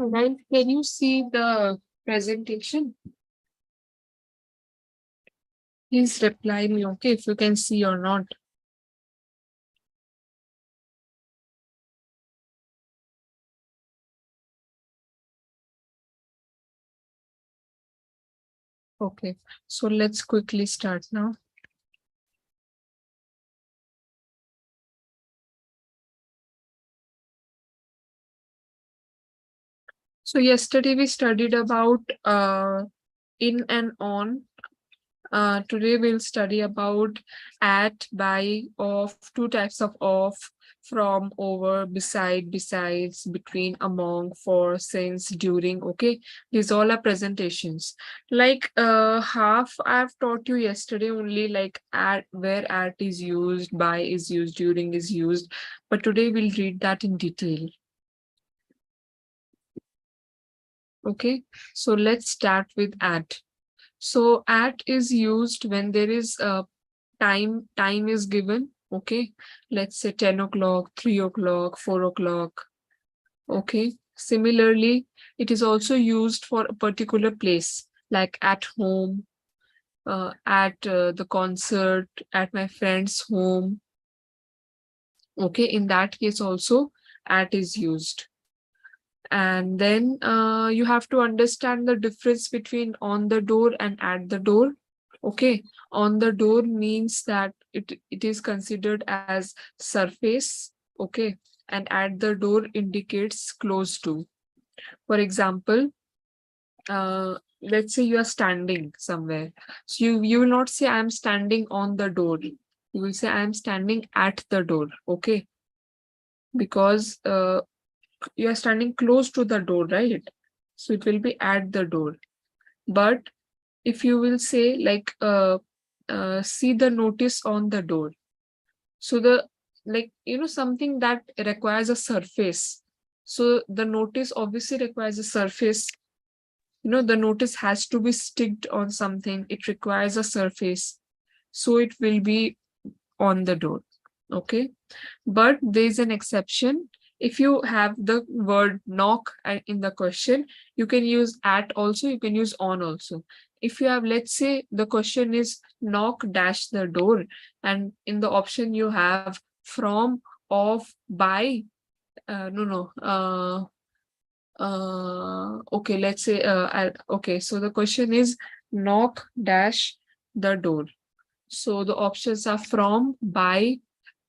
Right? Can you see the presentation? Please reply me, okay, if you can see or not. Okay, so let's quickly start now. So yesterday we studied about in and on. Today we'll study about at, by, of, two types of, from, over, beside, besides, between, among, for, since, during. Okay, these all are presentations. Like half I've taught you yesterday only, like at, where at is used, by is used, during is used. But today we'll read that in detail. Okay, so let's start with at. So at is used when there is a time is given. Okay, let's say 10 o'clock, 3 o'clock, 4 o'clock. Okay, similarly, it is also used for a particular place, like at home, at the concert, at my friend's home. Okay, in that case also at is used. And then you have to understand the difference between on the door and at the door. Okay, on the door means that it is considered as surface. Okay, and at the door indicates close to. For example, let's say you are standing somewhere. So you will not say I'm standing on the door. You will say I'm standing at the door. Okay, because you are standing close to the door, right? So it will be at the door. But if you will say like see the notice on the door, so the, like, something that requires a surface, so the notice obviously requires a surface. The notice has to be sticked on something, it requires a surface, so it will be on the door. Okay, but there is an exception. If you have the word knock in the question, you can use at also, you can use on also. If you have, let's say the question is knock dash the door, and in the option you have from, of, by, okay, let's say okay, so the question is knock dash the door. So the options are from, by,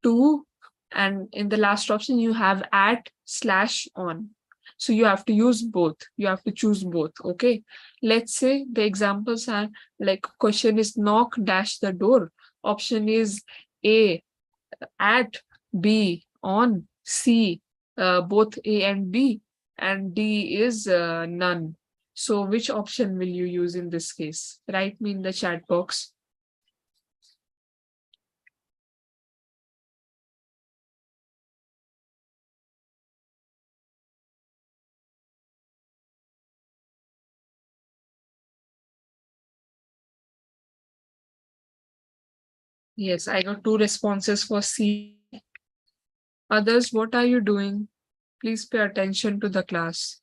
to, and in the last option you have at, slash, on. So you have to use both, you have to choose both. Okay, let's say the examples are like question is knock dash the door, option is A at, B on, C both A and B, and D is none. So which option will you use in this case? Write me in the chat box. Yes, I got 2 responses for C. Others, what are you doing? Please pay attention to the class.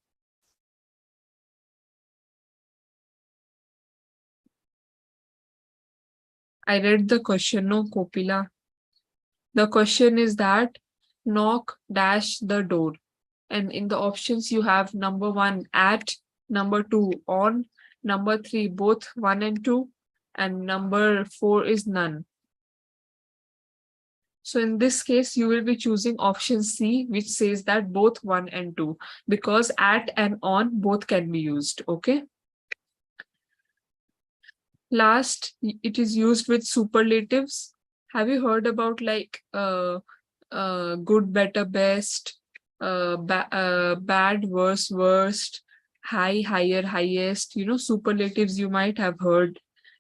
I read the question, no, Kopila. The question is that knock dash the door. And in the options you have number 1 at, number 2 on, number 3 both 1 and 2, and number 4 is none. So in this case, you will be choosing option C, which says that both 1 and 2, because at and on both can be used. Okay. Last, it is used with superlatives. Have you heard about like good, better, best, bad, worse, worst, high, higher, highest? You know, superlatives you might have heard.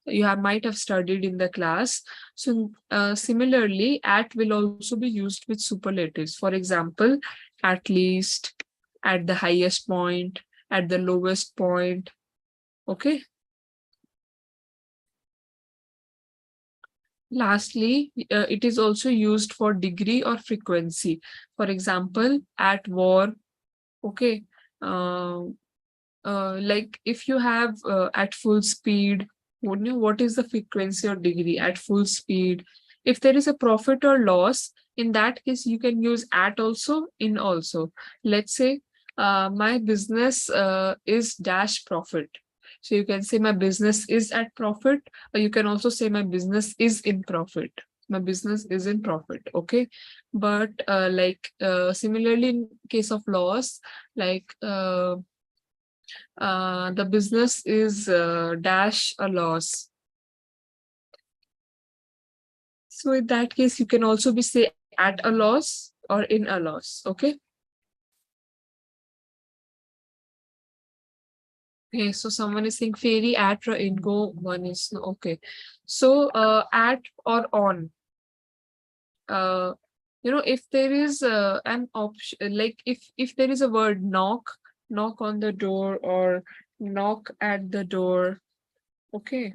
Might have studied in the class. So similarly, at will also be used with superlatives. For example, at least, at the highest point, at the lowest point. Okay. Lastly, it is also used for degree or frequency. For example, at war. Okay. Uh, like if you have at full speed, what is the frequency or degree at full speed? If there is a profit or loss, in that case, you can use at also, in also. Let's say my business is dash profit. So you can say my business is at profit, or you can also say my business is in profit. My business is in profit. Okay. But similarly, in case of loss, like the business is dash a loss. So in that case, you can also be say at a loss or in a loss. Okay. Okay. So someone is saying fairy at or in, go one is no. Okay. So at or on. Uh, if there is an option, like if there is a word knock on the door or knock at the door. Okay.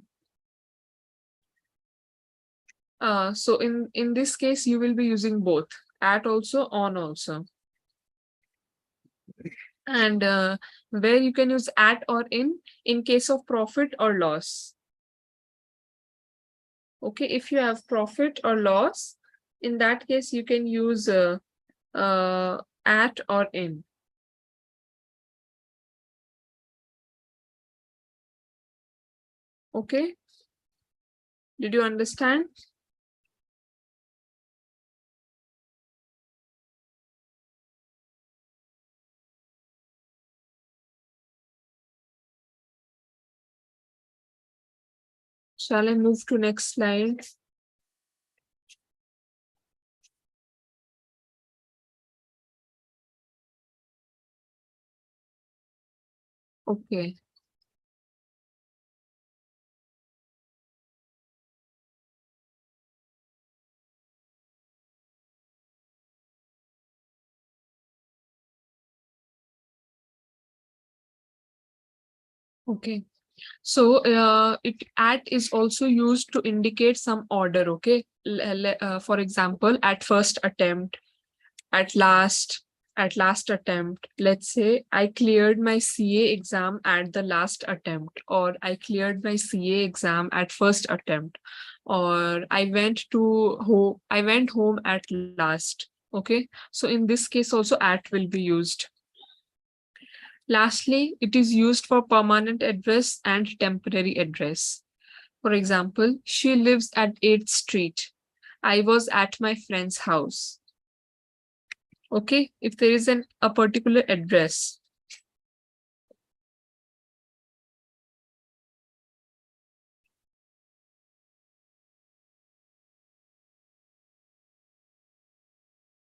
So in this case, you will be using both at also, on also. And where you can use at or in case of profit or loss. Okay, if you have profit or loss, in that case, you can use at or in. Okay, did you understand? Shall I move to next slide? Okay. Okay. So it at is also used to indicate some order. Okay. For example, at first attempt, at last attempt. Let's say I cleared my CA exam at the last attempt, or I cleared my CA exam at first attempt, or I went home at last. Okay. So in this case also at will be used. Lastly, it is used for permanent address and temporary address. For example, she lives at 8th Street. I was at my friend's house. Okay, if there is a particular address.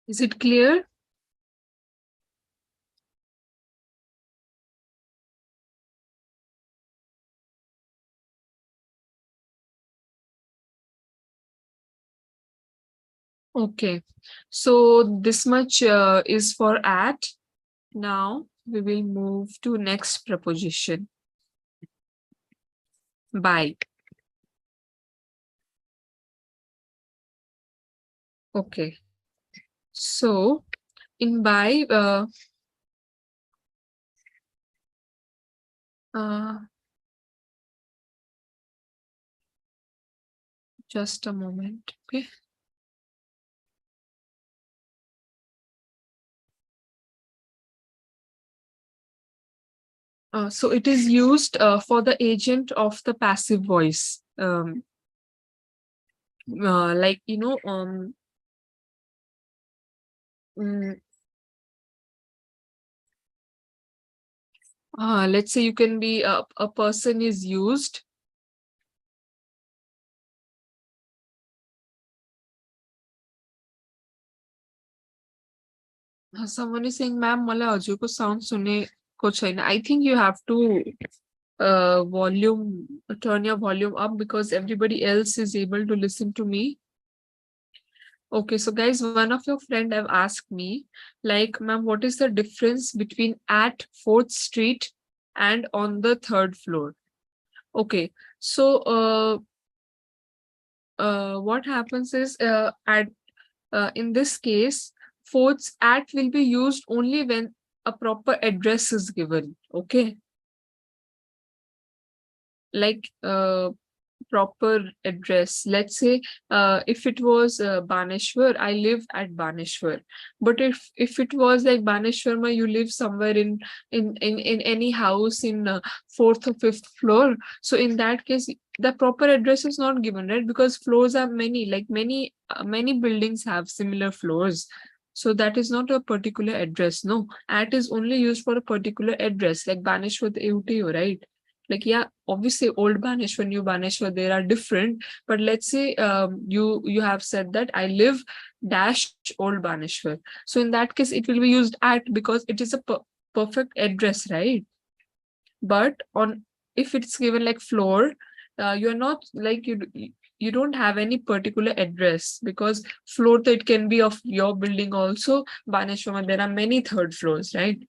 Is it clear? Okay, so this much is for at. Now we will move to next preposition. By. Okay, so in by, uh, just a moment. Okay. So it is used for the agent of the passive voice. Like Mm, let's say you can be a person is used. Someone is saying, ma'am, mala ajoo ko sound sune ko chahiye. I think you have to volume, turn your volume up because everybody else is able to listen to me. Okay, so guys, one of your friend have asked me, like, ma'am, what is the difference between at 4th Street and on the 3rd floor? Okay, so what happens is at in this case, 4th at will be used only when a proper address is given. Okay, like proper address. Let's say if it was Baneshwar, I live at Baneshwar. But if it was like Baneshwar, you live somewhere in any house in 4th or 5th floor. So in that case, the proper address is not given, right? Because floors are many, like many buildings have similar floors. So that is not a particular address. No, at is only used for a particular address, like Baneshwar UTO, right? Like, yeah, obviously old Baneshwar, new Baneshwar, they are different. But let's say you have said that I live dash old Baneshwar. So in that case, it will be used at because it is a perfect address, right? But on if it's given like floor, you're not like you don't have any particular address because floor that it can be of your building also. Baneshwar, there are many third floors, right?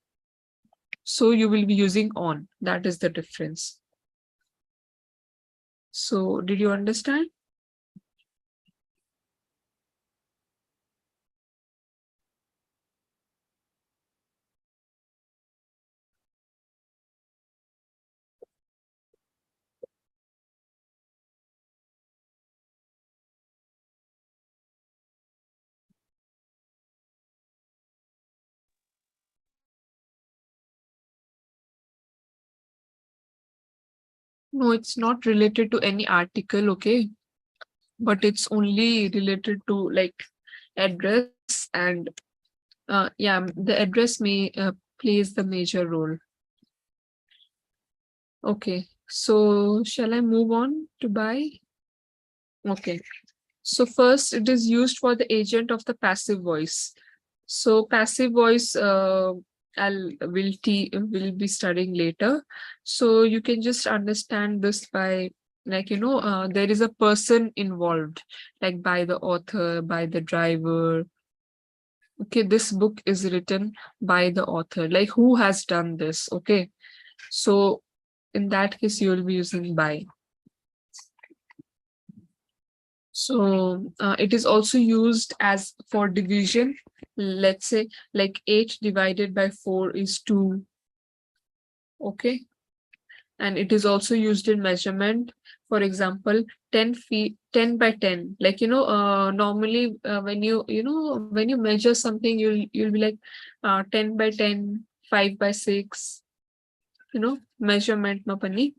So you will be using on. That is the difference. So did you understand? No, it's not related to any article, okay? But it's only related to like address and yeah, the address may plays the major role. Okay, so shall I move on to buy? Okay, so first it is used for the agent of the passive voice. So passive voice will be studying later. So you can just understand this by like there is a person involved, like by the author, by the driver. Okay, this book is written by the author, like who has done this. Okay, so in that case you will be using by. So it is also used as for division. Let's say like 8 divided by 4 is 2. Okay. And it is also used in measurement. For example, 10 feet, 10 by 10. Like, normally when when you measure something, you'll be like 10 by 10, 5 by 6, measurement no pani.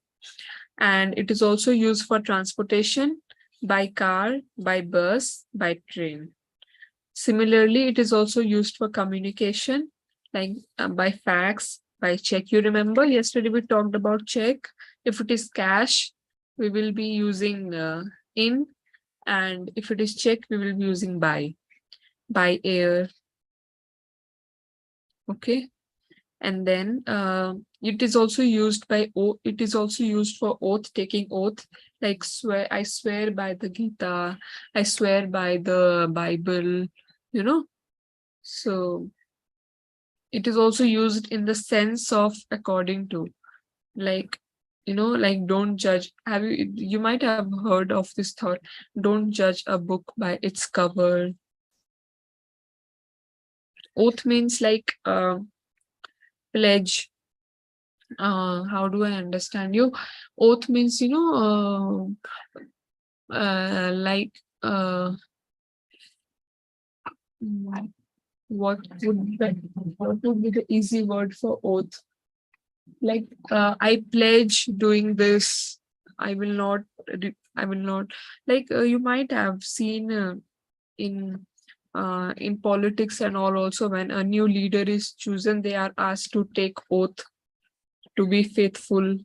And it is also used for transportation by car, by bus, by train. Similarly, it is also used for communication, like by fax, by check. You remember yesterday we talked about check. If it is cash, we will be using in, and if it is check, we will be using by air. Okay, and then it is also used by it is also used for oath taking oath, like swear. I swear by the Gita. I swear by the Bible. You know, so it is also used in the sense of according to, like like don't judge. You might have heard of this thought, don't judge a book by its cover. Oath means like pledge. How do I understand you? Oath means like mm, what what would be the easy word for oath? Like I pledge doing this. I will not I will not, like you might have seen in in politics and all, also when a new leader is chosen, they are asked to take oath to be faithful.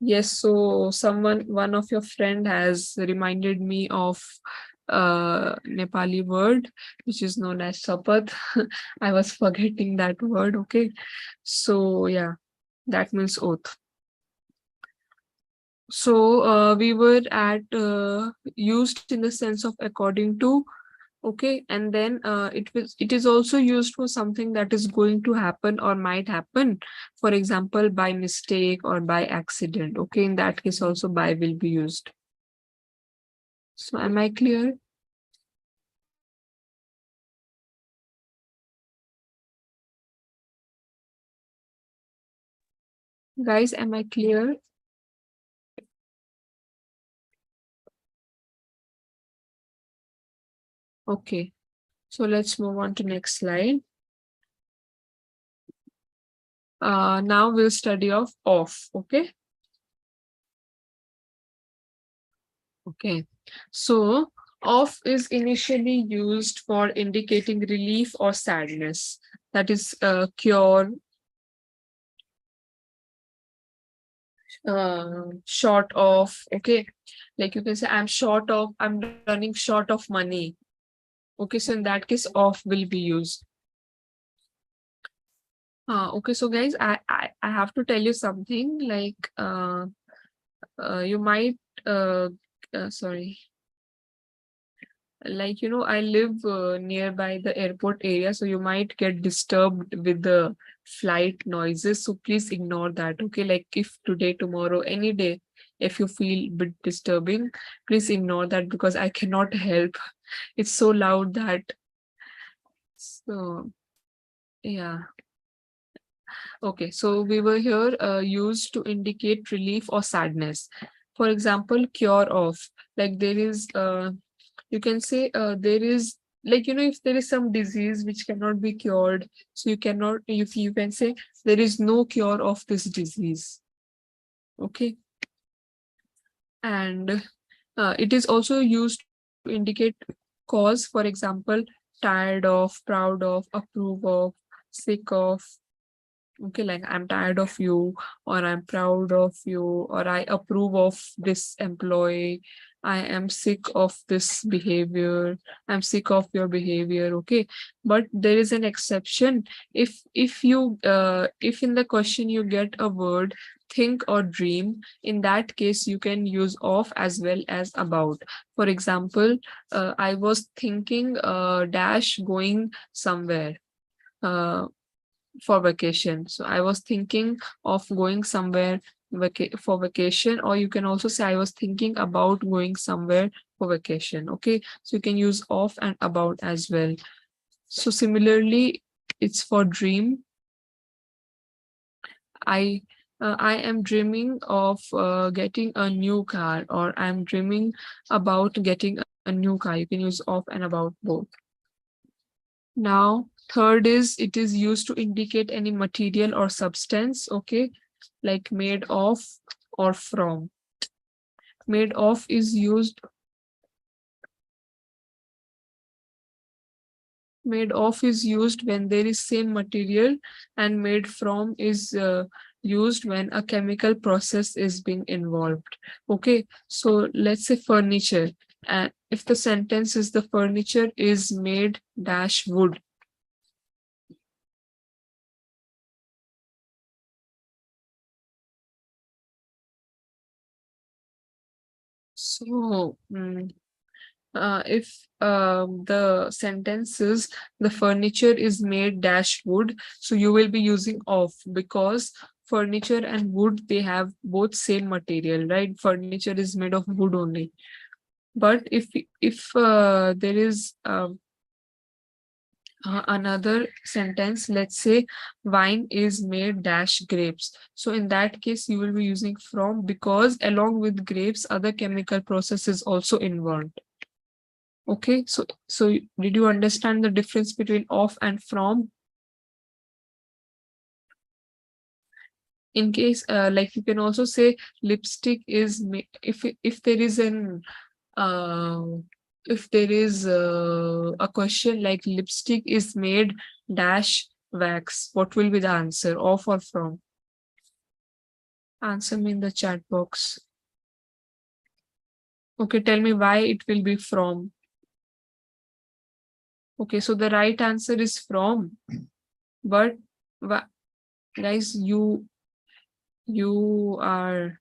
Yes, so one of your friend has reminded me of Nepali word, which is known as sapat. I was forgetting that word. Okay. So yeah, that means oath. So we were at used in the sense of according to. Okay, and then it is also used for something that is going to happen or might happen, for example by mistake or by accident. Okay, in that case also by will be used. So am I clear? Guys, am I clear? Okay, so let's move on to next slide. Now we'll study of off. Okay. Okay, so off is initially used for indicating relief or sadness. That is cure, short of. Okay, like you can say I'm running short of money. Okay, so in that case off will be used. Okay, so guys, I have to tell you something, like you might sorry, like I live nearby the airport area, so you might get disturbed with the flight noises, so please ignore that. Okay, like if today, tomorrow, any day, if you feel a bit disturbing, please ignore that because I cannot help. It's so loud that. So yeah. Okay, so we were here used to indicate relief or sadness. For example, cure of, like there is you can say there is, like if there is some disease which cannot be cured, so you cannot, if you can say there is no cure of this disease. Okay, and it is also used to indicate cause. For example, tired of, proud of, approve of, sick of. Okay, like I'm tired of you, or I'm proud of you, or I approve of this employee, I am sick of this behavior, I'm sick of your behavior. Okay, but there is an exception. If you if in the question you get a word think or dream, in that case you can use of as well as about. For example, I was thinking dash going somewhere uh, for vacation. So I was thinking of going somewhere for vacation, or you can also say I was thinking about going somewhere for vacation. Okay, so you can use of and about as well. So similarly, it's for dream. I I am dreaming of getting a new car, or I'm dreaming about getting a new car. You can use of and about both. Now, third is it is used to indicate any material or substance, okay, like made of or from. Made of is used. Made of is used when there is same material, and made from is used when a chemical process is being involved. Okay, so let's say furniture, and if the sentence is the furniture is made dash wood. So if the sentence is the furniture is made dash wood, so you will be using of, because furniture and wood, they have both same material, right? Furniture is made of wood only. But if there is another sentence, let's say wine is made dash grapes, so in that case you will be using from, because along with grapes other chemical process is also involved. Okay, so did you understand the difference between of and from? In case like you can also say lipstick is if there is an if there is a question like lipstick is made dash wax, what will be the answer? Of or from? Answer me in the chat box. Okay, tell me why it will be from. Okay, so the right answer is from, but guys, you are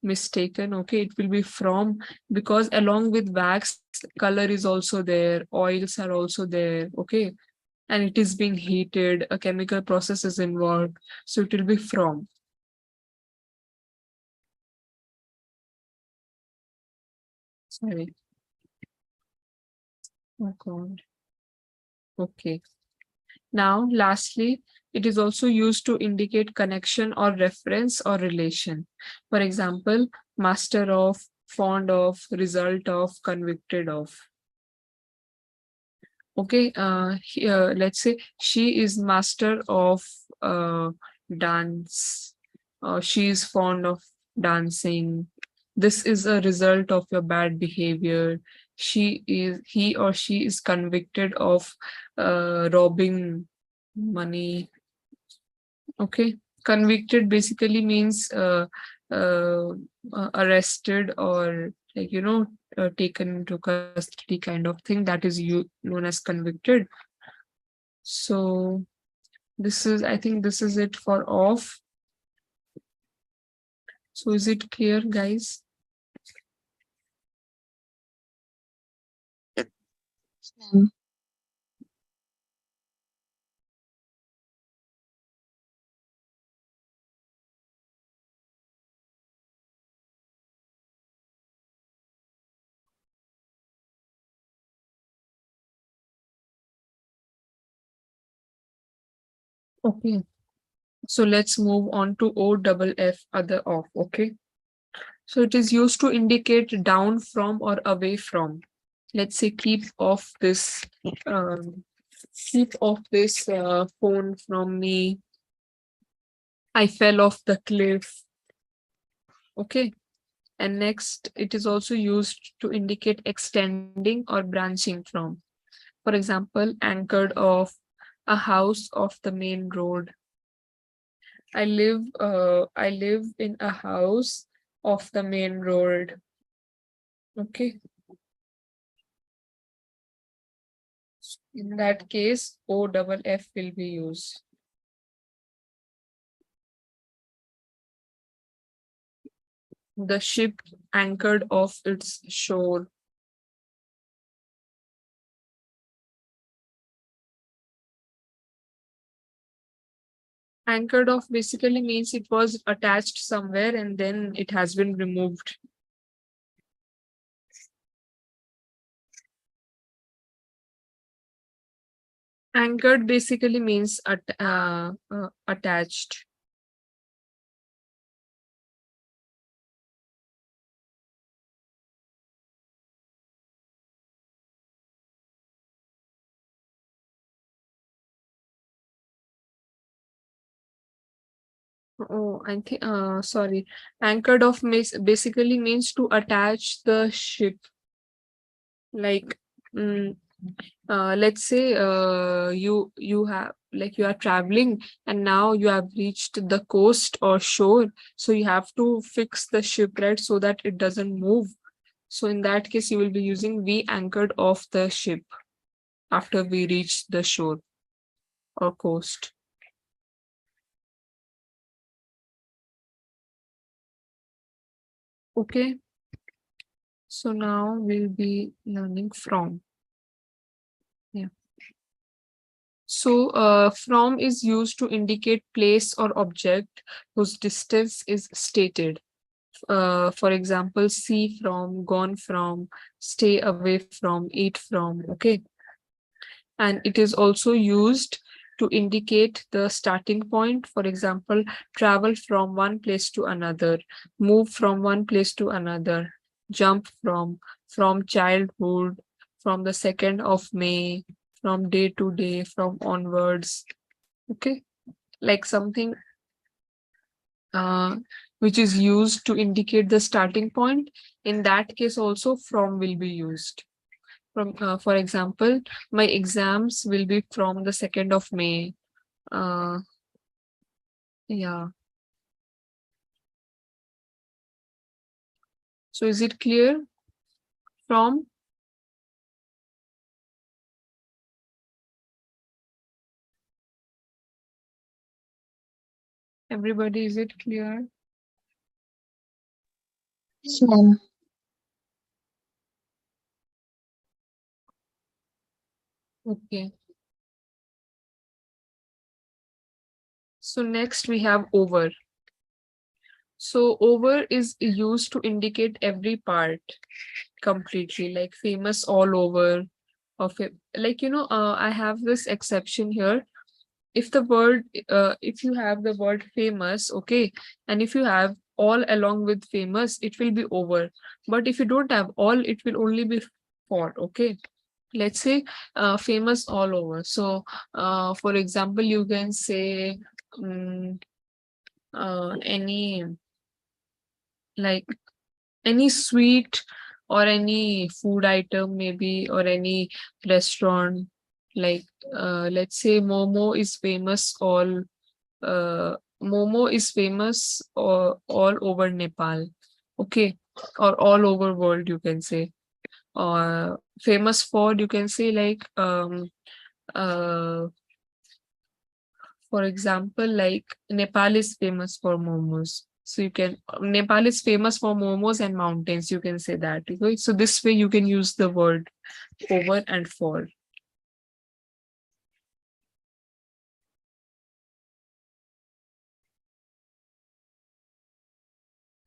mistaken. Okay, it will be from, because along with wax, color is also there, oils are also there. Okay, and it is being heated, a chemical process is involved, so it will be from. Sorry. Oh God. Okay. Now, lastly, it is also used to indicate connection or reference or relation. For example, master of, fond of, result of, convicted of. Okay, here, let's say she is master of dance. She is fond of dancing. This is a result of your bad behavior. He or she is convicted of robbing money. Okay, convicted basically means uh, arrested, or like taken into custody kind of thing. That is you known as convicted. So I think this is it for off. So is it clear, guys? Okay. So let's move on to OFF, other off. Okay. So it is used to indicate down from or away from. Let's say um, keep off this phone from me. I fell off the cliff. Okay. And next, it is also used to indicate extending or branching from. For example, anchored off, a house off the main road. I live in a house off the main road. Okay. In that case, OFF will be used. The ship anchored off its shore. Anchored off basically means it was attached somewhere and then it has been removed. Anchored basically means attached. Oh, I think, sorry. Anchored off basically means to attach the ship. Like, let's say you have, like, you are traveling and now you have reached the coast or shore, so you have to fix the ship, right, so that it doesn't move. So in that case, you will be using we anchored off the ship after we reach the shore or coast. Okay. So now we'll be learning from. Yeah. So from is used to indicate place or object whose distance is stated. For example, see from, gone from, stay away from, eat from. Okay. And it is also used to indicate the starting point. For example, travel from one place to another, move from one place to another, jump from childhood, from the 2nd of May, from day to day, from onwards. Okay. Like something which is used to indicate the starting point. In that case also from will be used. For example, my exams will be from the 2nd of May. Uh, yeah. So is it clear? From? Everybody, is it clear? Yes, ma'am. Okay. So next we have over. So over is used to indicate every part completely, like famous all over of it. Like, I have this exception here. If the word, if you have the word famous, okay, and if you have all along with famous, it will be over. But if you don't have all, it will only be for, okay. Let's say famous all over. So, for example, you can say any, like, any sweet or any food item maybe, or any restaurant, like, let's say momo is famous all over Nepal, okay, or all over world, you can say. Or famous for, you can say, like, uh for example, like Nepal is famous for momos. So you can, Nepal is famous for momos and mountains. You can say that. Okay? So this way you can use the word over and for.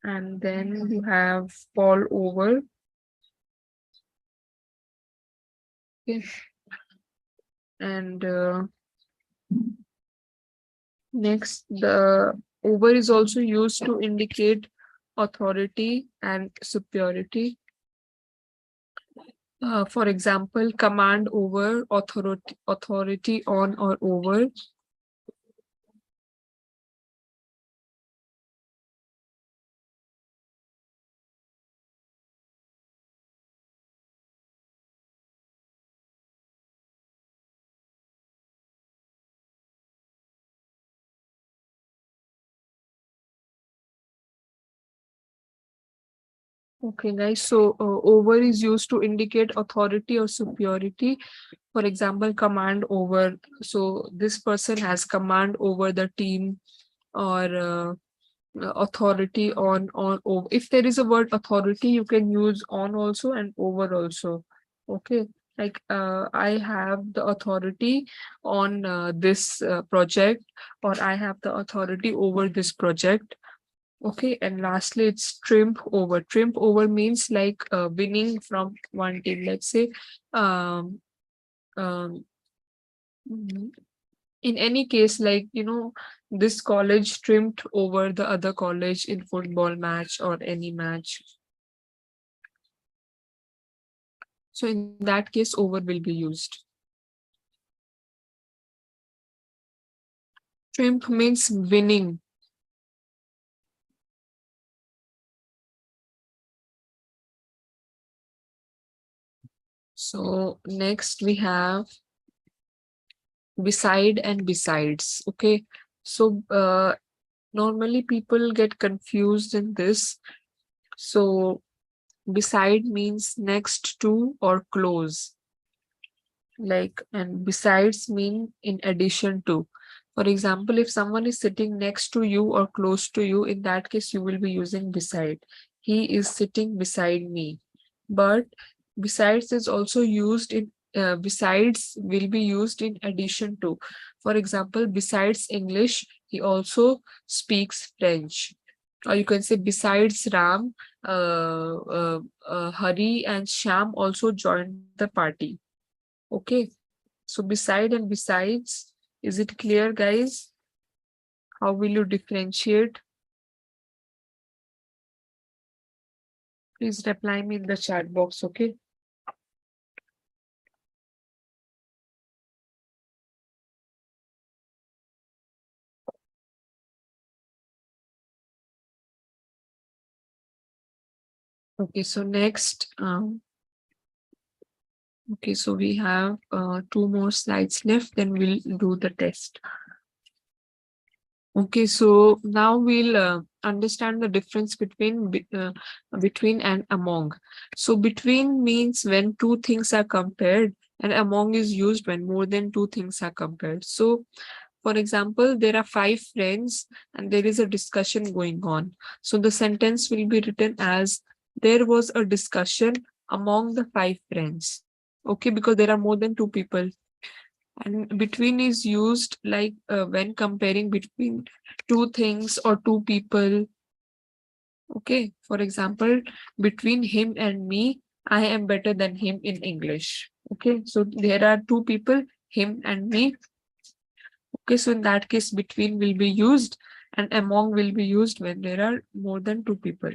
And then you have fall over. Okay. And next, the over is also used to indicate authority and superiority. For example, command over, authority on or over. Okay, guys. So over is used to indicate authority or superiority. For example, command over. So this person has command over the team, or authority on over. If there is a word authority, you can use on also and over also. Okay. Like, I have the authority on this project, or I have the authority over this project. Okay, and lastly, it's trimp over. Trimp over means like winning from one team. Let's say, um, um, mm, in any case, like, this college triumphed over the other college in football match or any match. So in that case, over will be used. Triumph means winning. So next we have beside and besides. Okay. So normally people get confused in this. So beside means next to or close. Like, and besides mean in addition to. For example, if someone is sitting next to you or close to you, in that case, you will be using beside. He is sitting beside me. But besides is also used in, besides will be used in addition to. For example, besides English, he also speaks French. Or you can say besides Ram, Hari and Sham also joined the party. Okay. So beside and besides, is it clear, guys? How will you differentiate? Please reply me in the chat box, okay? Okay, so next, okay, so we have 2 more slides left, then we'll do the test. Okay, so now we'll understand the difference between and among. So between means when two things are compared, and among is used when more than two things are compared. So for example, there are 5 friends and there is a discussion going on. So the sentence will be written as there was a discussion among the 5 friends. Okay, because there are more than 2 people. And between is used like when comparing between two things or two people. Okay, for example, between him and me, I am better than him in English. Okay, so there are two people, him and me. Okay, so in that case, between will be used and among will be used when there are more than two people.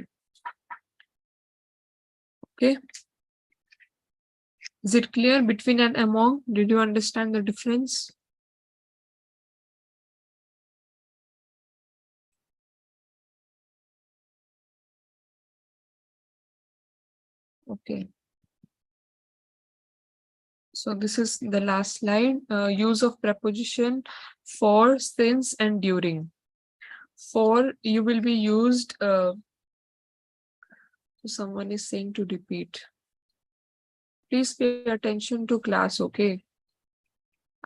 Okay, is it clear between and among? Did you understand the difference? Okay. So this is the last slide. Use of preposition for, since, and during. For you will be used. Someone is saying to repeat. Please pay attention to class. Okay.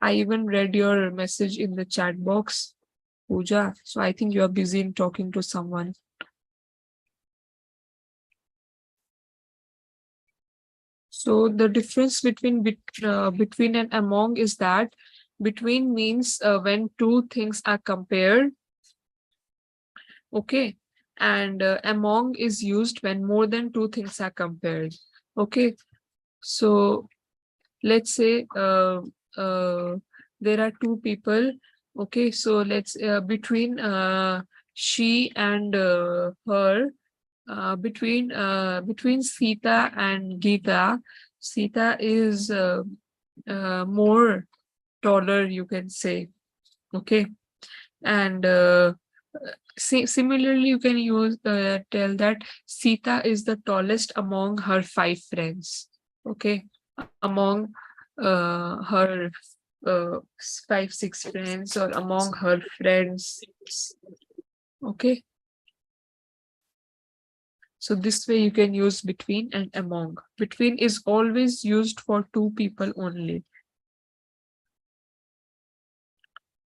I even read your message in the chat box, Pooja. So I think you are busy in talking to someone. So the difference between and among is that between means when two things are compared. Okay, and among is used when more than two things are compared. Okay, so let's say there are two people. Okay, so let's between she and her, between Sita and Geeta, Sita is more taller, you can say. Okay, and similarly, you can use tell that Sita is the tallest among her 5 friends. Okay, among her 5, 6 friends or among her friends. Okay, so this way you can use between and among. Between is always used for two people only.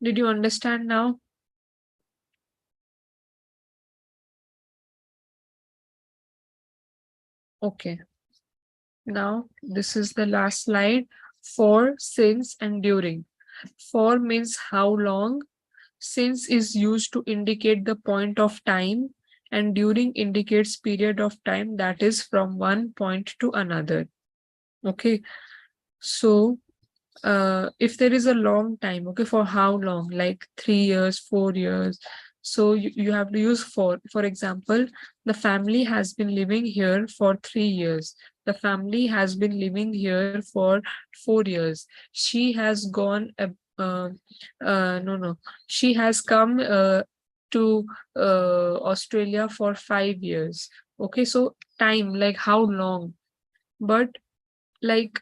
Did you understand now? Okay. Now, this is the last slide. For, since, and during. For means how long. Since is used to indicate the point of time, and during indicates period of time, that is from one point to another. Okay. So, if there is a long time, okay, for how long, like 3 years, 4 years, so you have to use for example, the family has been living here for 3 years, the family has been living here for 4 years, she has gone no no she has come to Australia for 5 years. Okay, so time, like how long. But like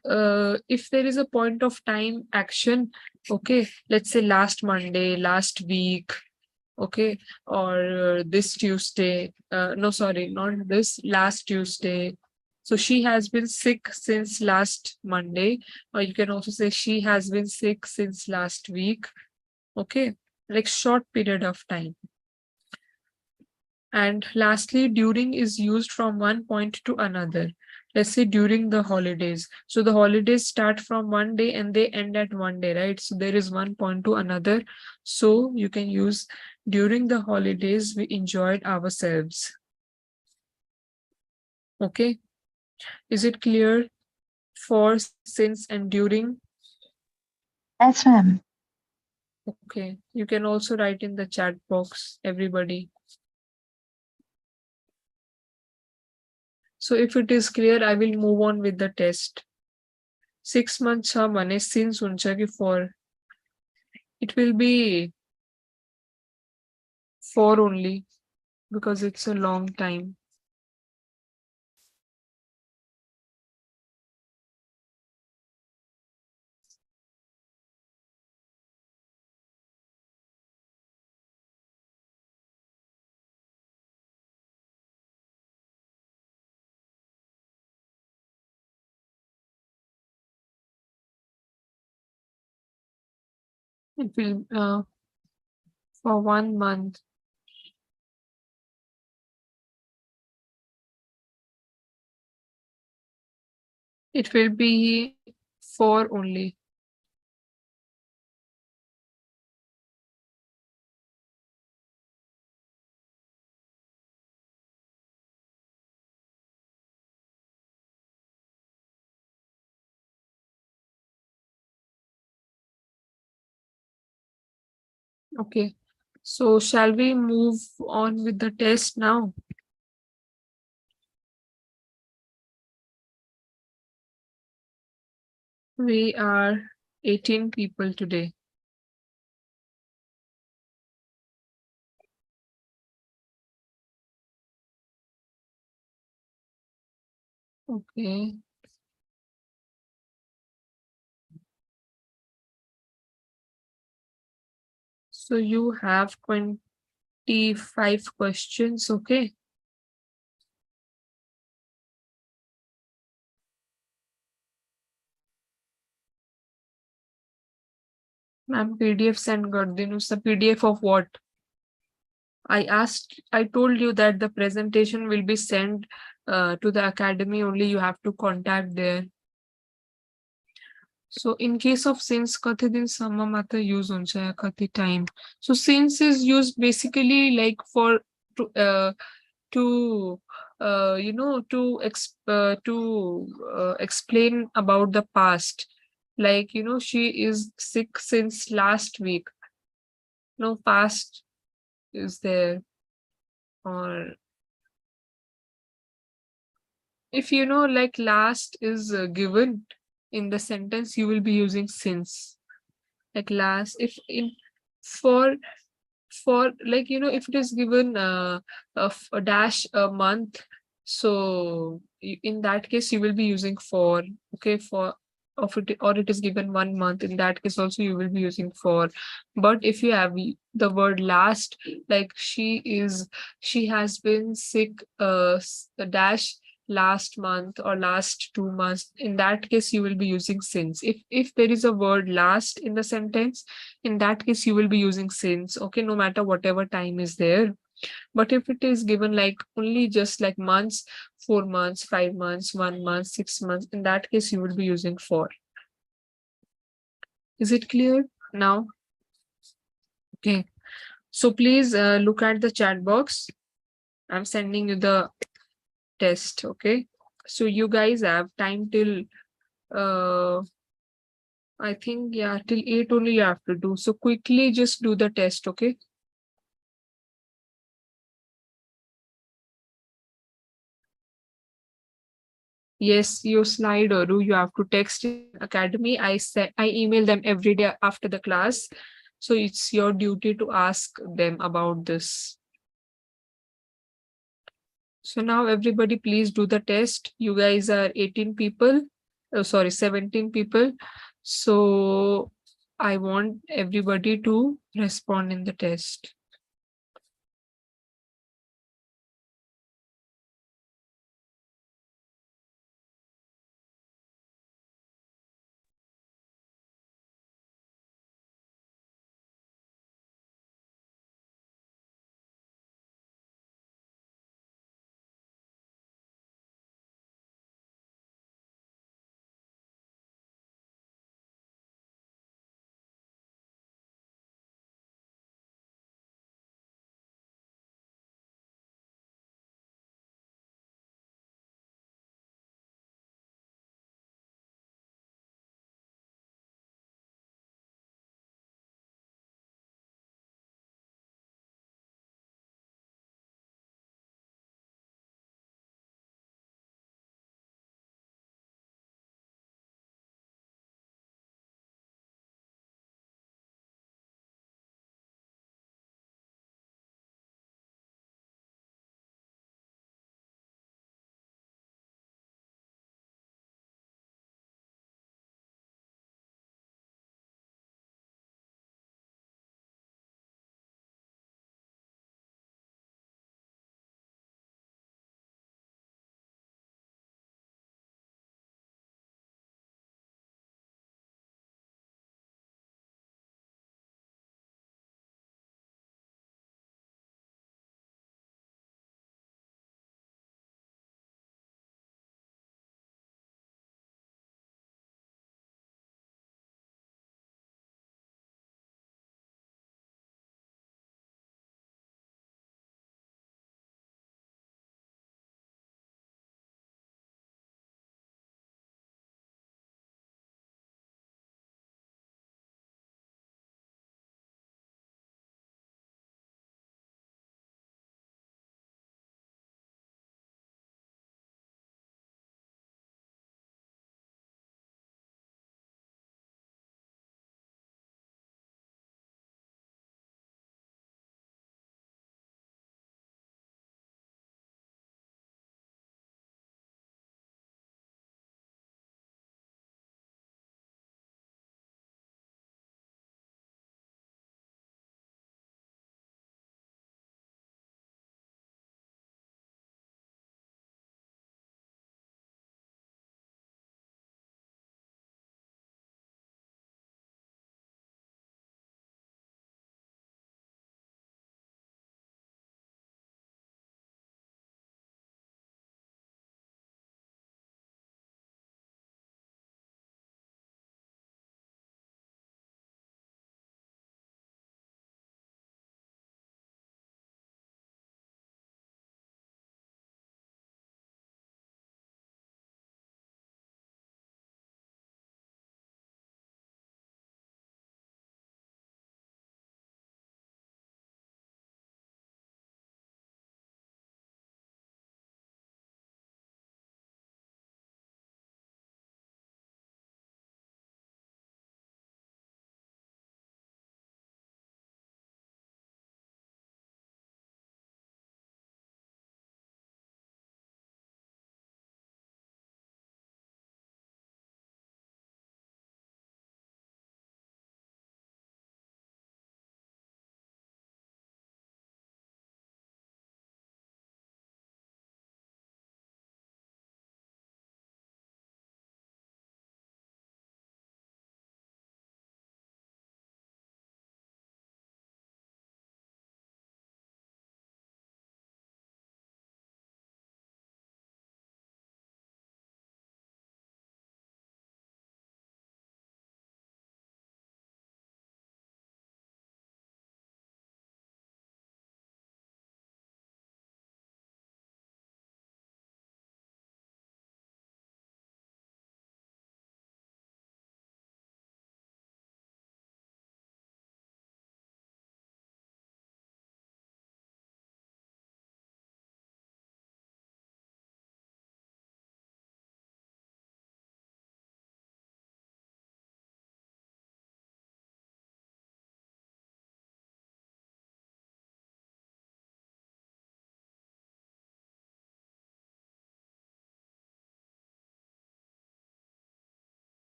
if there is a point of time action, okay, let's say last Monday, last week, okay, or this Tuesday, no sorry, not this, last Tuesday. So she has been sick since last Monday, or you can also say she has been sick since last week. Okay, like short period of time. And lastly, during is used from one point to another. Let's say during the holidays. So the holidays start from one day and they end at one day, right? So there is one point to another. So you can use during the holidays, we enjoyed ourselves. Okay. Is it clear? For, since, and during? Yes, ma'am. Okay. You can also write in the chat box, everybody. So if it is clear, I will move on with the test. 6 months mane since uncha ki for. It will be 4 only because it's a long time. It will for 1 month. It will be 4 only. Okay. So shall we move on with the test now? We are 18 people today. Okay. So you have 25 questions, okay? Ma'am, PDF send कर दिन उसका PDF of what? I told you that the presentation will be sent to the academy only. You have to contact there. So in case of since कति दिन सम्म मात्र use हुन्छ या कति time. So since is used basically like for to explain about the past. Like she is sick since last week. No past is there, or if like last is given in the sentence, you will be using since. Like last, if in for like if it is given a dash a month, so in that case you will be using for. Okay, for of it, or it is given 1 month, in that case also you will be using for. But if you have the word last, like she has been sick a dash last month or last 2 months, in that case you will be using since. If there is a word last in the sentence, in that case you will be using since, okay, no matter whatever time is there. But if it is given like only just like months, 4 months, 5 months, 1 month, 6 months, in that case you will be using for. Is it clear now? Okay, so please look at the chat box. I'm sending you the test. Okay, so you guys have time till I think, yeah, till 8 only you have to do. So quickly just do the test, okay? Yes, your slide or you have to text in academy. I email them every day after the class. So it's your duty to ask them about this. So now everybody please do the test. You guys are 18 people. Oh, sorry, 17 people. So I want everybody to respond in the test.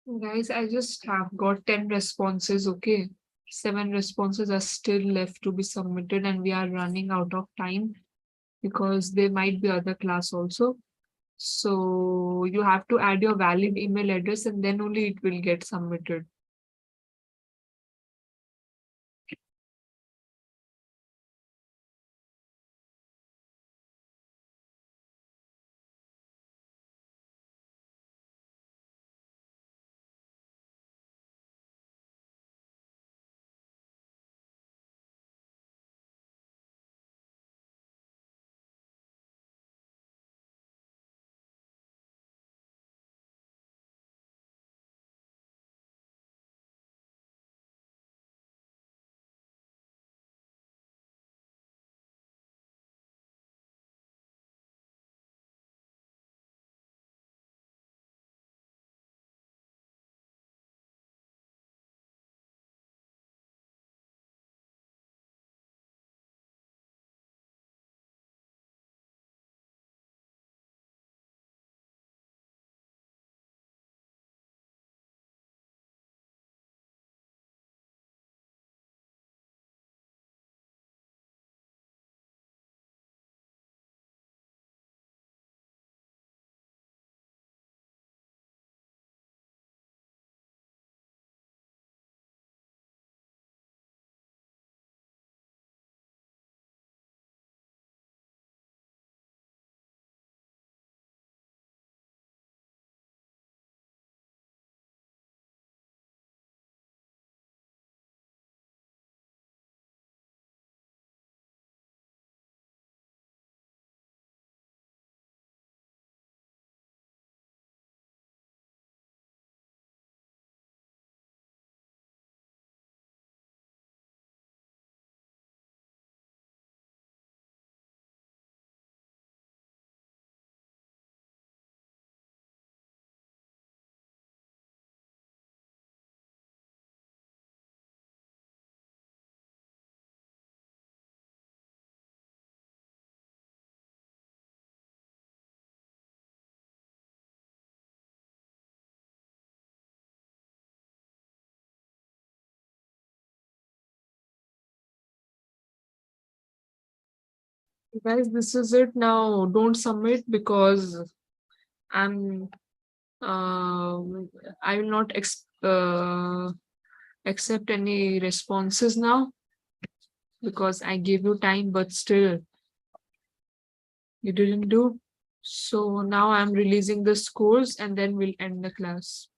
Guys, I just have got 10 responses, okay? 7 responses are still left to be submitted, and we are running out of time because there might be other class also. So you have to add your valid email address and then only it will get submitted. Guys, this is it now. Don't submit because I'm I will not accept any responses now because I gave you time, but still you didn't do. So now I'm releasing the scores and then we'll end the class.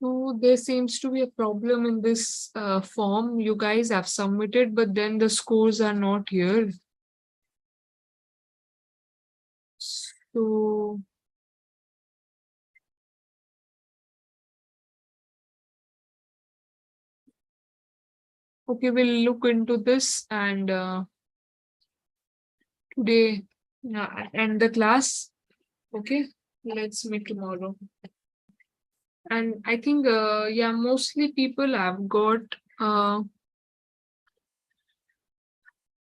So there seems to be a problem in this form you guys have submitted, but then the scores are not here. So okay, we'll look into this and today end the class. Okay, let's meet tomorrow. And I think, yeah, mostly people have got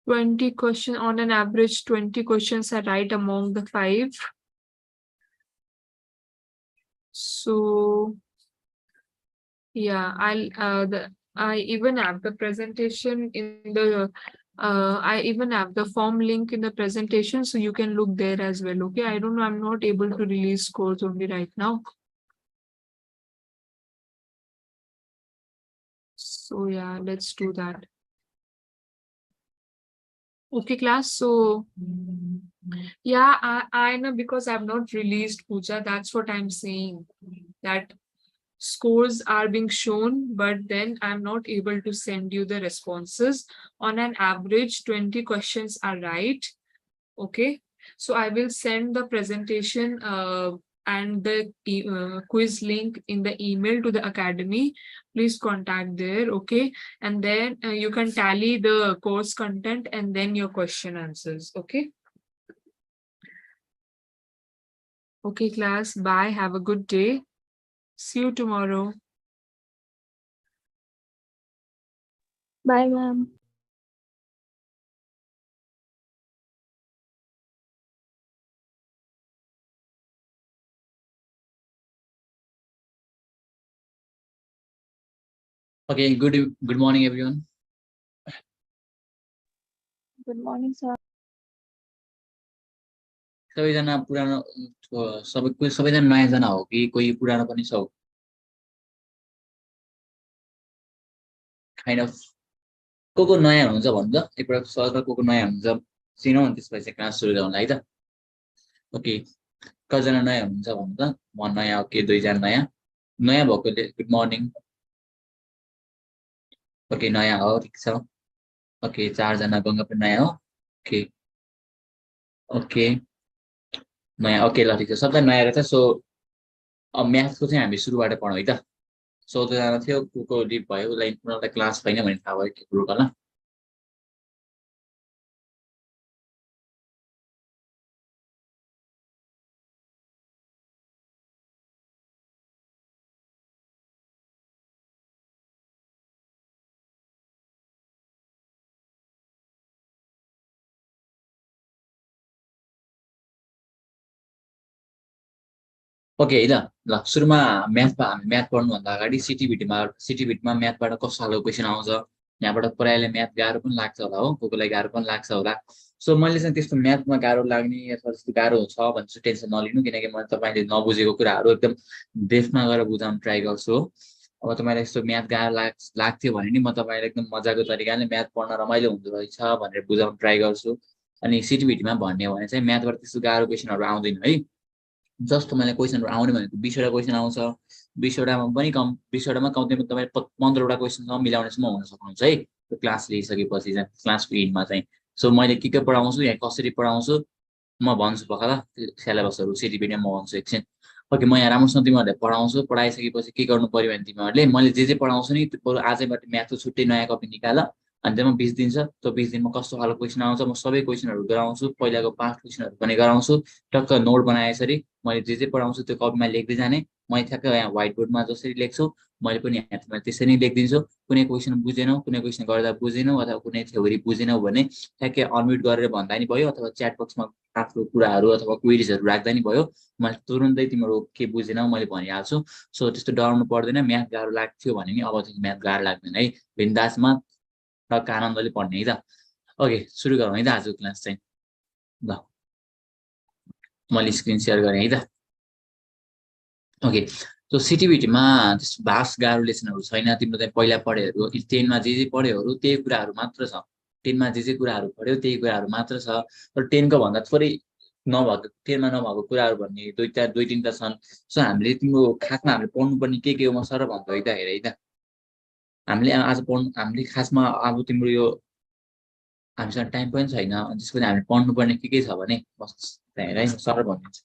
20 questions on an average. 20 questions are right among the 5. So yeah, I even have the presentation in the I even have the form link in the presentation, so you can look there as well. Okay, I don't know, I'm not able to release scores only right now. So yeah, let's do that. Okay, class. So yeah, I know, because I've not released Pooja. That's what I'm saying. That scores are being shown, but then I'm not able to send you the responses. On an average, 20 questions are right. Okay, so I will send the presentation and the quiz link in the email to the academy. Please contact there. Okay, and then you can tally the course content and then your question answers. Okay. Okay, class. Bye. Have a good day. See you tomorrow. Bye, ma'am. Okay, good morning, everyone. Good morning, sir. सबैजना पुरानो सबैजना नयाँजना हो कि कोही पुरानो पनि छ? Kind of को नयाँ हुनुहुन्छ भन्नु त, एकपल्ट सर को नयाँ हुनुहुन्छ चिनौ अनि त्यसपछि क्लास सुरु गरौँला है त। ओके, कतिजना नयाँ हुनुहुन्छ भन्नु त? म नयाँ, ओके, 2 जना नयाँ भएकोले गुड मर्निङ। ओके, नयाँ हो, ठिक छ। ओके, 4 जना, गङ्गा पनि नयाँ हो। ओके ओके नयाँ, ओके, ल ठिक छ, सबै नयाँ रहेछ। सो अब म्याथको चाहिँ हामी सुरुबाट पढौँ है त। 14 जना थियो, को लिभ भयो, उसलाई उनीहरूलाई क्लास छैन भने थाहा भयो के कुरो होला। ओके है त, ल सुरुमा म्याथ पढ्नुभन्दा अगाडि सिटिभिटीमा म्याथबाट कस्तो खालको क्वेसन आउँछ, यहाँबाट प्रायःले म्याथ गाह्रो पनि लाग्छ होला हो, कोलाई गाह्रो पनि लाग्छ होला। सो मैले चाहिँ त्यस्तो म्याथमा गाह्रो लाग्ने अथवा त्यस्तो गाह्रो छ भने चाहिँ टेन्सन नलिनु, किनकि म तपाईँले नबुझेको कुराहरू एकदम डेफमा गएर बुझाउन ट्राई गर्छु हो। अब तपाईँलाई यस्तो म्याथ गाह्रो लाग्थ्यो भने नि म तपाईँलाई एकदम मजाको तरिकाले म्याथ पढ्न रमाइलो हुँदो रहेछ भनेर बुझाउन ट्राई गर्छु। अनि सिटिभिटीमा भन्ने हो भने चाहिँ म्याथबाट त्यस्तो गाह्रो क्वेसनहरू आउँदैन है। जस्तो मैले क्वेसनहरू आउने भनेको 20वटा क्वेसन आउँछ, 20वटामा पनि 20वटामा कम्तीमा तपाईँ 15वटा क्वेसनसम्म मिलाउनेसम्म हुन सक्नुहुन्छ है त्यो क्लास लिइसकेपछि चाहिँ, क्लासको इन्डमा चाहिँ। सो मैले के पढाउँछु, यहाँ कसरी पढाउँछु म भन्छु पख ल, सिलेबसहरू सिटिभिटीमा म भन्छु एकछिन। ओके, म यहाँ राम्रोसँग तिमीहरूलाई पढाउँछु, पढाइसकेपछि के गर्नु पर्यो भने तिमीहरूले मैले जे पढाउँछु नि त्यो आजैबाट म्याथको छुट्टै नयाँ कपी निकाल, अनि त्यसमा 20 दिन छ, त्यो 20 दिनमा कस्तो खालको क्वेसन आउँछ म सबै क्वेसनहरू गराउँछु, पहिलाको 5 क्वेसनहरू पनि गराउँछु। टक्क नोट बनाए यसरी मैले जे पढाउँछु त्यो कपीमा लेख्दै जाने। मैले ठ्याक्क यहाँ व्हाइट बोर्डमा जसरी लेख्छु मैले पनि यहाँ त्यसरी नै लेखिदिन्छु। कुनै क्वेसन बुझेनौ, कुनै क्वेसन गर्दा बुझेनौ अथवा कुनै थ्योरी बुझेनौ भने ठ्याक्कै अनम्युट गरेर भन्दा नि भयो, अथवा च्याट बक्समा आफ्नो कुराहरू अथवा क्वेरिजहरू राख्दा नि भयो। मैले तुरुन्तै तिम्रो के बुझेनौ मैले भनिहाल्छु। सो त्यस्तो डराउनु पर्दैन, म्याथ गाह्रो लाग्थ्यो भने नि अबदेखि म्याथ गाह्रो लाग्दैन है, बिन्दासमा टक्क आनन्दले पढ्ने है त। ओके, सुरु गरौँ है त आजको क्लास चाहिँ। ल मैले स्क्रिन सेयर गरेँ है त। ओके, सो सिटिभिटीमा त्यस्तो भाष गाह्रो लेसनहरू छैन, तिम्रो चाहिँ पहिला पढेहरू 10मा जे पढ्योहरू त्यही कुराहरू मात्र छ। 10मा जे कुराहरू पढ्यो त्यही कुराहरू मात्र छ। तर 10को भन्दा थोरै नभएको, 10मा नभएको कुराहरू भन्ने दुई तिनवटा छन्। सो हामीले तिम्रो खासमा हामीले पढ्नुपर्ने के हो म सर भन्छु है त, हेर है त। हामीले आज हामीले खासमा अब तिम्रो यो हामीसँग टाइम पनि छैन, त्यसपछि हामीले पढ्नुपर्ने के छ भने बस हेर है, सर भनिदिन्छु।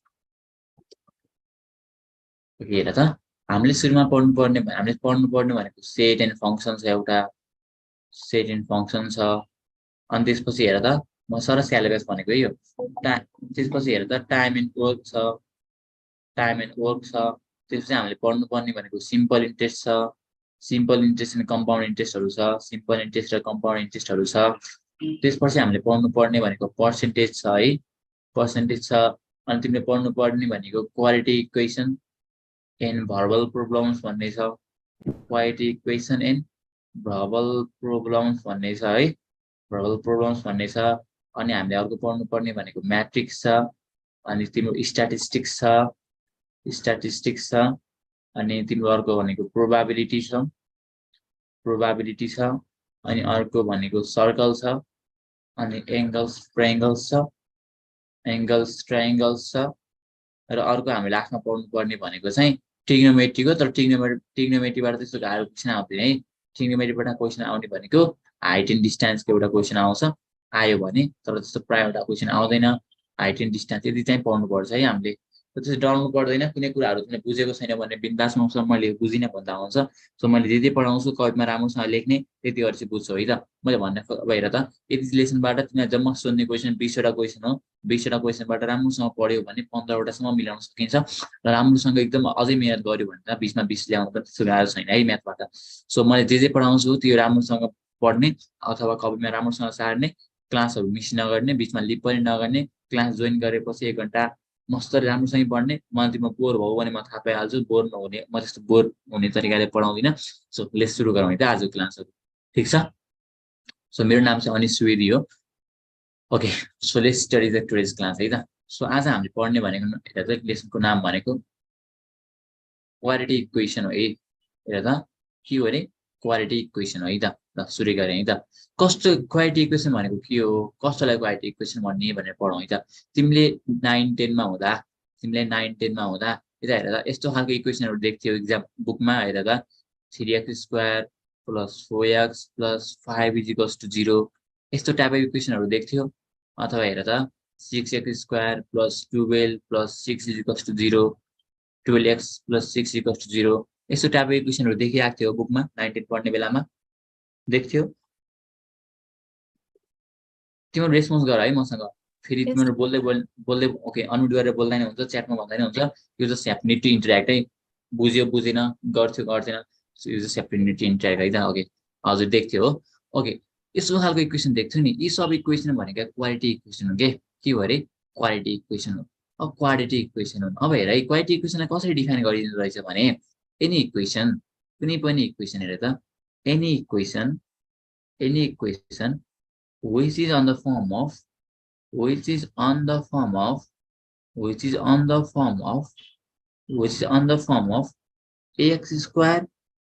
हेर त, हामीले सुरुमा हामीले पढ्नुपर्ने भनेको सेट एन्ड फङ्सन छ, एउटा सेट एन्ड फङ्सन छ। अनि त्यसपछि हेर त, म सर सिलेबस भनेको यो त्यसपछि हेर त टाइम एन्ड क्लोज छ, टाइम एन्ड वर्क छ त्यसपछि हामीले पढ्नुपर्ने भनेको सिम्पल इन्ट्रेस्ट छ सिम्पल इन्ट्रेस्ट एन्ड कम्पाउन्ड इन्ट्रेस्टहरू छ सिम्पल इन्ट्रेस्ट र कम्पाउन्ड इन्ट्रेस्टहरू छ त्यसपछि हामीले पढ्नुपर्ने भनेको पर्सेन्टेज छ है पर्सेन्टेज छ अनि तिमीले पढ्नुपर्ने भनेको quality equation end verbal problems भन्ने छ quality equation end verbal problems भन्ने छ है भर्बल प्रोब्लम्स भन्ने छ अनि हामीले अर्को पढ्नुपर्ने भनेको म्याट्रिक्स छ अनि तिम्रो स्ट्याटिस्टिक्स छ अनि तिम्रो अर्को भनेको प्रोबाबिलिटी छ अनि अर्को भनेको सर्कल छ अनि एंगल्स ट्रायंगल्स छ र अर्को हामीले आफ्ना पढ्नुपर्ने भनेको चाहिँ ट्रिग्नोमेट्री हो तर ट्रिग्नोमेट्रीबाट त्यस्तो गाह्रो क्वेसन आउँदैन है ट्रिग्नोमेट्रीबाट क्वेसन आउने भनेको हाइट एन्ड डिस्टेन्सको एउटा क्वेसन आउँछ आयो भने तर त्यस्तो प्राय एउटा क्वेसन आउँदैन हाइट एन्ड डिस्टेन्स यदि चाहिँ पढ्नुपर्छ है हामीले त्यसै डराउनु पर्दैन कुनै कुराहरू तिमीले बुझेको छैन भने बिन्दासमा मैले बुझिनँ भन्दा हुन्छ सो मैले जे पढाउँछु कविमा राम्रोसँग लेख्ने त्यतिहरू चाहिँ बुझ्छौ है त मैले भन्ने अब हेर त यति लेसनबाट तिमीलाई जम्मा सोध्ने क्वेसन 20वटा क्वेसन हो 20वटा क्वेसनबाट राम्रोसँग पढ्यो भने 15वटासम्म मिलाउन सकिन्छ र राम्रोसँग एकदम अझै मेहनत गर्यो भने त 20मा 20 ल्याउनु त त्यस्तो गाह्रो छैन है म्याथबाट सो मैले जे पढाउँछु त्यो राम्रोसँग पढ्ने अथवा कविमा राम्रोसँग सार्ने क्लासहरू मिस नगर्ने बिचमा लिप पनि नगर्ने क्लास जोइन गरेपछि 1 घण्टा मस्तरी राम्रोसँग पढ्ने मलाई तिम्रो बोर भयो भने म थाहा पाइहाल्छु बोर नहुने म त्यस्तो बोर हुने तरिकाले पढाउँदिनँ सो लेट्स सुरु गरौँ है त आजको क्लासहरू ठिक छ सो मेरो नाम चाहिँ अनिश सुवेदी हो okay so let's study the today's class है त सो आज हामीले पढ्ने भनेको हेर त लेसनको नाम भनेको क्वालिटी इक्वेसन हो है हेर त के हो अरे क्वालिटी इक्वेसन हो है त ल सुरु गरे है त कस्तो क्वालिटी इक्वेसन भनेको के हो कस्तोलाई क्वालिटी इक्वेसन भन्ने भनेर पढौँ है त तिमीले 9 10 मा हुँदा यता हेर त यस्तो खालको इक्वेसनहरू देख्थ्यौ एक्जाम बुकमा हेर त 3x² + 4x + 5 = 0 यस्तो टाइपको इक्वेसनहरू देख्थ्यौ अथवा हेर त 6x² + 12 + 6 = 0 12x + 6 = 0 यस्तो टाइपको इक्वेसनहरू देखिरहेको थियो बुकमा 19 पढ्ने बेलामा देख्थ्यौ तिम्रो रेस्पोन्स गर है मसँग फेरि तिम्रो बोल्दै ओके अनम्युट गरेर बोल्दैन हुन्छ च्याटमा भन्दैन हुन्छ you just have need to interact है बुझ्यो बुझेन गर्थ्यो गर्दैन you just have to need to interact है त ओके हजुर देख्थ्यो हो ओके यस्तो खालको इक्वेसन देख्थ्यो नि यी सब इक्वेसन भनेको क्वालिटी इक्वेसन हो के हो अरे क्वालिटी इक्वेसन हो अब क्वालिटी इक्वेसन हो अब हेर है क्वालिटी इक्वेसनलाई कसरी डिफाइन गरिदिनु रहेछ भने एनी इक्वेसन कुनै पनि इक्वेसन हेर त any equation which is on the form of ax²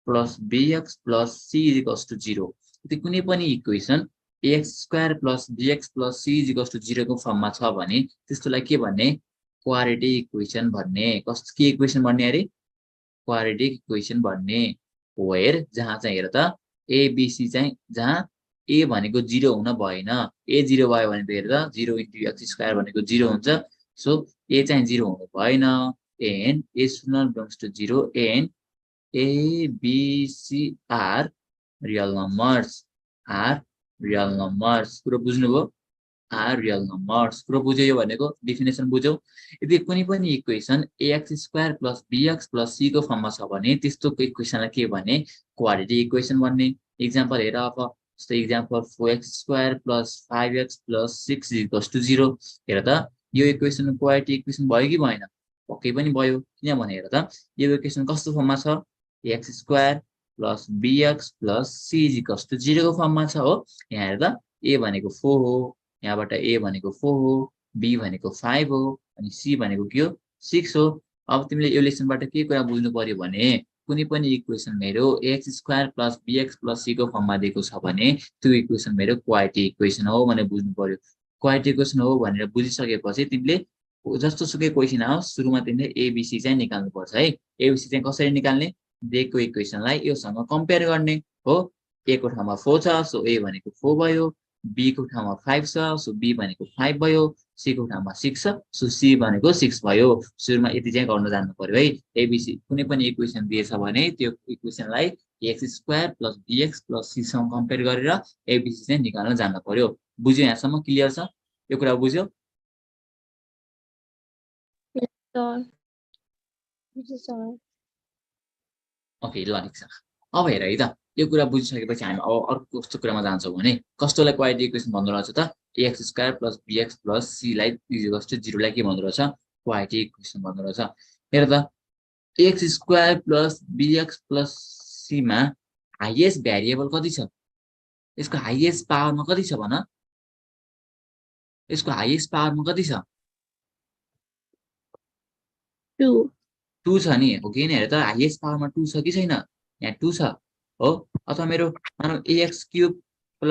plus bx plus c is equals to 0 यदि कुनै पनि equation ax² plus bx plus c is equals to 0 को फर्ममा छ भने त्यस्तोलाई के भन्ने क्वाड्रेटिक इक्वेसन भन्ने कस्तो के इक्वेसन भन्ने अरे क्वाड्रेटिक इक्वेसन भन्ने वेयर जहाँ चाहिँ हेर त abc चाहिँ जहाँ a भनेको 0 हुन भएन a 0 भयो भने त हेर त 0 * x² भनेको 0 हुन्छ सो a चाहिँ 0 हुनु भएन and a should not belongs to 0 and a b c are real numbers पुरो बुझ्नुभयो आर रियल नम्बर्स पुरो बुझ्यो यो भनेको डेफिनेसन बुझ्यौ यदि कुनै पनि इक्वेसन ax² + bx + c को फर्ममा छ भने त्यस्तो इक्वेसनलाई के भन्ने क्वाड्रेटिक इक्वेसन भन्ने एक्जाम्पल हेर अब जस्तै एक्जाम्पल 4x² + 5x + 6 = 0 हेर त यो इक्वेसन क्वाड्रेटिक इक्वेसन भयो कि भएन पक्कै पनि भयो किनभने हेर त यो इक्वेसन कस्तो फर्ममा छ ax² + bx + c = 0 को फर्ममा छ हो यहाँ हेर त a भनेको 4 हो यहाँबाट a भनेको 4 हो b भनेको 5 हो अनि c भनेको के हो 6 हो अब तिमीले यो लेसनबाट के कुरा बुझ्नु पर्यो भने कुनै पनि इक्वेसन मेरो ax² + bx + c को फर्ममा दिएको छ भने त्यो इक्वेसन मेरो क्वाड्रेटिक इक्वेसन हो भनेर बुझ्नु पर्यो क्वाड्रेटिक इक्वेसन हो भनेर बुझिसकेपछि तिमीले जस्तो सुकै क्वेसन आओस् सुरुमा तिमीले abc चाहिँ निकाल्नु पर्छ है abc चाहिँ कसरी निकाल्ने दिएको इक्वेसनलाई योसँग कम्पेयर गर्ने हो a को ठाउँमा 4 छ सो a भनेको 4 भयो b को ठाउँमा 5 छ सो b भनेको 5 भयो c को ठाउँमा 6 छ सो c भनेको 6 भयो सुरुमा यति चाहिँ गर्न जान्नु पर्यो है abc कुनै पनि इक्वेसन दिएछ भने त्यो इक्वेसनलाई ax² + bx + c सँग कम्पेयर गरेर abc चाहिँ निकाल्न जान्नु पर्यो बुझ्यो यहाँसम्म क्लियर छ यो कुरा बुझ्यो बुझ्यो सर ओके ल ठिक छ अब हेर है त यो कुरा बुझिसकेपछि हामी अब अर्को कस्तो कुरामा जान्छौँ भने कस्तोलाई क्वाड्रेटिक इक्वेसन भन्दो रहेछ त ax² + bx + c लाई = 0 लाई के भन्दो रहेछ क्वाड्रेटिक इक्वेसन भन्दो रहेछ हेर त x² + bx + c मा हाईएस्ट भ्यारिएबल कति छ यसको हाईएस्ट पावरमा कति छ भन यसको हाईएस्ट पावरमा कति छ 2 2 छ नि हो कि हेर त हाईएस्ट पावरमा 2 छ कि छैन यहाँ 2 छ हो अथवा मेरो मानौ ax³ +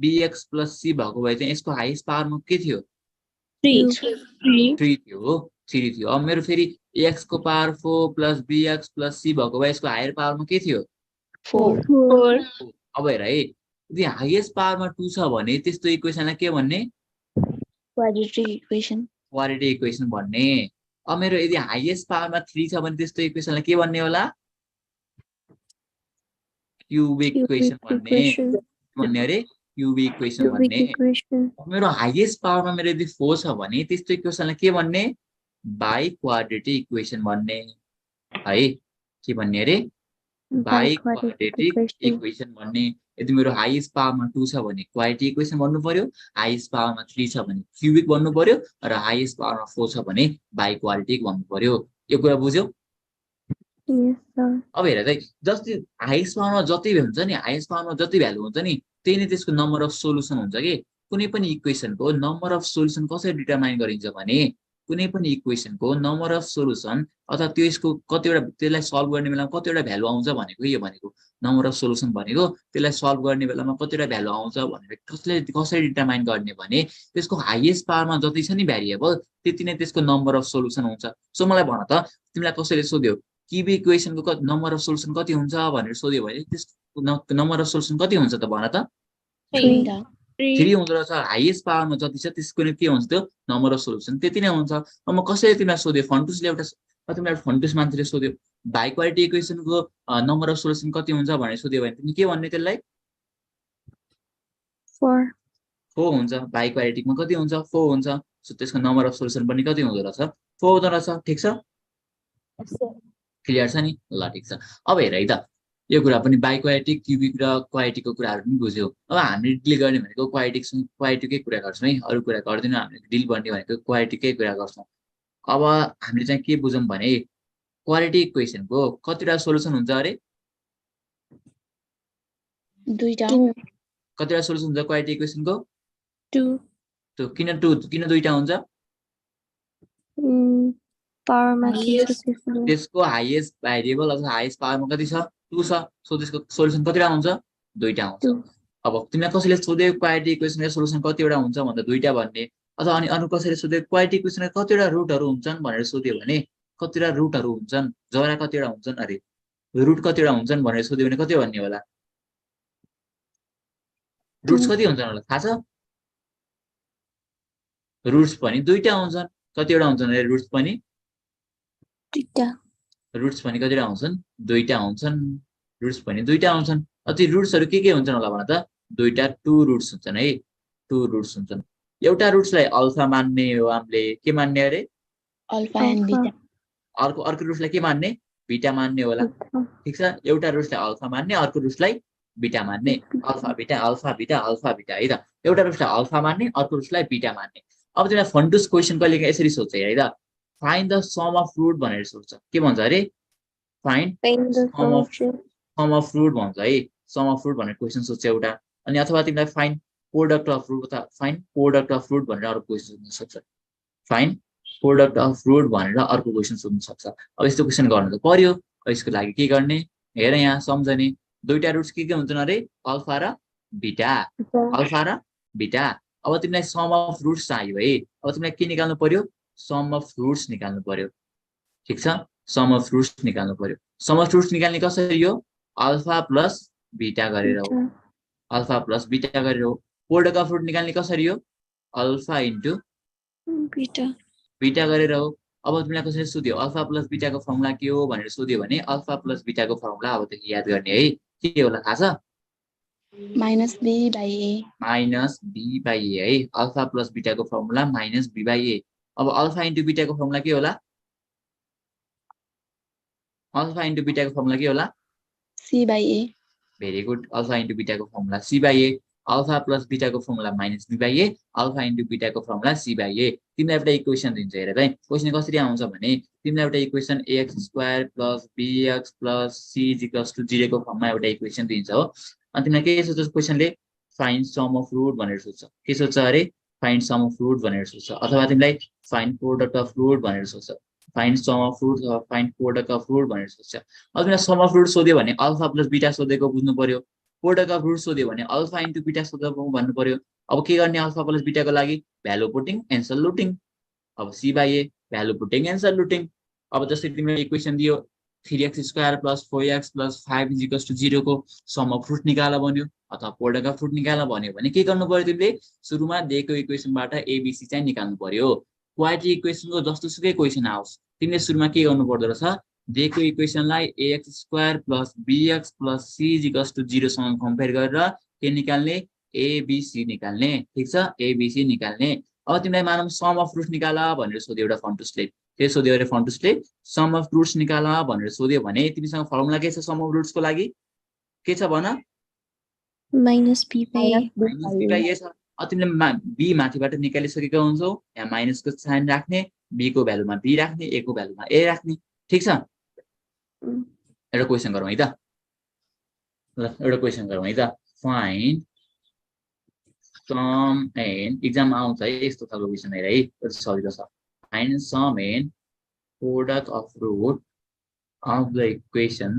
bx + c भएको भए चाहिँ यसको हाईएस्ट पावरमा के थियो 3 3 थियो हो 3 थियो अब मेरो फेरि x को पावर 4 + bx + c भएको भए यसको हायर पावरमा के थियो 4 अब हेर है यदि हाईएस्ट पावरमा 2 छ भने त्यस्तो इक्वेसनलाई के भन्ने क्वाड्रेटिक इक्वेसन क्वाड्रेटिक इक्वेसन भन्ने अब मेरो यदि हाईएस्ट पावरमा 3 छ भने त्यस्तो इक्वेसनलाई के भन्ने होला क्युबिक इक्वेसन भन्ने अरे क्युबिक इक्वेसन भन्ने मेरो हाईएस्ट पावरमा मेरो यदि 4 छ भने त्यस्तो इक्वेसनलाई के भन्ने बाइ क्वाड्रेटिक इक्वेसन भन्ने है के भन्ने अरे बाइ क्वाड्रेटिक इक्वेसन भन्ने यदि मेरो हाईएस्ट पावरमा 2 छ भने क्वाड्रेटिक इक्वेसन भन्नु पर्यो हाईएस्ट पावरमा 3 छ भने क्युबिक भन्नु पर्यो र हाईएस्ट पावरमा 4 छ भने बाइ क्वाड्रेटिक भन्नु पर्यो यो कुरा बुझ्यौ अब हेर त जति हाईएस्ट पावरमा जति हुन्छ नि हाईएस्ट पावरमा जति भ्यालु हुन्छ नि त्यही नै त्यसको नम्बर अफ सोलुसन हुन्छ के कुनै पनि इक्वेसनको नम्बर अफ सोलुसन कसरी डिटरमाइन गरिन्छ भने कुनै पनि इक्वेसनको नम्बर अफ सोलुसन अथवा त्यसको कतिवटा त्यसलाई सल्भ गर्ने बेलामा कतिवटा भ्यालु आउँछ भनेको यो भनेको नम्बर अफ सोलुसन भनेको त्यसलाई सल्भ गर्ने बेलामा कतिवटा भ्यालु आउँछ भनेर कसरी डिटरमाइन गर्ने भने त्यसको हाईएस्ट पावरमा जति छ नि भ्यारिएबल त्यति नै त्यसको नम्बर अफ सोलुसन हुन्छ सो मलाई भन त तिमीलाई कसैले सोध्यो क्युबिक इक्वेसनको नम्बर अफ सोलुसन कति हुन्छ भनेर सोध्यो भने त्यसको नम्बर अफ सोलुसन कति हुन्छ त भन त 3 हुँदो रहेछ हाईएस्ट पावरमा जति छ त्यसको नै के हुन्छ त्यो नम्बर अफ सोलुसन त्यति नै हुन्छ अब म कसैले तिमीलाई सोध्यो फन्टुसले तिमीलाई फन्टुस मान्छेले सोध्यो बाइ क्वाड्रेटिक इक्वेसनको नम्बर अफ सोलुसन कति हुन्छ भनेर सोध्यो भने तिमी के भन्ने त्यसलाई 4 हुन्छ बाइ क्वाड्रेटिकमा कति हुन्छ 4 हुन्छ सो त्यसको नम्बर अफ सोलुसन पनि कति हुँदो रहेछ 4 हुँदो रहेछ ठिक छ क्लियर छ नि ल ठिक छ अब हेर है त यो कुरा पनि बाइ क्वाड्रेटिक क्युबिक र क्वाड्रेटिकको कुराहरू पनि बुझ्यौ अब हामीले डिल गर्ने भनेको क्वाड्रेटिककै कुरा गर्छौँ है अरू कुरा गर्दैनौँ हामीले डिल गर्ने भनेको क्वाड्रेटिककै कुरा गर्छौँ अब हामीले चाहिँ के बुझौँ भने क्वाड्रेटिक इक्वेसनको कतिवटा सोलुसन हुन्छ अरे कतिवटा सोलुसन हुन्छ क्वाड्रेटिक इक्वेसनको 2 किन दुईटा हुन्छ त्यसको हाईएस्ट भ्यारिएबल अथवा हाईएस्ट पावरमा कति छ 2 छ सो त्यसको सोलुसन कतिवटा हुन्छ दुईटा हुन्छ अब तिमीलाई कसैले सोध्यो क्वाड्रेटिक इक्वेसनको सोलुसन कतिवटा हुन्छ भन्दा दुईटा भन्ने अथवा अनि अरु कसैले सोध्यो क्वाड्रेटिक इक्वेसनको कतिवटा रुटहरू हुन्छन् भनेर सोध्यो भने कतिवटा रुटहरू हुन्छन् जरा कतिवटा हुन्छन् अरे रुट कतिवटा हुन्छन् भनेर सोध्यो भने कति भन्ने होला रुट्स कति हुन्छन् होला थाहा छ रुट्स पनि दुईटा हुन्छन् कतिवटा हुन्छन् अरे रुट्स पनि कतिवटा हुन्छन् दुईटा हुन्छन् रुट्स पनि दुईटा हुन्छन् अति रुट्सहरू के हुन्छन् होला भन त दुईटा 2 रुट्स हुन्छन् है 2 रुट्स हुन्छन् एउटा रुट्सलाई अल्फा मान्ने हो हामीले के मान्ने अरे अल्फा एन्ड बीटा अर्को रुट्सलाई के मान्ने बीटा मान्ने होला ठीक छ एउटा रुट्सलाई अल्फा मान्ने अर्को रुट्सलाई बीटा मान्ने अल्फा बीटा है त एउटा रुट्सलाई अल्फा मान्ने अर्को रुट्सलाई बीटा मान्ने अब तिमीलाई फन्टुस क्वेशन कहिले यसरी सोध्छ है त find the sum of root भनेर सोध्छ के भन्छ अरे फाइन्ड सम अफ रुट भन्छ है सम अफ रुट भनेर क्वेशन सोध्छ एउटा अनि अथवा तिमीलाई फाइन्ड प्रोडक्ट अफ रुट अथवा फाइन्ड प्रोडक्ट अफ रुट भनेर अर्को क्वेशन सोध्न सक्छ फाइन्ड प्रोडक्ट अफ रुट भनेर अर्को क्वेशन सोध्न सक्छ अब यस्तो क्वेशन गर्नु त पर्यो यसको लागि के गर्ने हेर यहाँ सम्झने दुईटा रुट्स के हुन्छन् अरे अल्फा र बीटा अब तिमीलाई सम अफ रुट्स चाहियो है अब तिमीलाई के निकाल्नु पर्यो सम अफ रुट्स निकाल्नु पर्यो ठीक छ सम अफ रुट्स निकाल्नु पर्यो सम अफ रुट्स निकाल्ने कसरी हो अल्फा प्लस बीटा गरेर हो अल्फा प्लस बीटा गरेर हो प्रोडक्ट अफ रुट निकाल्ने कसरी हो अल्फा इन्टु बीटा गरेर हो अब तिमीलाई कसरी सोध्यो अल्फा प्लस बीटाको फर्मुला के हो भनेर सोध्यो भने अल्फा प्लस बीटाको फर्मुला अबदेखि याद गर्ने है के होला थाहा छ माइनस b by a है अल्फा प्लस बीटाको formula minus b by a अब अल्फा इन्टु बीटाको फर्मुला के होला अल्फा इन्टु बीटाको फर्मुला के होला C by A. Very good alpha into बीटाको formula C by A alpha plus बीटाको formula minus B by A alpha into बीटाको फर्मुला C by A तिमीलाई एउटा इक्वेसन दिन्छ हेर है क्वेसन कसरी आउँछ भने तिमीलाई एउटा इक्वेसन ax² + bx + c = 0 को फर्ममा एउटा इक्वेसन दिन्छ हो अनि तिमीलाई के सोध्छ क्वेसनले फाइन्ड सम अफ रुट भनेर सोध्छ के सोध्छ अरे फाइन्ड सम अफ रुट भनेर सोध्छ अथवा तिमीलाई फाइन्ड प्रोडक्ट अफ रुट भनेर सोध्छ फाइन्ड सम अफ रुट अथवा फाइन्ड प्रोडक्ट अफ रुट भनेर सोध्छ अब तिमीलाई सम अफ रुट सोध्यो भने अल्फा प्लस बीटा सोधेको बुझ्नु पर्यो प्रोडक्ट अफ रुट सोध्यो भने अल्फा इन्टु बीटा सोधेको भन्नु पर्यो अब के गर्ने अल्फा प्लस बीटाको लागि भ्यालु पुटिङ एन्सर लुटिङ अब C by A value putting answer looting अब जस्तै तिमीले इक्वेसन दियो 3x² + 4x + 5 = 0 को सम अफ रुट निकाल भन्यो अथवा प्रोडक्ट अफ रुट निकाल भन्यो भने के गर्नु पर्यो तिमीले सुरुमा दिएको इक्वेसनबाट ABC चाहिँ निकाल्नु पर्यो क्वाड्रेटिक इक्वेसनको जस्तोसुकै क्वेसन आओस् तिमीले सुरुमा के गर्नु पर्दो रहेछ दिएको इक्वेसनलाई ax² + bx + c = 0 सँग कम्पेयर गरेर के निकाल्ने ABC निकाल्ने ठीक छ ABC निकाल्ने अब तिमीलाई मानौं सम अफ रुट्स निकाल भनेर सोध्यो एउटा फन्टुसले के सोध्यो अरे फन्टुसले सम अफ रुट्स निकाल भनेर सोध्यो भने तिमीसँग फर्मुला के छ सम अफ रुट्सको लागि के छ भन -b by A. -b by A छ अब तिमीले b माथिबाट निकालिसकेको हुन्छौ यहाँ माइनसको साइन राख्ने b को भ्यालुमा b राख्ने a को भ्यालुमा a राख्ने ठीक छ एउटा क्वेसन गरौँ है त ल एउटा क्वेसन गरौँ है त फाइन्ड सम एन्ड एक्जाम आउँछ है यस्तो खालको क्वेसन हेर है कति सजिलो छ find sum and product of root of the equation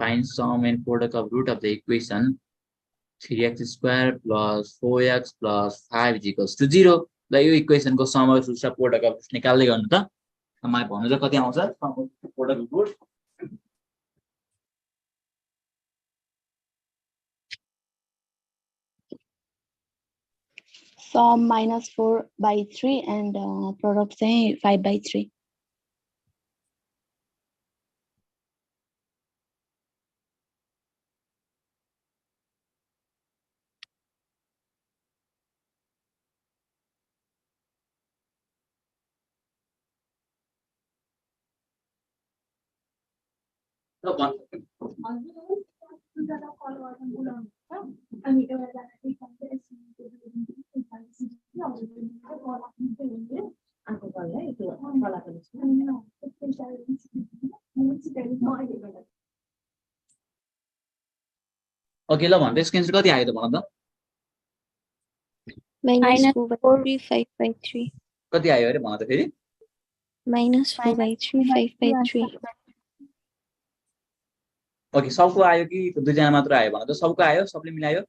find sum and product of root of the equation 3x² + 4x + 5 = 0 ल यो इक्वेसनको सम अफ रुट र प्रोडक्ट अफ रुट निकाल्दै गर्नु त मलाई भन्नु चाहिँ कति आउँछ sum of product of root Sum -4 by 3 and product चाहिँ 5 by 3. ओके ल भन्दै यसको एन्सर कति आयो त भन त -4 by 5 by 3. कति आयो अरे भन त फेरि -4 by 3 5 by 3. ओके सबको आयो कि दुईजना मात्र आयो भन त सबको आयो सबले मिलायो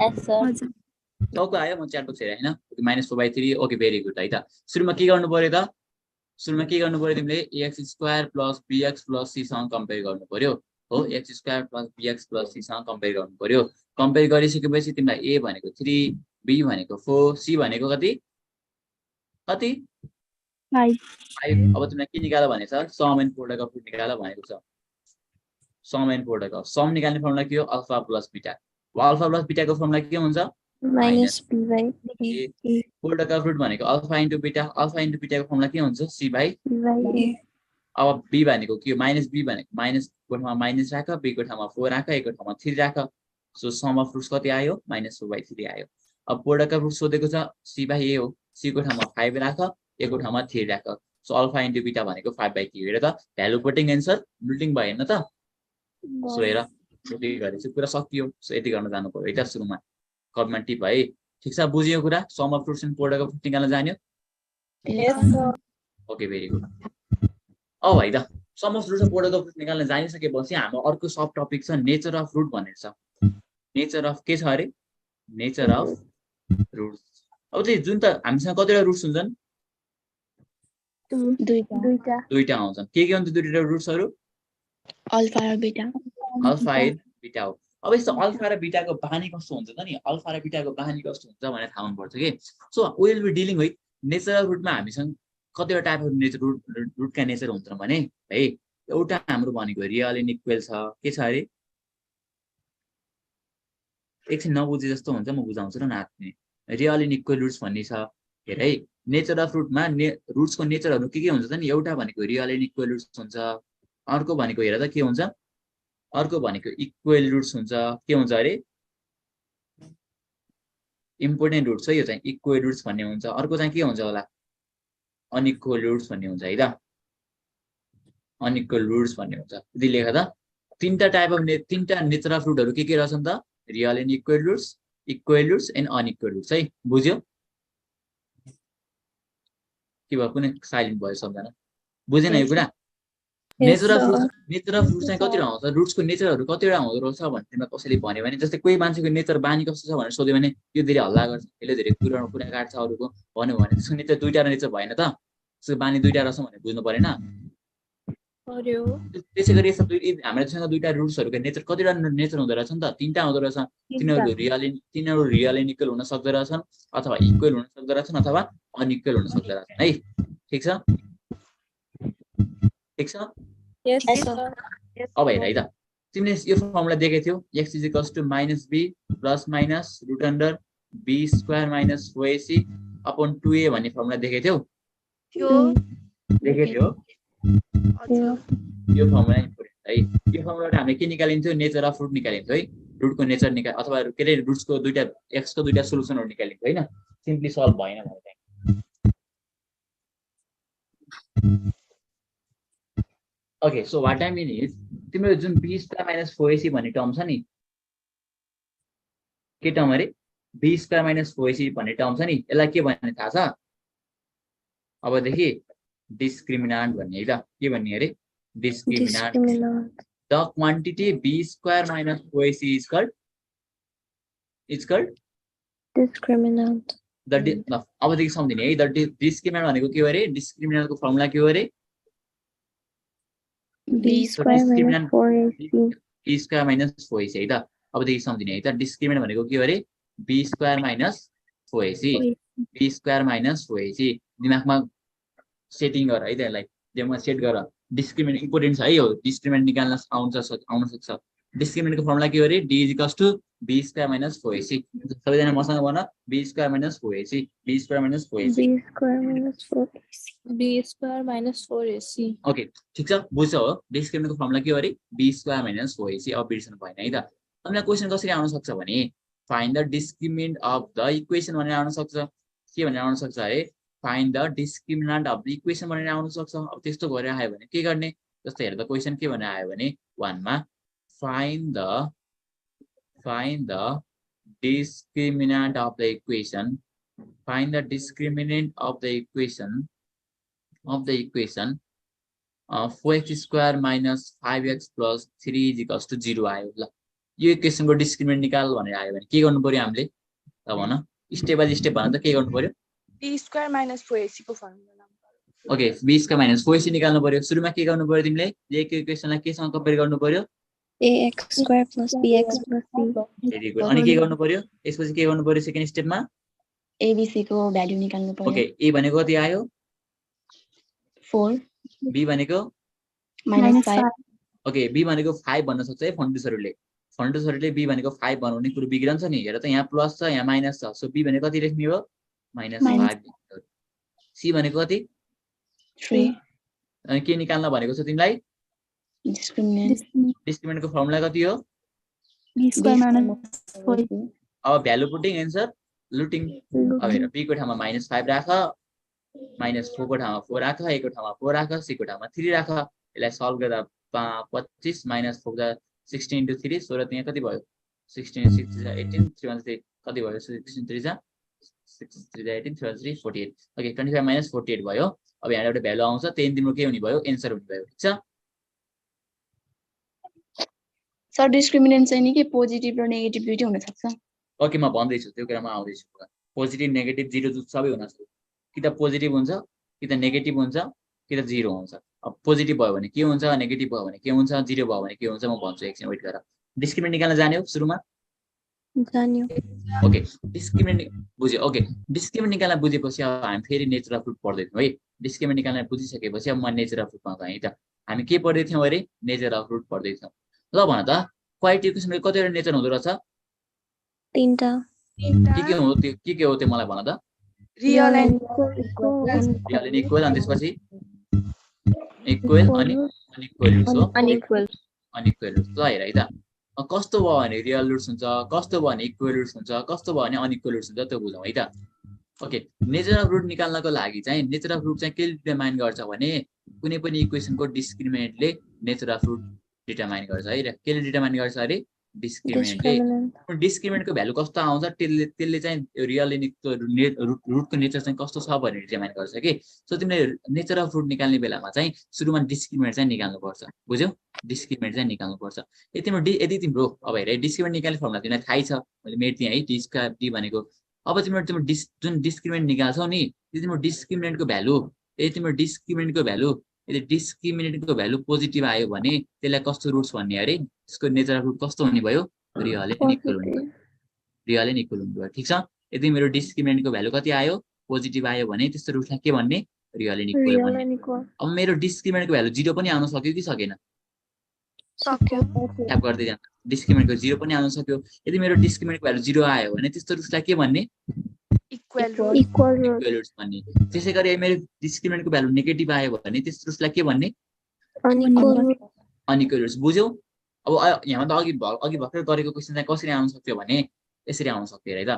Yes sir. सबको आयो म च्याट बक्स हेरे हैन okay -4 by 3 okay very good है त सुरुमा के गर्नु पर्यो त सुरुमा के गर्नु पर्यो तिमीले ax² + bx + c सँग कम्पेयर गर्नु पर्यो हो x² + bx + c सँग कम्पेयर गर्नु पर्यो कम्पेयर गरिसकेपछि तिमीलाई a भनेको 3 b भनेको 4 c भनेको कति कति 5. अब तिमीलाई के निकाल भनेछ sum and product of root निकाल भनेको छ sum and product of sum निकाल्ने फर्मुला के हो alpha plus beta alpha plus बीटाको फर्मुला के हुन्छ -b by A. Product of root भनेको अल्फा इन्टु बीटाको फर्मुला के हुन्छ c by by A. अब b भनेको के हो -b भनेको माइनसको ठाउँमा माइनस राख b को ठाउँमा 4 राख a को ठाउँमा 3 राख सो सम अफ रुट्स कति आयो -4 by 3 आयो अब प्रोडक्ट अफ रुट सोधेको छ c by A हो c को ठाउँमा 5 राख a को ठाउँमा 3 राख सो अल्फा इन्टु बीटा भनेको 5 by 3 हेर त भ्यालु पुटिङ एन्सर लुटिङ भयो हैन त सो हेर यति गरेपछि पुरा सकियो सो यति गर्न जानु पर्यो है त सुरुमा कमेन्टमा टिप है ठीक छ बुझियो कुरा sum of roots and product of root निकाल्न जान्यो Yes sir. Okay very good अब है त सम अफ रुट्स र प्रोडक्ट अफ रुट निकाल्न जानिसकेपछि हाम्रो अर्को सब टपिक छ नेचर अफ रुट भनेर छ नेचर अफ के छ अरे नेचर अफ रुट्स अब चाहिँ जुन त हामीसँग कतिवटा रुट्स हुन्छन् दुईटा आउँछन् के हुन्छ दुईटा रुट्सहरु अल्फा र बीटा अल्फा एन्ड बीटा हो अब यस्तो अल्फा र बीटाको बानी कस्तो हुन्छ त नि अल्फा र बीटाको बानी कस्तो हुन्छ भनेर थाहा हुनुपर्छ के so we will be dealing with nature of रुटमा हामीसँग कतिवटा टाइपहरु नेचर रुटका नेचर हुन्छ भने है एउटा हाम्रो भनेको रियल इनइक्वल छ के छ अरे एकछिन नबुझे जस्तो हुन्छ म बुझाउँछु र नाच्ने रियल इनइक्वल रुट्स भन्ने छ हेर है नेचर अफ रुटमा रुट्सको नेचरहरु के हुन्छ त नि एउटा भनेको रियल इनइक्वल रुट्स हुन्छ अर्को भनेको हेर त के हुन्छ अर्को भनेको इक्वल रुट्स हुन्छ के हुन्छ अरे इम्पोर्टेन्ट रुट्स है यो चाहिँ इक्वल रुट्स भन्ने हुन्छ अर्को चाहिँ के हुन्छ होला अनइक्वल रुट्स भन्ने हुन्छ है त अनइक्वल रुट्स भन्ने हुन्छ यदि लेख त तीनटा टाइप अफ तीनटा नेचर अफ रुटहरु के रहछन् त real end equal roots end unequal roots है बुझ्यो के भयो कुनै साइलेन्ट भयो सबजना बुझेन यो कुरा नेचर अफ रुट्स चाहिँ कतिवटा आउँछ रुट्सको नेचरहरु कतिवटा हुँदो रहेछ भन्ने तिमीलाई कसैले भन्यो भने जस्तै कोही मान्छेको नेचर बानी कस्तो छ भनेर सोध्यो भने यो धेरै हल्ला गर्छ यसले धेरै कुरा काट्छ अरूको भन्यो भने त्यसको नेचर दुईटा नेचर भएन त त्यसको बानी दुईटा रहेछ भनेर बुझ्नु पर्दैन त्यसैगरी यस्ता हामीसँग दुईटा रुट्सहरुको नेचर कतिवटा नेचर हुँदो रहेछ नि त तीनटा हुँदो रहेछ तिनीहरु रियल एन्ड इक्वल हुन सक्दो रहेछन् अथवा इक्वल हुन सक्दो रहेछन् अथवा अनइक्वल हुन सक्दो रहेछन् है ठीक छ Yes, sir. अब हेर है त तिमीले यो फर्मुला देखे थियौ x = -b plus minus root under b square minus 4ac upon 2a भन्ने फर्मुला देखे थियौ देखे थियौ यो फर्मुला इम्पोर्टेन्ट है यो फर्मुलाबाट हामीले के निकालिन्थ्यो नेचर अफ रुट निकालिन्थ्यो है रुटको नेचर निकाल अथवा के रे रुट्सको दुईटा x को दुईटा सोलुसनहरु निकालिन्थ्यो हैन सिम्पली सल्भ भएन भने चाहिँ Okay, so what I mean is, तिम्रो जुन b स्क्वायर माइनस 4ac भन्ने टर्म छ नि के टर्म अरे b स्क्वायर माइनस 4ac भन्ने टर्म छ नि यसलाई के भन्ने थाहा छ अब देखि डिस्क्रिमिनान्ट भन्ने है त के भन्ने अरे discriminant the quantity b square minus 4ac is called Discriminant. अब देखि सम्झिने है द डिस्क्रिमिनान्ट भनेको के हो अरे डिस्क्रिमिनान्टको फर्मुला के हो अरे B square minus 4ac. b square minus 4ac है त अब देखि सम्झिने है त डिस्क्रिमिनेन्ट भनेको के हो अरे b square minus 4ac b square minus 4ac दिमागमा सेटिङ गर है त यसलाई दिमागमा सेट गर डिस्क्रिमिनेन्ट इम्पोर्टेन्ट छ है यो डिस्क्रिमिनेन्ट निकाल्न आउन सक्छ डिस्क्रिमिनेन्टको फर्मुला के हो अरे d = b square minus 4ac सबैजना मसँग भन b square minus 4ac b square minus 4ac B square minus 4ac. Okay ठीक छ बुझ्छ हो डिस्क्रिमिनेन्टको फर्मुला के हो अरे b स्क्वायर माइनस 4ac अब बिर्सनु भएन है त हामीलाई क्वेशन कसरी आउन सक्छ भने find the discriminant of the equation भनेर आउन सक्छ के भनेर आउन सक्छ है find the discriminant of the equation भनेर आउन सक्छ अब त्यस्तो गरेर आयो भने के गर्ने जस्तै हेर त क्वेशन के भनेर आयो भने 1 मा find the discriminant of the equation find the discriminant of the equation 4x square minus 5x plus 3 = 0 आयो ल यो इक्वेसनको डिस्क्रिमिनेन्ट निकाल भनेर आयो भने के गर्नु पर्यो हामीले त भन स्टेप बाइ स्टेप भन त के गर्नु पर्यो b square minus 4ac को formula okay b square minus 4ac निकाल्नु पर्यो सुरुमा के गर्नु पर्यो तिमीले यो इक्वेसनलाई केसँग कम्पेयर गर्नु पर्यो ax square plus bx plus c. Very good अनि के गर्नु पर्यो यसपछि के गर्नु पर्यो सेकेन्ड स्टेपमा ABC को भ्यालु निकाल्नु पर्यो ओके a भनेको कति आयो 4 b भनेको -5 ओके b भनेको 5 भन्न सक्छ है फन्डुसहरुले b भनेको 5 बनाउने कुरो बिग्रन्छ नि हेर त यहाँ प्लस छ यहाँ माइनस छ सो b भनेको कति लेख्ने हो -5 c भनेको कति 3 अनि के निकाल्न भनेको छ तिमीलाई डिस्क्रिमिनेन्टको फर्मुला कति हो B square minus 4ac. अब भ्यालु पुटिङ एन्सर लुटिङ अब हेर b को ठाउँमा -5 राख -4 को ठाउँमा 4 राख a को ठाउँमा 4 राख c को ठाउँमा 3 राख यसलाई सल्भ गर्दा 25 - 4 16 into 3 16 यहाँ कति भयो 16 6 18 3 1 3 कति भयो 16 3 6 3 18 3 3 48 ओके 25 - 48 भयो अब यहाँ एउटा भ्यालु आउँछ त्यही तिम्रो के हुने भयो एन्सर हुने भयो ठीक छ सर डिस्क्रिमिनेन्ट चाहिँ नि के पोजिटिभ र नेगेटिभ दुईटै हुन सक्छ ओके म भन्दै छु त्यो कुरामा आउँदै छु पोजिटिभ नेगेटिभ जिरो सबै हुन सक्छ कि त पोजिटिभ हुन्छ कि त नेगेटिभ हुन्छ कि त जिरो हुन्छ अब पोजिटिभ भयो भने के हुन्छ नेगेटिभ भयो भने के हुन्छ जिरो भयो भने के हुन्छ म भन्छु एकछिन वेट गर डिस्क्रिमिनेन्ट निकाल्न जान्यौ सुरुमा जान्यो ओके डिस्क्रिमिनेन्ट बुझ्यो ओके डिस्क्रिमिनेन्ट निकाल्न बुझेपछि अब हामी फेरि नेचर अफ रुट पढ्दै थियौ है डिस्क्रिमिनेन्ट निकाल्न बुझिसकेपछि अब म नेचर अफ रुटमा गएँ त हामी के पढ्दै थियौ अरे नेचर अफ रुट पढ्दै थियौ ल भन त क्वालिटी इक्वेसनको कतिवटा नेचर हुँदो रहेछ तीनटा के हो त्यो मलाई भन त real end real end equal अनि त्यसपछि इक्वल अनि अनइक्वल रुट्स हो Unequal. अनइक्वल रुट्स ल हेर है त कस्तो भयो भने रियल रुट्स हुन्छ कस्तो भयो भने इक्वल रुट्स हुन्छ कस्तो भयो भने अनइक्वल रुट्स हुन्छ त्यो बुझौँ है त ओके नेचर अफ रुट निकाल्नको लागि चाहिँ नेचर अफ रुट चाहिँ के डिटरमाइन गर्छ भने कुनै पनि इक्वेसनको डिस्क्रिमिनेन्टले नेचर अफ रुट डिटरमाइन गर्छ है र केले डिटरमाइन गर्छ अरे डिस्क्रिमिनेन्टले Discriminant. डिस्क्रिमिनेन्टको भ्यालु कस्तो आउँछ त्यसले चाहिँ रियल रुटको नेचर चाहिँ कस्तो छ भनेर डिटरमाइन गर्छ कि सो तिमीले नेचर अफ रुट निकाल्ने बेलामा चाहिँ सुरुमा डिस्क्रिमिनेन्ट चाहिँ निकाल्नुपर्छ बुझ्यौ डिस्क्रिमिनेन्ट चाहिँ निकाल्नुपर्छ यदि तिम्रो अब हेर डिस्क्रिमिनेन्ट निकाल्ने फर्मुला तिमीलाई थाहै छ मैले मेट्दिएँ है डी स्क्वायर डी भनेको अब तिम्रो जुन डिस्क्रिमिनेन्ट निकाल्छौ नि यदि तिम्रो डिस्क्रिमिनेन्टको भ्यालु यदि डिस्क्रिमिनेन्टको भ्यालु पोजिटिभ आयो भने त्यसलाई कस्तो रुट्स भन्ने अरे त्यसको नेचर अफ रुट कस्तो हुने भयो रियल एन्ड इक्वल हुने भयो रियल एन्ड इक्वल हुने भयो ठिक छ यदि मेरो डिस्क्रिमिनेन्टको भ्यालु कति आयो पोजिटिभ आयो भने त्यस्तो रुट्सलाई के भन्ने रियल एन्ड इक्वल Real भन्ने and equal. अब मेरो डिस्क्रिमिनेन्टको भ्यालु 0 पनि आउन सक्यो कि सकेन सक्यो ट्याप गर्दै जानु डिस्क्रिमिनेन्टको 0 पनि आउन सक्यो यदि मेरो डिस्क्रिमिनेन्टको भ्यालु 0 आयो भने त्यस्तो रुट्सलाई के भन्ने equal Equal. Root Equal root. Equal roots भन्ने त्यसै गरी मेरो डिस्क्रिमिनेन्टको भ्यालु नेगेटिभ आयो भने त्यस्तो रुट्सलाई के भन्ने Unequal root. अनइक्वल रुट्स बुझ्यौ अब यहाँ त अघि भर्खर गरेको क्वेसन चाहिँ कसरी आउन सक्थ्यो भने यसरी आउन सक्थ्यो है त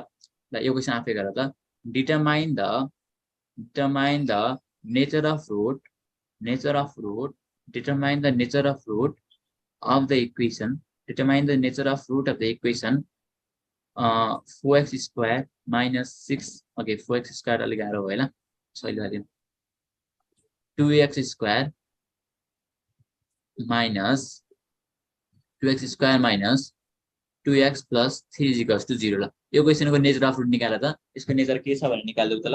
ल यो क्वेसन आफै गर त determine the nature of root determine the nature of root of the equation 4x square minus 6 okay 4x square अलि गाह्रो भयो हैन सहिले हाल्दिनु 2x square minus 2x plus 3 is equals to 0 ल यो क्वेशनको नेचर अफ रुट निकाल त यसको नेचर के छ भने निकाल्दै त ल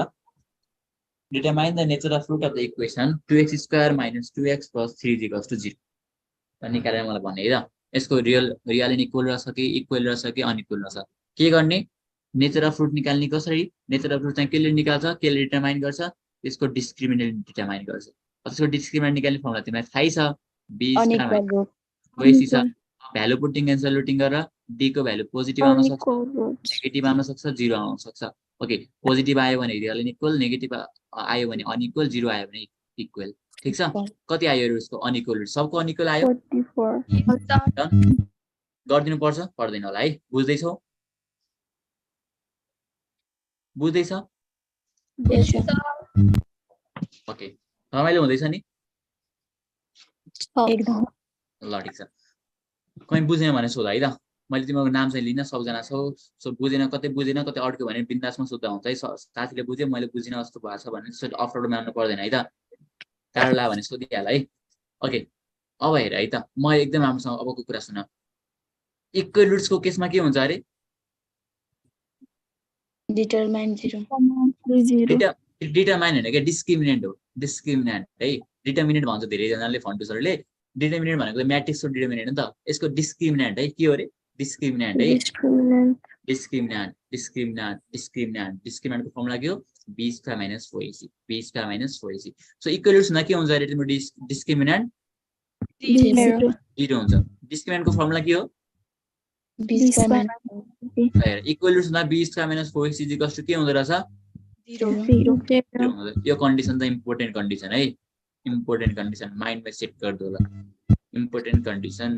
determine the nature of root of the equation 2x square minus 2x plus 3 is equals to 0 त निकालेर मलाई भन्ने है त यसको रियल एन्ड इक्वल रहेछ कि इक्वल रहेछ कि अनइक्वल रहेछ के गर्ने नेचर अफ रुट निकाल्ने कसरी नेचर अफ रुट चाहिँ केले निकाल्छ केले डिटरमाइन गर्छ त्यसको डिस्क्रिमिनेन्ट डिटरमाइन गर्छ त्यसको डिस्क्रिमिनेन्ट निकाल्ने फर्मुला तिमीलाई थाहै छ b Unequal root. बेसी छ भ्यालु पुटिङ एन्ड सल्युटिङ गरेर d को भ्यालु पोजिटिभ आउन सक्छ Unequal roots. नेगेटिभ आउन सक्छ 0 आउन सक्छ ओके पोजिटिभ आयो भने रियल एन्ड इक्वल नेगेटिभ आयो भने अनइक्वल 0 आयो भने इक्वल ठीक छ कति आयो यसको अनइक्वल रुट सबको अनइक्वल आयो 44. गर्दिनु पर्छ पर्दैन होला है बुझ्दैछौ बुझ्दैछ ओके रमाइलो हुँदैछ नि एकदम ल ठिक छ कहीँ बुझेन भने सोध है त मैले तिम्रो नाम चाहिँ लिन सबजना छौ सो बुझेन कतै अड्क्यो भने बिन्दासमा सोध्दा हुन्छ है साथीले बुझ्यो मैले बुझिन जस्तो भएको छ भने त्यसरी अफरोड मान्नु पर्दैन है त टाढो लाग्यो भने सोधिहाल है ओके अब हेर है त म एकदम राम्रोसँग अबको कुरा सुन इक्वल रुट्सको केसमा के हुन्छ अरे determine 0. डिटरमाइन हैन के डिस्क्रिमिनेन्ट हो डिस्क्रिमिनेन्ट है डिटर्मिनेन्ट भन्छ धेरैजनाले फन्टु सरले डिटर्मिनेन्ट भनेको म्याट्रिक्सको डिटर्मिनेन्ट हो नि त यसको डिस्क्रिमिनेन्ट है के हो रे डिस्क्रिमिनेन्ट है डिस्क्रिमिनेन्टको फर्मुला के हो b square minus 4ac so equal roots हुँदा के हुन्छ अरे तिम्रो डिस्क्रिमिनेन्ट 0 हुन्छ डिस्क्रिमिनेन्टको फर्मुला के हो B square minus equal roots हुँदा b square minus 4ac equals to के हुँदो रहेछ 0. यो कन्डिसन त इम्पोर्टेन्ट कन्डिसन है इम्पोर्टेन्ट कन्डिसन माइन्डमा सेट गर्दो होला इम्पोर्टेन्ट कन्डिसन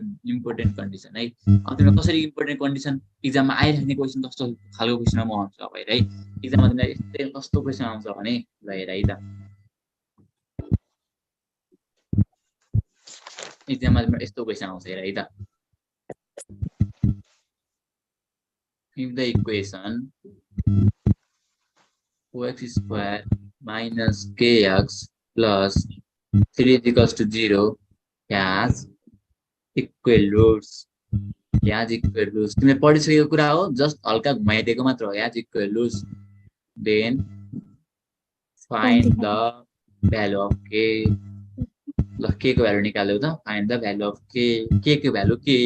है अब तिम्रो कसरी इम्पोर्टेन्ट कन्डिसन एक्जाममा आइराख्ने क्वेसन कस्तो खालको क्वेसन म भन्छु अब हेर है एक्जाममा तिमीलाई यस्तै कस्तो क्वेसन आउँछ भने ल हेर है त एक्जाममा तिम्रो यस्तो क्वेसन आउँछ हेर है त if the equation 4x square minus kx plus 3 is equals to 0 has equal roots तिमीले पढिसकेको कुरा हो जस्ट हल्का घुमाइदिएको मात्र हो has equal roots then find the value of k ल k को भ्यालु निकाल्यौ त find the value of k को भ्यालु के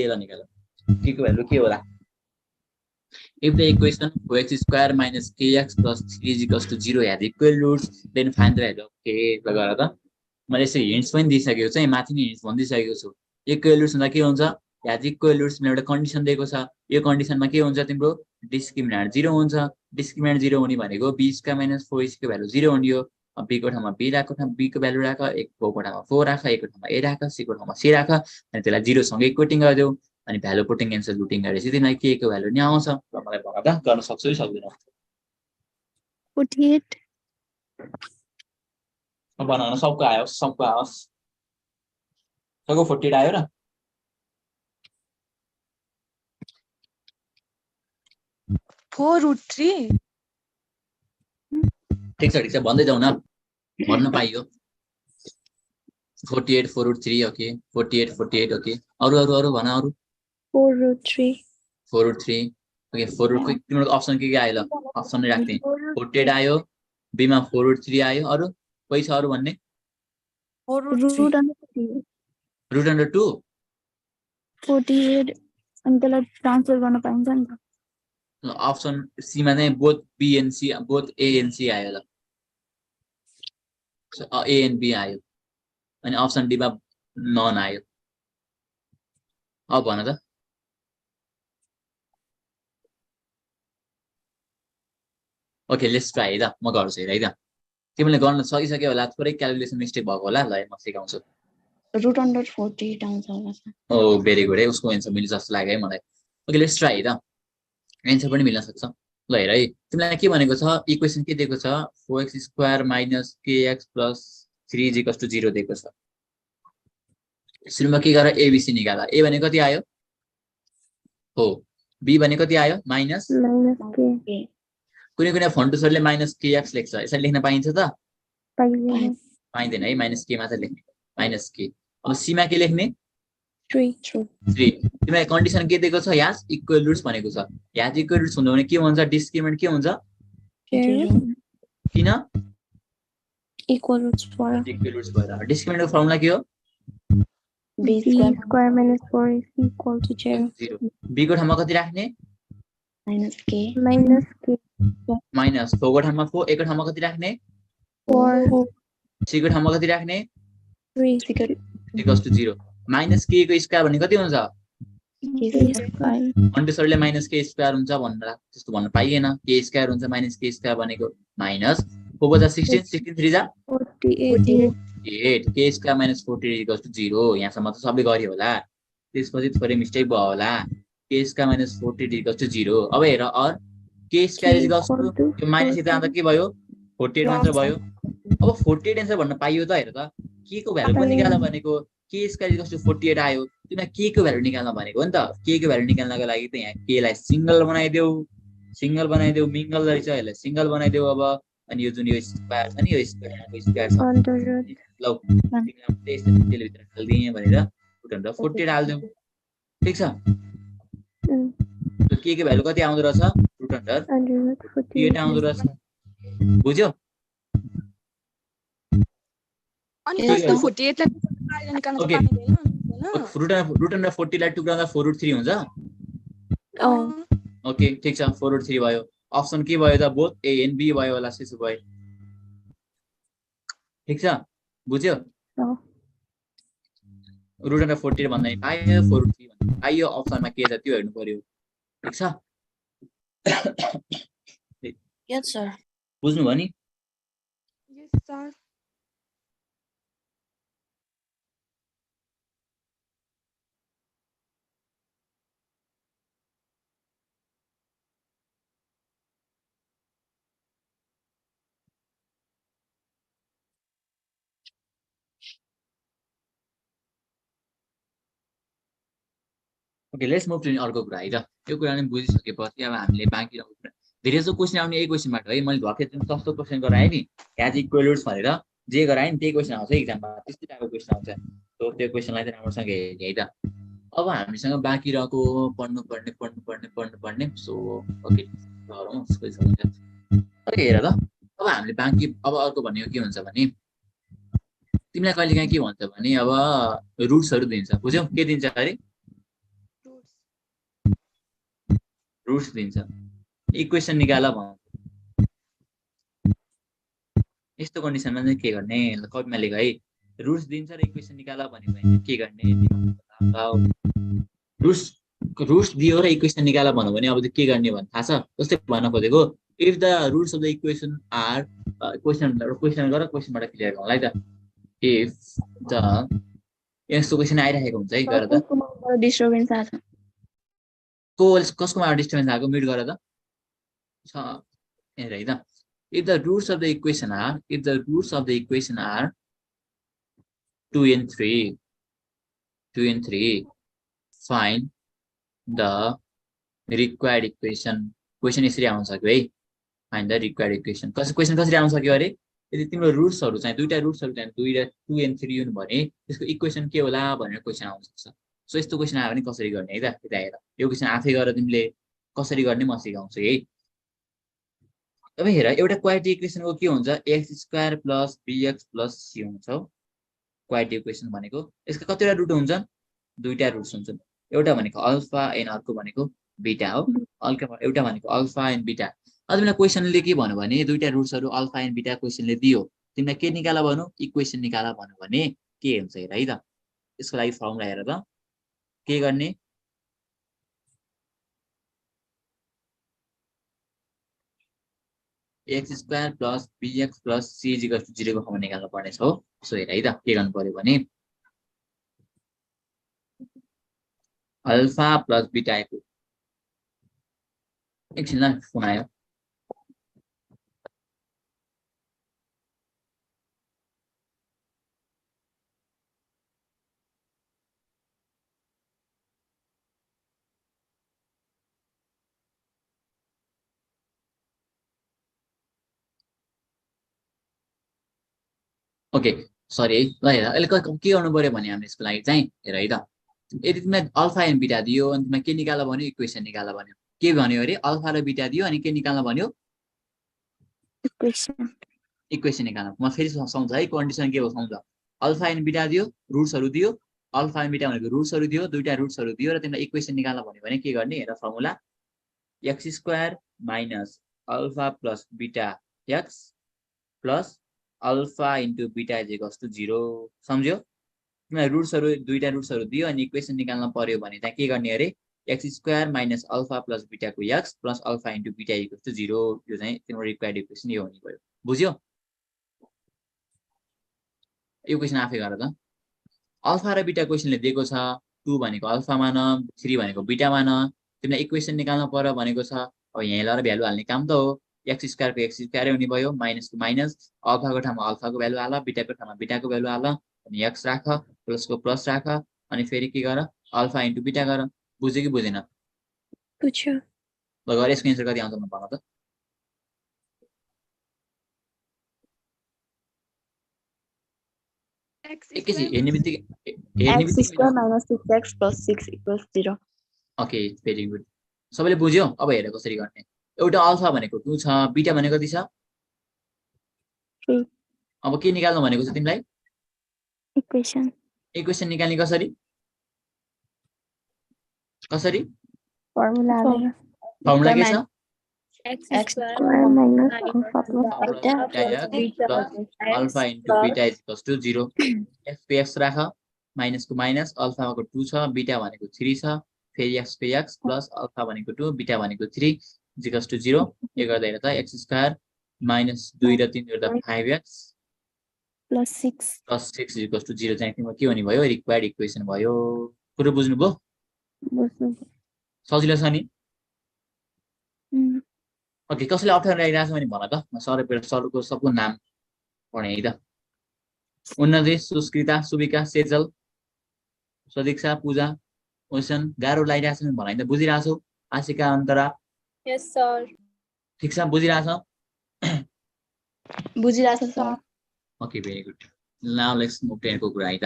ल निकाल्यौ k को भ्यालु के होला if the equation 4x square minus kx plus 3 is equals to 0 has equal roots then find the value of k ल गर त मैले यसरी हिन्ट्स पनि दिइसकेको छु माथि नै हिन्ट्स भन्दिसकेको छु इक्वल रुट्स हुँदा के हुन्छ has equal roots मा एउटा कन्डिसन दिएको छ यो कन्डिसनमा के हुन्छ तिम्रो डिस्क्रिमिनेन्ट 0 हुन्छ डिस्क्रिमिनेन्ट 0 हुने भनेको b स्क्वायर माइनस 4ac को भ्यालु 0 हुने हो B को ठाउँमा B राख, B को भ्यालु राख, 1 को ठाउँमा 4 राख, 1 को ठाउँमा A राख, C को ठाउँमा C राख, अनि त्यसलाई 0 सँगै इक्वेटिङ गरिदेऊ, अनि भ्यालु पुटिङ एन्सर लुटिङ गरेपछि तिमीलाई के को भ्यालु नि आउँछ र मलाई भन त गर्न सक्छौ कि सक्दिनौ 48 बनाउन सबको आयो सबको 48 आयो र 4√3 ठिक छ भन्दै जाऊ न भन्न पाइयो 48 4√3 ओके 48 ओके अरु भन अरु 4√3 4√3 ओके 4√3 तिम्रो अप्सन के आयो ल अप्सन नै राख्ने 48 आयो B मा 4√3 आयो अरु कोही छ अरु भन्ने रुट अन्डर 2 48 अनि त्यसलाई ट्रान्सफर गर्न पाइन्छ नि त अप्सन सी मा चाहिँ both B and C both A and C आयो ल A and B आयो अनि अप्सन डी मा नन आयो अब भन त ओके लेट्स ट्राई है त म गर्छु है त तिमीले गर्न सकिसक्यो होला थोरै क्याल्कुलेसन मिस्टेक भएको होला ल म सिकाउँछु रुट अन्डर 48 आउँछ होला सर ओ भेरी गुड है उसको एन्सर मिल्छ जस्तो लाग्यो है मलाई ओके लेट्स ट्राई है त एन्सर पनि मिल्न सक्छ ल हेर है तिमीलाई के भनेको छ इक्वेसन के दिएको छ 4x² - kx + 3 = 0 दिएको छ सुरुमा के गर एबीसी निकाल ए भने कति आयो हो बी भने कति आयो माइनस -k कुनै फन्टुसरले -kx लेख्छ यसरी लेख्न पाइन्छ त पाइदैन पाइदैन है -k मात्र लेख्ने -k अब सी मा के लेख्ने 3 तिमीलाई कन्डिसन के दिएको छ यास इक्वल रुट्स भनेको छ यास इक्वल रुट्स हुँदा भने के हुन्छ डिस्क्रिमिनेन्ट के हुन्छ किन इक्वल रुट्स भएर डिस्क्रिमिनेन्टको फर्मुला के हो b² - 4ac = 0 b को ठाउँमा कति राख्ने -k माइनस 4 को ठाउँमा 4 a को ठाउँमा कति राख्ने 4 c को ठाउँमा कति राख्ने 3 = 0 -k को स्क्वायर भने कति हुन्छ अन्डरसरले -k² हुन्छ भनेर त्यस्तो भन्न पाइएन k² हुन्छ -k² भनेको माइनस 4 + 16 16 3 जा 48 8 k² - 40 = 0 यहाँसम्म त सबै गरि होला त्यसपछि थोरै मिस्टेक भयो होला k² - 40 = 0 अब हेर अर k² यो माइनस यता आउँदा के भयो 48 मात्र भयो अब 48 एन्सर भन्न पाइयो त हेर त k को भ्यालु पनि निकाल्न भनेको k² = 48 आयो तिमीलाई k को भ्यालु निकाल्न भनेको हो नि त k को भ्यालु निकाल्नको लागि त यहाँ k लाई सिंगल बनाइदेऊ मिंगल रहेछ यसलाई सिंगल बनाइदेऊ अब अनि यो जुन यो स्क्वायर छ नि यो स्क्वायर छ ल तिमीलाई त्यसले भित्र हाल्दिए भनेर रुट अन्डर 48 हाल्देऊ ठीक छ k को भ्यालु कति आउँदो रहेछ रुट अन्डर 48 आउँदो रहेछ बुझ्यो अनि जस्तो 48 लाई बाहिर निकाल्न पाइदैन रुट अन्डर 40 लाई टुक्राउँदा 4√3 हुन्छ ओके ठीक छ 4√3 भयो अप्सन के भयो त बोथ ए एन्ड बी भयो होला त्यसो भए ठीक छ बुझ्यो रुट अन्डर 40 भन्दा पाइयो 4√3 भन्दा पाइयो अप्सनमा के छ त्यो हेर्नु पर्यो ठीक छ यस सर बुझ्नु भयो नि yes sir okay let's move to अर्को कुरा है त यो कुरा पनि बुझिसकेपछि अब हामीले बाँकी धेरै जस्तो क्वेसन आउने यही क्वेसनबाट है मैले भर्खर जुन सस्तो क्वेसन गराएँ नि याज इक्वल रुट्स भनेर जे गराएँ नि त्यही क्वेसन आउँछ एक्जाममा त्यस्तै टाइपको क्वेसन आउँछ सो त्यो क्वेसनलाई चाहिँ राम्रोसँग हेर्ने है त अब हामीसँग बाँकी रहेको पढ्नुपर्ने सो ओके गरौँ ओके हेर त अब हामीले बाँकी अब अर्को भनेको के हुन्छ भने तिमीलाई कहिलेकाहीँ के भन्छ भने अब रुट्सहरू दिन्छ बुझ्यौ के दिन्छ अरे रुट्स दिन्छ इक्वेसन निकाल भन्छ यस्तो कन्डिसनमा चाहिँ के गर्ने कपिमा लेख है रुट्स दिन्छ र इक्वेसन निकाल भन्यो भने के गर्ने रुट्स दियो र इक्वेसन निकाल भन्यो भने अब के गर्ने भन्ने थाहा छ जस्तै भन्न खोजेको if the roots of the equation are question गर क्वेसनबाट क्लियर गरौँ है त इफ द यस्तो क्वेसन आइरहेको हुन्छ है गर त डिस्टर्बेन्स आछ कसकोमा डिस्टर्बेन्स आएको म्युट गर त छ हेर है त if the roots of the equation are 2 and 3 find the required equation question यसरी आउन सक्यो है find the required equation question कसरी आउन सक्यो अरे यदि तिम्रो रुट्सहरु चाहिँ दुईटा रुट्सहरु चाहिँ 2 and 3 हुनु भने त्यसको इक्वेसन के होला भनेर क्वेसन आउन सक्छ सो यस्तो क्वेसन आयो भने कसरी गर्ने है त यता हेर यो क्वेसन आफै गरेर तिमीले कसरी गर्ने म सिकाउँछु है अब हेर एउटा क्वाड्रेटिक इक्वेसनको के हुन्छ x² + bx + c हुन्छ क्वाड्रेटिक इक्वेसन भनेको यसका कतिवटा रुट हुन्छन् दुईटा रुट्स हुन्छन् एउटा भनेको अल्फा एन्ड अर्को भनेको बीटा हो एउटा भनेको अल्फा एन्ड बीटा अब तिमीलाई क्वेसनले के भन्यो भने दुईटा रुट्सहरु अल्फा एन्ड बीटा क्वेसनले दियो तिमीलाई के निकाला भन्नु इक्वेसन निकाला भन्यो भने के हुन्छ हेर है त यसको लागि फर्मुला हेर त के गर्ने x² + bx + c = 0 को फर्मुला निकाल्नु पर्ने छ हो सो हेर है त के गर्नु पर्यो भने अल्फा + बीटा एकछिन ल फोन आयो ओके सरी है ल हेर अहिले के गर्नु पर्यो भने हामी यसको लागि चाहिँ हेर है त यदि तिमीलाई अल्फा एन्ड बीटा दियो अनि तिमीलाई के निकाल्न भन्यो इक्वेसन निकाल्न भन्यो के भन्यो अरे अल्फा र बीटा दियो अनि के निकाल्न भन्यो इक्वेसन निकाल्न म फेरि सम्झाउँछु है कन्डिसन के हो सम्झ अल्फा एन्ड बीटा दियो रुट्सहरु दियो अल्फा एन्ड बीटा भनेको रुट्सहरु दियो दुईटा रुट्सहरु दियो र तिमीलाई इक्वेसन निकाल्न भन्यो भने के गर्ने हेर formula x² - alpha + beta x + alpha * beta = 0 सम्झ्यो तिमीलाई रुट्सहरु दुईटा रुट्सहरु दियो अनि इक्वेसन निकाल्न पर्यो भने चाहिँ के गर्ने अरे x² - अल्फा + बीटा को x + अल्फा * बीटा = 0 यो चाहिँ तिम्रो रिक्वायर्ड इक्वेसन यो हुने भयो बुझ्यो यो क्वेसन आफै गर त अल्फा र बीटा क्वेसनले दिएको छ 2 भनेको अल्फा मान 3 भनेको बीटा मान तिमीलाई इक्वेसन निकाल्न पर्यो भनेको छ अब यहाँ ल भ्यालु हाल्ने काम त हो x² को x² हुने भयो माइनस को माइनस अल्फा को ठाउँमा अल्फा को भ्यालु हाल बीटा को ठाउँमा बीटा को भ्यालु हाल अनि x राख प्लस को प्लस राख अनि फेरि के गर अल्फा * बीटा गर बुझ्यो कि बुझेन बुझ्यो ल गरे यसको एन्सर कति आउँछ म भन त एकैछिन हेर्ने बित्तिकै x² - 6x + 6 = 0 okay very good सबैले बुझ्यो अब हेर कसरी गर्ने एउटा अल्फा भनेको 2 छ बीटा भनेको कति छ 3 अब के निकाल्नु भनेको छ तिमीलाई इक्वेसन निकाल्ने कसरी फर्मुला हालेर फर्मुला के छ x² - alpha + beta alpha * beta = 0 x पे x राख माइनस को माइनस अल्फा को 2 छ बीटा भनेको 3 छ फेरि x पे x प्लस अल्फा भनेको 2 बीटा भनेको 3 = 0 यो गर्दा हेर त x² - 2 र 3 गर्दा 5x + 6 = 0 चाहिँ तिम्रो के हुने भयो रिक्वायर्ड इक्वेसन भयो कुरो बुझ्नु भयो सजिलो छ नि ओके कसैले अप्ठ्यारो लागिरहेछ भने भन त म सरको सबको नाम पढे है त उन्नति सुस्कृता सुविका सेजल सदीक्षा पूजा ओसन गाह्रो लागिरहेछ भने भन है त बुझिरहेछौ आशिका अन्तरा यस सर ठीक छ बुझिरहेछ sir okay very good now let's move to को कुरा है त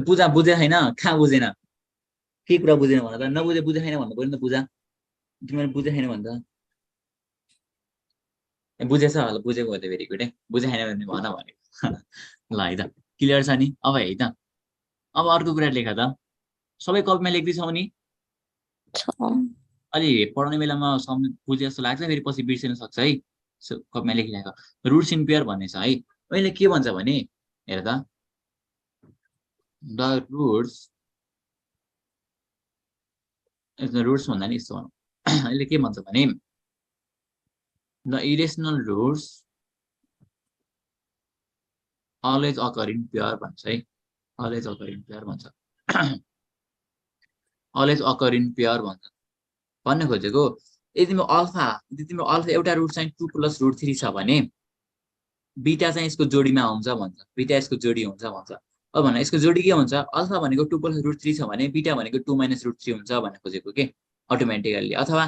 पूजा बुझे छैन कहाँ बुझेन के कुरा बुझेन भन त नबुझे बुझे छैन भन्नु पर्यो नि त पूजा तिमीले बुझे छैन भन्छ बुझेछ होला बुझेको हो त भेरी गुड है बुझे छैन भने भन भनेको ल है त क्लियर छ नि अब है त अब अर्को कुरा लेख त सबै कपीमा लेख्दैछौ नि अलि पढाउने बेलामा बुझे जस्तो लाग्छ फेरि पछि बिर्सिन सक्छ है कपीमा लेखिरहेको रुट्स इन पेयर भन्ने छ है अहिले के भन्छ भने हेर त द रुट्स भन्दा नि यस्तो भनौँ अहिले के भन्छ भने The irrational roots always occur in pure भन्छ है always occur in pure भन्छ always occur in pure भन्छ भन्ने खोजेको यदि तिम्रो अल्फा एउटा रुट चाहिँ 2 + √3 छ भने बीटा चाहिँ यसको जोडीमा हुन्छ भन्छ बीटा यसको जोडी हुन्छ भन्छ अब भने यसको जोडी के हुन्छ अल्फा भनेको 2 + √3 छ भने बीटा भनेको 2 - √3 हुन्छ भन्ने खोजेको के अटोमेटिकली अथवा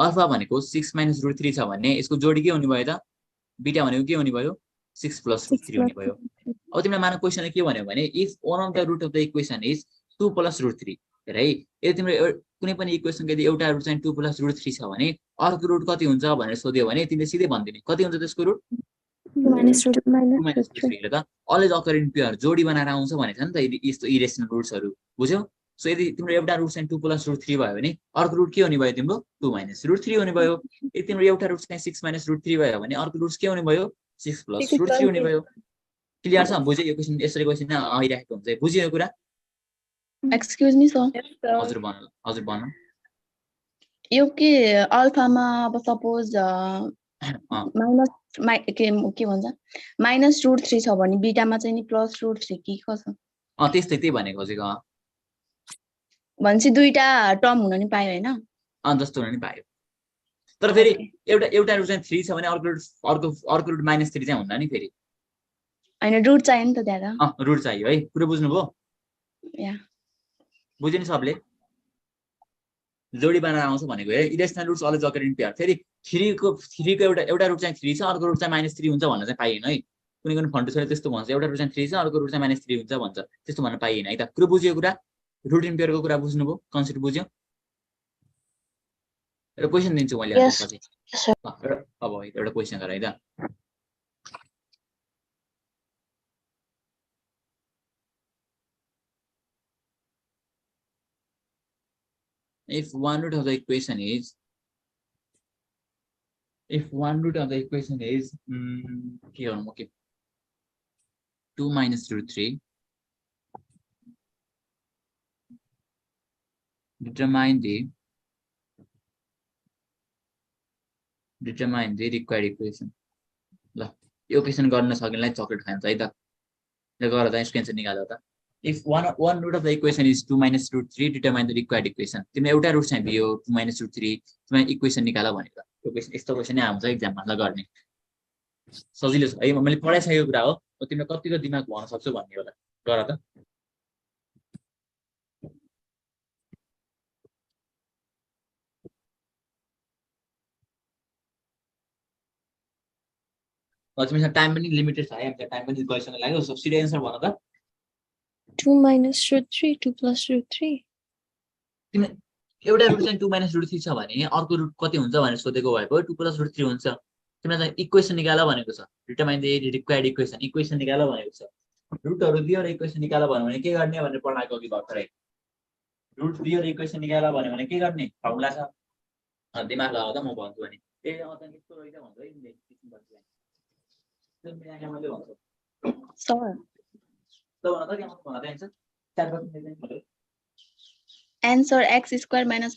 अल्फा भनेको 6 - √3 छ भने यसको जोडी के हुने भयो त बीटा भनेको के हुने भयो 6 + √3 हुने भयो अब तिमीलाई मानव क्वेशनले के भन्यो भने if one of the root of the equation is 2 + √3 हेर है यदि तिम्रो कुनै पनि इक्वेसनको यदि एउटा रुट चाहिँ 2 + √3 छ भने अर्को रुट कति हुन्छ भनेर सोध्यो भने तिमीले सिधै भनिदिने कति हुन्छ त्यसको रुट 2 - √3 हेर त अलवेज अकर इन पेयर जोडी बनाएर आउँछ भनेछ नि त यस्तो इरेशनल रुट्सहरु बुझ्यौ सो यदि तिम्रो एउटा रुट चाहिँ 2 + √3 भयो भने अर्को रुट के हुने भयो तिम्रो 2 - √3 हुने भयो यदि तिम्रो एउटा रुट चाहिँ 6 - √3 भयो भने अर्को रुट के हुने भयो 6 + √3 हुने भयो क्लियर छ बुझ्यो यो क्वेशन यसरी क्वेशन आइराखेको हुन्छ बुझ्यो यो कुरा एक्सक्युज मी सर हजुर भन यो के अल्फामा अब सपोज माइनस के भन्छ -√3 छ भने बीटामा चाहिँ नि +√3 के कसो त्यस्तै भनेको खोजेको भन्छ दुईटा टर्म हुन नि पायो हैन जस्तो हुन नि पायो तर फेरि एउटा रुट चाहिँ 3 छ भने अर्को रुट -3 चाहिँ हुन्न नि फेरि हैन रुट चाहियो नि त त्यहाँ त रुट चाहियो है पुरै बुझ्नुभयो या बुझ्यो नि सबले जोडी बनाएर आउँछ भनेको है irrational roots always occur in pair फेरि 3 को एउटा रुट चाहिँ 3 छ अर्को रुट चाहिँ -3 हुन्छ भन्न चाहिँ पाइएन है कुनै फन्डुसले त्यस्तो भन्छ एउटा रुट चाहिँ 3 छ अर्को रुट चाहिँ -3 हुन्छ भन्छ त्यस्तो भन्न पाइएन है त कुरा बुझ्यो कुरा रुट इन पेयरको कुरा बुझ्नुभयो कन्सेप्ट बुझ्यो एउटा क्वेशन दिन्छु मैले त्यसपछि अब एउटा क्वेशन गर है त if one root of the equation is okay 2 - √3 determine the required equation ल यो क्वेशन गर्न सकिनलाई चकलेट खान्छ है त ल गर त स्क्रिनशट निकाल त if one root of the equation is 2 - √3 determine the required equation तिमीले एउटा रुट चाहिँ दियो 2 - √3 तिमीले इक्वेसन निकाल भनेको यो क्वेशन यस्तो क्वेशन नै आउँछ एक्जाममा ल गर्ने सजिलो छ है मैले पढाइसकेको कुरा हो तिमीले कतिको दिमाग भन्न सक्छौ भन्ने होला गर त तिमीसँग टाइम पनि लिमिटेड छ है हामीले टाइम पनि गइसक्न लाग्यो सो सिधै आन्सर भन त 2 - √3 2 + √3 तिमीले एउटा रुट चाहिँ 2 - √3 छ भने अर्को रुट कति हुन्छ भनेर सोधेको भए 2 + √3 हुन्छ तिमीलाई चाहिँ इक्वेसन निकाल भनेको छ डिटरमाइन द रिक्वायर्ड इक्वेसन निकाल भनेको छ रुटहरु दियो र इक्वेसन निकाल भन्यो भने के गर्ने भनेर पढाएको अघि भर्खरै रुट दियो र इक्वेसन निकाल भन्यो भने के गर्ने फर्मुला छ दिमाग लगाऊ त म भन्छु भने ए अ त यस्तो रहेछ भन्छ है तिमीले सिक्नु पर्छ त्यो मिलाएर मैले भन्छु सर त भन त के म भन्न दिन्छ 4 बजे दिन्छ आन्सर x² -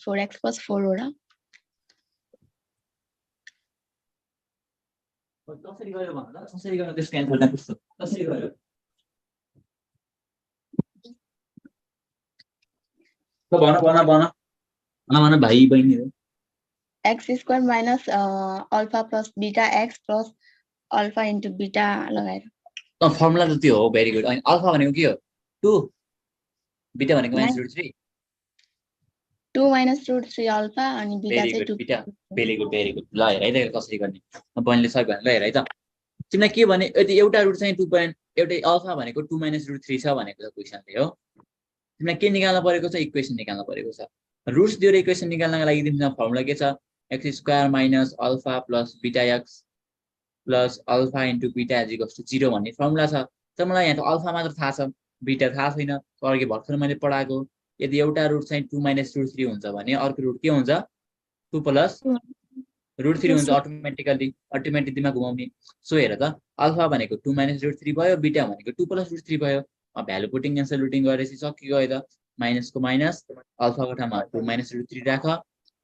4x + 4 हो र कसरी गयो भन त कसरी गयो त्यसको एन्सर चाहिँ कस्तो कसरी गयो त भन भाइ बहिनीहरु x² - alpha + beta x + alpha * beta लगाएर फर्मुला त त्यो हो भेरी गुड अनि अल्फा भनेको के हो 2 बीटा भनेको -√3 2 - √3 अल्फा अनि बीटा चाहिँ 2 बीटा भेरी गुड ल हेर है त कसरी गर्ने बहिनीले सबै भने ल हेर है त तिमीलाई के भने यदि एउटा रुट चाहिँ 2 एउटा अल्फा भनेको 2 - √3 छ भनेको छ क्वेशनले हो तिमीलाई के निकाल्न परेको छ इक्वेसन निकाल्न परेको छ रुट्स दिएर इक्वेसन निकाल्नका लागि तिमीसँग फर्मुला के छ x² - alpha + beta x + alpha * beta = 0 भन्ने फर्मुला छ तर मलाई यहाँ त अल्फा मात्र थाहा छ बीटा थाहा छैन अघि भर्खर मैले पढाएको यदि एउटा रुट चाहिँ 2 - √3 हुन्छ भने अर्को रुट के हुन्छ 2 + √3 हुन्छ अटोमेटिक दिमाग घुमाउने सो हेर त अल्फा भनेको 2 - √3 भयो बीटा भनेको 2 + √3 भयो अब भ्यालु पुटिङ एन्सर लुटिङ गरेपछि सकियो है त माइनसको माइनस अल्फाको ठाउँमा 2 - √3 राख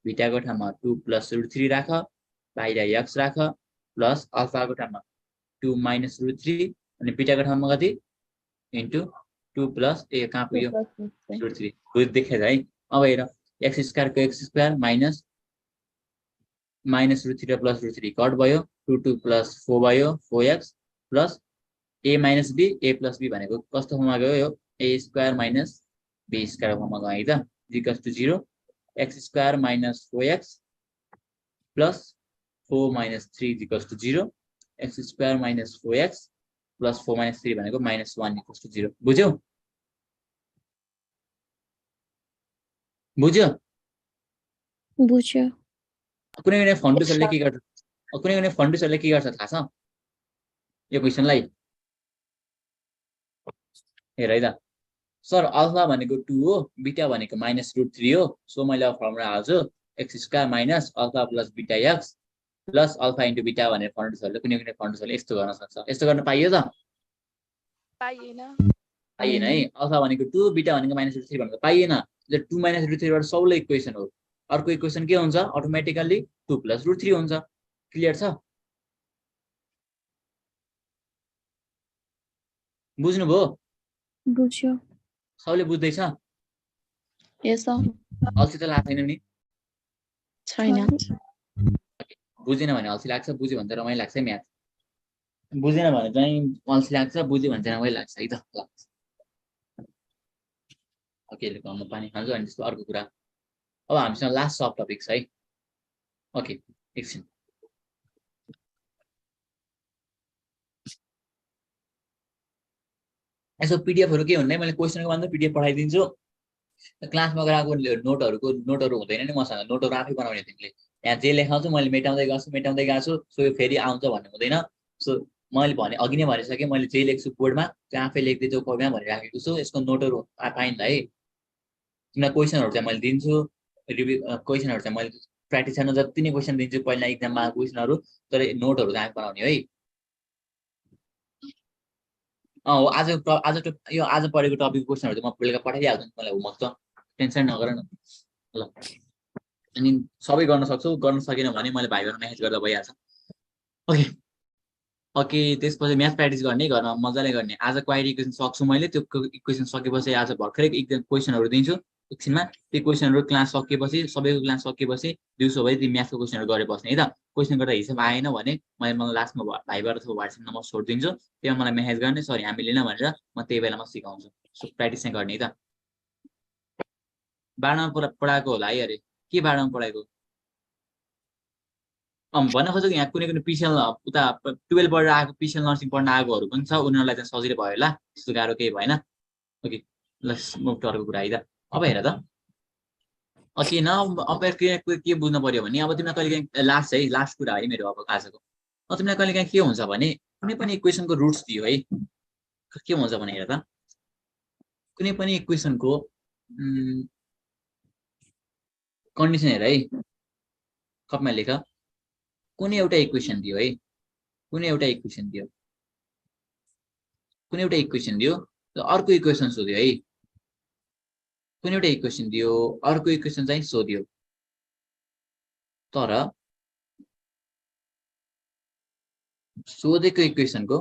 बीटाको ठाउँमा 2 + √3 राख बाहिर x राख प्लस अल्फाको ठाउँमा 2 माइनस रुट 3 अनि बीटाको ठाउँमा कति इन्टु 2 प्लस ए कहाँ पुग्यो रुट 3 बुझ देखेछ है अब हेर एक्स स्क्वायरको एक्स स्क्वायर माइनस रुट 3 र प्लस रुट 3 कट भयो 2 2 प्लस 4 भयो 4x plus a minus b a plus b भनेको कस्तो फर्ममा गयो यो a square minus b square फर्ममा गयो है त equals to 0 x square minus 4x plus 4 minus 3 equals to 0 x square minus 4x plus 4 minus 3 भनेको माइनस 1 इक्वल्स टु 0 बुझ्यौ बुझ्यो बुझ्यो कुनै कुनै फन्डुसहरूले के गर्छ कुनै कुनै फन्डुसहरूले के गर्छ थाहा छ यो क्वेशनलाई हेर है त सर अल्फा भनेको 2 हो बीटा भनेको माइनस रुट 3 हो सो मैले अब फर्मुला हाल्छु x square minus alpha plus beta x plus alpha into beta भनेर फन्डुसहरूले कुनै कुनै फन्डुसहरूले यस्तो गर्न सक्छ यस्तो गर्न पाइयो त पाइएन है अल्फा भनेको 2 बीटा भनेको माइनस रुट 3 भनेको पाइएन 2 माइनस रुट 3 बाट सौलो इक्वेसन हो अर्को इक्वेसन के हुन्छ अटोमेटिकली 2 प्लस रुट 3 हुन्छ क्लियर छ बुझ्नुभयो बुझ्यो सबैले बुझ्दैछ यस अल्छी त लाग्दैन नि छैन बुझेन भने अल्छी लाग्छ बुझ्यो भने त रमाइलो लाग्छ म्याथ बुझेन भने चाहिँ अल्छी लाग्छ बुझ्यो भने चाहिँ रमाइलो लाग्छ है त ल ओके ले म पानी खान्छु अनि त्यसको अर्को कुरा अब हामीसँग लास्ट सब टपिक छ है ओके एकछिन यसो पीडीएफहरु के भन्दै मैले क्वेशनको भन्दा पीडीएफ पठाइदिन्छु क्लासमा गराएको नोटहरु हुँदैन नि मसँग नोटहरु आफै बनाउने तिमीले यहाँ जे लेखाउँछु मैले मेटाउँदै गर्छु सो यो फेरि आउँछ भन्ने हुँदैन सो मैले भने अघि नै भनिसके मैले जे लेख्छु बोर्डमा त्यो आफै लेख्दै कोहीमा भनिराखेको छु यसको नोटहरु पाइन्छ है तिमीलाई क्वेशनहरु चाहिँ मैले दिन्छु रिभ्यु क्वेशनहरु चाहिँ मैले प्र्याक्टिस गर्न जति नै क्वेशन दिन्छु पहिला एक्जाममा क्वेशनहरु तर नोटहरु चाहिँ आफै बनाउने है आज यो आज पढेको टपिक क्वेशनहरु चाहिँ म बेलुका पठाइदिइहाल्छु मलाई होमवर्क त टेन्सन नगर न ल अनि सबै गर्न सक्छौ गर्न सकेन भने मैले भाइहरुलाई मेसेज गर्दा भइहाल्छ ओके ओके त्यसपछि म्याथ प्र्याक्टिस गर्ने घरमा मजाले गर्ने आज क्वाइरी इक्वेसन सक्छु मैले त्यो इक्वेसन सकेपछि आज भर्खरै एकदम क्वेशनहरु दिन्छु एकछिनमा त्यो क्वेशनहरु क्लास सकेपछि सबैको क्लास सकेपछि दिउँसो भए ती म्याथको क्वेशनहरु गरे बस्ने है त क्वेशन गर्दा हिसाब आएन भने मलाई लास्टमा भाइबाट अथवा व्हाट्सएप नम्बर छोडिदिन्छु त्यसमा मलाई मेसेज गर्ने सरी हामी लिन भनेर म त्यही बेलामा सिकाउँछु सो प्र्याक्टिस चाहिँ गर्ने है त 12 मा पढाएको होला है अरे के 12 मा पढाएको भन्न खोजेको यहाँ कुनै पिसिएल उता 12 पढेर आएको पिसिएल नर्सिङ पढ्न आएकोहरु पनि छ उनीहरुलाई चाहिँ सजिलो भयो होला त्यस्तो गाह्रो केही भएन ओके ल मुभ टु अर्को कुरा है त अब हेर त ओके न अब के बुझ्न पर्यो भने अब तिमीलाई कहिले लास्ट है लास्ट कुरा है मेरो अब आजको अब तिमीलाई कहिले के हुन्छ भने कुनै पनि इक्वेसनको रुट्स दियो है के हुन्छ भने हेर त कुनै पनि इक्वेसनको कन्डिसन हेर है कपमा लेख कुनै एउटा इक्वेसन दियो है कुनै एउटा इक्वेसन दियो अर्को इक्वेसन सोध्यो है कुनै एउटा इक्वेसन दियो अर्को इक्वेसन चाहिँ सोध्यो तर सोधेको इक्वेसनको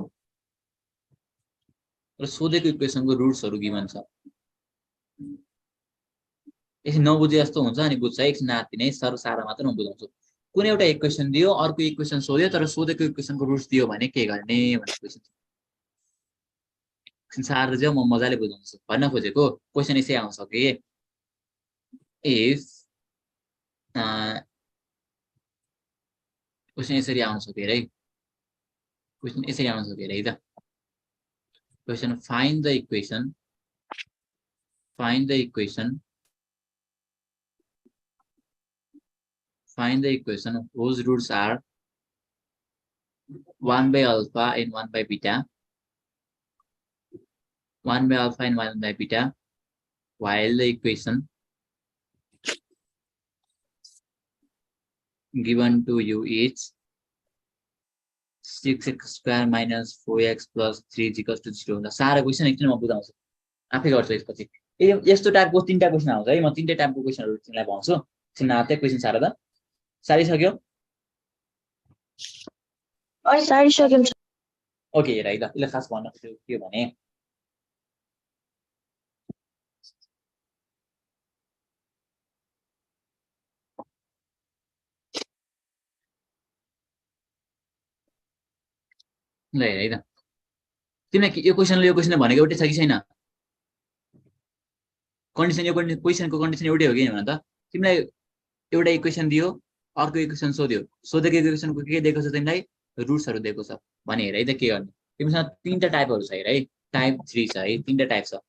रुट्सहरु गिभन छ यसै नबुझे जस्तो हुन्छ अनि बुझ्छ एकछिन नाति नै सारा मात्र म बुझाउँछु कुनै एउटा इक्वेसन दियो अर्को इक्वेसन सोध्यो तर सोधेको इक्वेसनको रुट्स दियो भने के गर्ने भन्ने क्वेशन सार चाहिँ म मजाले बुझाउँछु भन्न खोजेको क्वेशन यसै आउँछ कि इफ क्वेशन यसरी आउँछ के रे क्वेशन यसरी आउँछ के रे है त question find the equation whose roots are 1 by alpha and 1 by beta 1 by alpha and 1 by beta while the equation given to you is 6x square minus 4x plus 3 is equals to 0 हुन्छ सारा question एकछिन म बुझाउँछु आफै गर्छु यसपछि यस्तो टाइपको तीनटा क्वेशन आउँछ है म तीनटै टाइपको क्वेशनहरु तिमीलाई भन्छु एकछिन नाते क्वेशन सारा त सारी सक्यो सारिसकेको छ ओके हेर है त यसले खास भन्न खोजेको के भने ल हेर है त तिमीलाई यो क्वेसनले भनेको एउटै छ कि छैन कन्डिसन यो क्वेसनको कन्डिसन एउटै हो कि भन त तिमीलाई एउटा इक्वेसन दियो अर्को इक्वेसन सोध्यो सोधेको इक्वेसनको के दिएको छ तिमीलाई रुट्सहरु दिएको छ भने हेर है त के गर्ने तिमीसँग तीनटा टाइपहरु छ हेर है टाइप 3 छ है तीनटा टाइप छ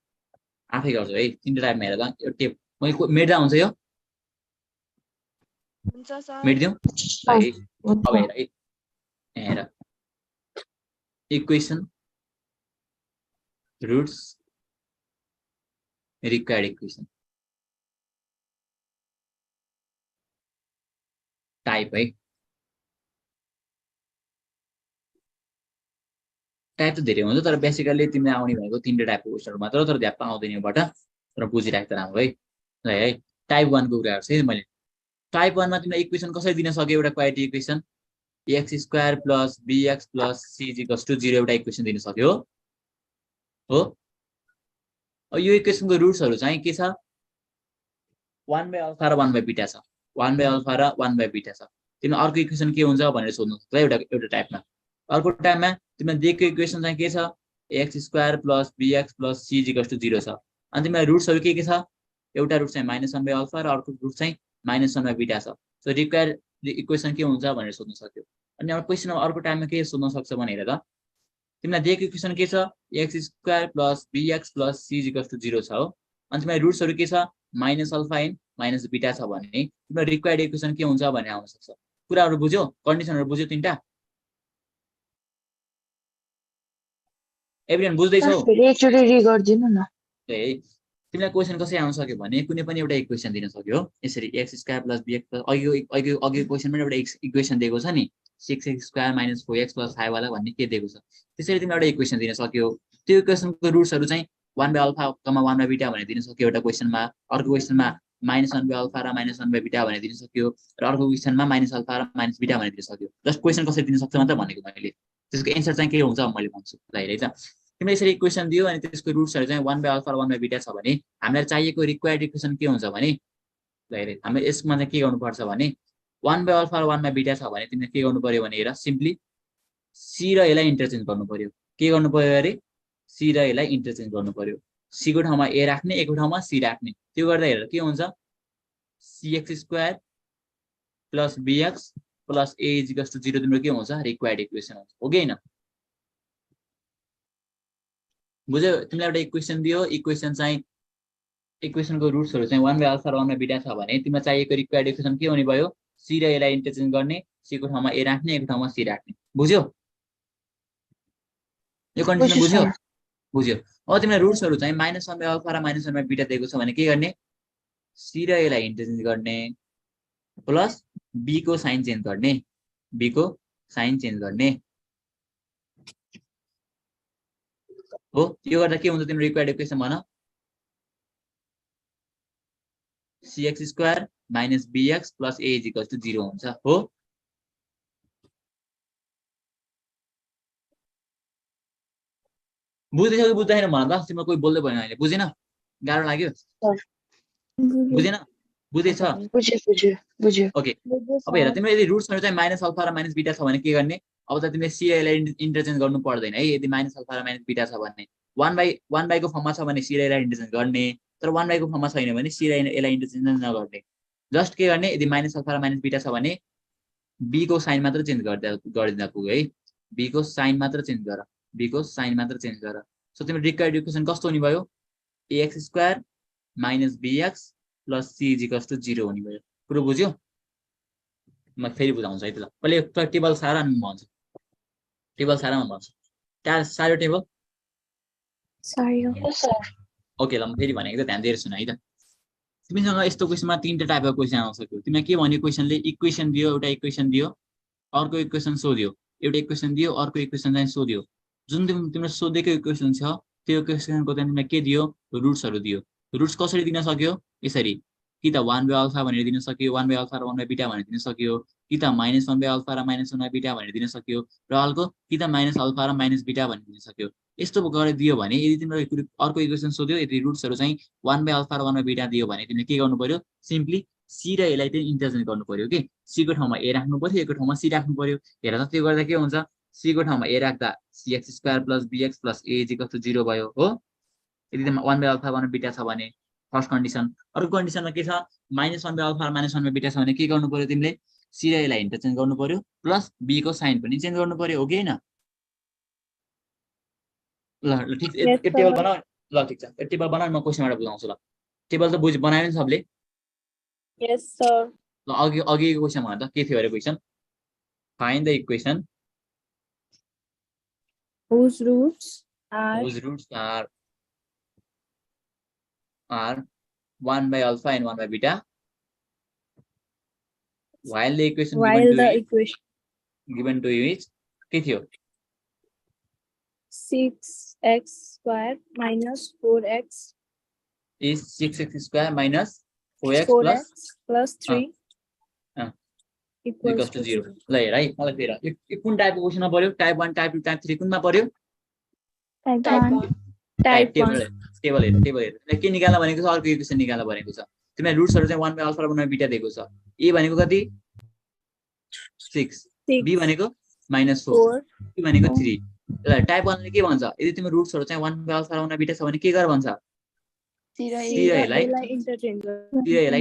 आफै गर्छु है तीनटा टाइपमा हेर त यो टेप मैले मेट्दा हुन्छ यो हुन्छ सर मेट्दियौ है अब हेर है हेर equation roots required equation type है टाइप त धेरै हुन्छ तर बेसिकली तिमीलाई आउने भनेको तीनटा टाइपको क्वेसनहरु मात्र तर ध्याप आउँदैन योबाट तर बुझिराख त राम्रो है है टाइप 1 को कुरा गर्छु है मैले टाइप 1 मा तिमीलाई इक्वेसन कसरी दिन सक्यो एउटा quadratic equation x² + bx + c = 0 एउटा इक्वेसन दिन सक्यो हो अब यो इक्वेसनको रुट्सहरु चाहिँ के छ 1/α र 1/β छ 1/α र 1/β छ तिमीले अर्को इक्वेसन के हुन्छ भनेर सोध्नु सक्छ एउटा टाइपमा अर्को टाइपमा तिमीले दिएको इक्वेसन चाहिँ के छ x² + bx + c = 0 छ अनि तिमीलाई रुट्सहरु के छ एउटा रुट चाहिँ -1/α र अर्को रुट चाहिँ -1/β छ सो रिक्वायर्ड इक्वेसन के हुन्छ भनेर सोध्न सक्यो अनि अब क्वेसनमा अर्को टाइममा के सोध्न सक्छ भने हेर त तिमीलाई दिएको इक्वेसन के छ x² + bx + c = 0 छ हो अनि तिमीलाई रुट्सहरु के छ -α - β छ भने तिमीलाई रिक्वायर्ड इक्वेसन के हुन्छ भन्ने आउन सक्छ कुराहरु बुझ्यौ कन्डिसनहरु बुझ्यौ तीनटा एभ्रिवान बुझ्दै छौ एकचोटी रिगर्दिनु न है तिमीलाई क्वेसन कसरी आउन सक्यो भने कुनै पनि एउटा इक्वेसन दिन सक्यो यसरी x² + bx अघि क्वेसनमा एउटा इक्वेसन दिएको छ नि 6x² - 4x + 5 वाला भन्ने के दिएको छ त्यसरी तिमीले एउटा इक्वेसन दिन सक्यो त्यो इक्वेसनको रुट्सहरु चाहिँ 1/α, 1/β भनेर दिन सक्यो एउटा क्वेसनमा अर्को क्वेसनमा -1/α र -1/β भनेर दिन सक्यो र अर्को क्वेसनमा -α र -β भनेर दिन सक्यो जस्ट क्वेसन कसरी दिन सक्छ मात्र भनेको मैले त्यसको एन्सर चाहिँ के हुन्छ मैले भन्छु ल हेर है त तिमीले यसरी इक्वेसन दियो अनि त्यसको रुट्सहरु चाहिँ 1/α र 1/β छ भने हामीलाई चाहिएको रिक्वायर्ड इक्वेसन के हुन्छ भने ल हेर हामीले यसमा चाहिँ के गर्नु पर्छ भने 1/α र 1/β छ भने तिमीले के गर्नु पर्यो भने हेर सिम्पली c र यसलाई इन्टरचेन्ज गर्नु पर्यो के गर्नु पर्यो अरे c र यसलाई इन्टरचेन्ज गर्नु पर्यो c को ठाउँमा a राख्ने a को ठाउँमा c राख्ने त्यो गर्दा हेर के हुन्छ cx² + bx + a = 0 तिम्रो के हुन्छ रिक्वायर्ड इक्वेसन हुन्छ हो कि हैन बुझ्यौ तिमीलाई एउटा इक्वेसन दियो इक्वेसन चाहिँ इक्वेसनको रुट्सहरु चाहिँ 1/α र 1/β छ भने तिमीलाई चाहिएको रिक्वायर्ड इक्वेसन के हुने भयो c र यसलाई इन्टरचेन्ज गर्ने c को ठाउँमा a राख्ने a को ठाउँमा c राख्ने बुझ्यौ यो कन्डिसन बुझ्यौ अब तिमीलाई रुट्सहरु चाहिँ -1/α र -1/β दिएको छ भने के गर्ने c र यसलाई इन्टरचेन्ज गर्ने प्लस b को साइन चेन्ज गर्ने b को साइन चेन्ज गर्ने हो यो गर्दा के हुन्छ तिम्रो रिक्वायर्ड इक्वेसन भन cx² - bx + a = 0 हुन्छ हो बुझ्दैछौ कि बुझ्दैन भन त तिम्रो कोही बोल्दै भएन अहिले बुझेन गाह्रो लाग्यो बुझेन बुझेछ बुझ्यो ओके अब हेर तिम्रो यदि रुट्सहरु चाहिँ -α र -β छ भने के गर्ने अब त तिमीले c र यसलाई इन्टरचेन्ज गर्नु पर्दैन है यदि -α र -β छ भने 1/1 को फर्ममा छ भने c र यसलाई इन्टरचेन्ज गर्ने तर 1 को फर्ममा छैन भने c र यसलाई इन्टरचेन्ज नगर्ने जस्ट के गर्ने यदि -α र -β छ भने b को साइन मात्र चेन्ज गरिदिँदा पुग्यो है b को साइन मात्र चेन्ज गर b को साइन मात्र चेन्ज गर सो तिम्रो रिक्वायर्ड इक्वेसन कस्तो हुने भयो ax² - bx + c = 0 हुने भयो पुरो बुझ्यौ म फेरि बुझाउँछु है त ल पहिले टेबल सारा म भन्छु टेबल सारामा भन्छु त्यहाँ सारो टेबल ओके ल म फेरि भनेको त ध्यान दिएर सुन है त तिमीसँग यस्तो क्वेसनमा तीनटा टाइपको क्वेसन आउन सक्यो तिमीलाई के भन्यो क्वेसनले इक्वेसन दियो एउटा इक्वेसन दियो अर्को इक्वेसन सोध्यो एउटा इक्वेसन दियो अर्को इक्वेसन चाहिँ सोध्यो जुन तिम्रो सोधेको इक्वेसन छ त्यो इक्वेसनको चाहिँ तिमीलाई के दियो रुट्सहरु दियो रुट्स कसरी दिन सक्यो यसरी कि त 1/α भनेर दिन सक्यो 1/α र 1/β भनेर दिन सक्यो कि त -1 by अल्फा र -1 by बीटा भनेर दिन सक्यो र अर्को कि त -अल्फा र -बीटा भनेर दिन सक्यो यस्तो गरेर दियो भने यदि तिम्रो अर्को इक्वेसन सोध्यो यदि रुट्सहरु चाहिँ 1 by अल्फा र 1 by बीटा दियो भने तिमीले के गर्नु पर्यो सिम्पली सी र ए लाई चाहिँ इन्टरचेन्ज गर्नु पर्यो के सी को ठाउँमा ए राख्नु पर्यो ए को ठाउँमा सी राख्नु पर्यो हेर त त्यो गर्दा के हुन्छ सी को ठाउँमा ए राख्दा cx² + bx + a 0 भयो हो यदि 1 by अल्फा 1 by बीटा छ भने फर्स्ट कन्डिसन अर्को कन्डिसनमा के छ -1 by अल्फा र -1 by बीटा छ भने के गर्नु पर्यो तिमीले सी र ए लाई इन्टरचेन्ज गर्नु पर्यो प्लस बी को साइन पनि चेन्ज गर्नु पर्यो हो कि हैन ल ठीक Yes, यो टेबल sir. बनाऊ ल ठीक छ यो टेबल बनाऊ म क्वेशनबाट बुझाउँछु ल टेबल त बुझ बनायो नि सबले Yes, sir. ल अघिको क्वेशन भन त के थियो अरे question find the equation Whose roots are whose roots are 1 by alpha and 1 by beta while the equation given to you is के थियो 6x² minus 4x is 6x² minus 4x plus 3 equals to 0 ल हेर है मलाई फेर यो कुन टाइपको क्वेशनमा पर्यो type 1 type 2 type 3 कुनमा पर्यो type 1 टेबल हेर के निकाल्न भनेको छ अर्को इक्वेसन निकाल्न भनेको छ तिमीलाई रुट्सहरु चाहिँ 1 by अल्फा र 1 by बीटा दिएको छ ए भनेको कति 6 बी भनेको -4 सी भनेको 3 ल टाइप 1 ले के भन्छ यदि तिम्रो रुट्सहरु चाहिँ 1 by अल्फा र 1 by बीटा छ भने के गर भन्छ सी र ए लाई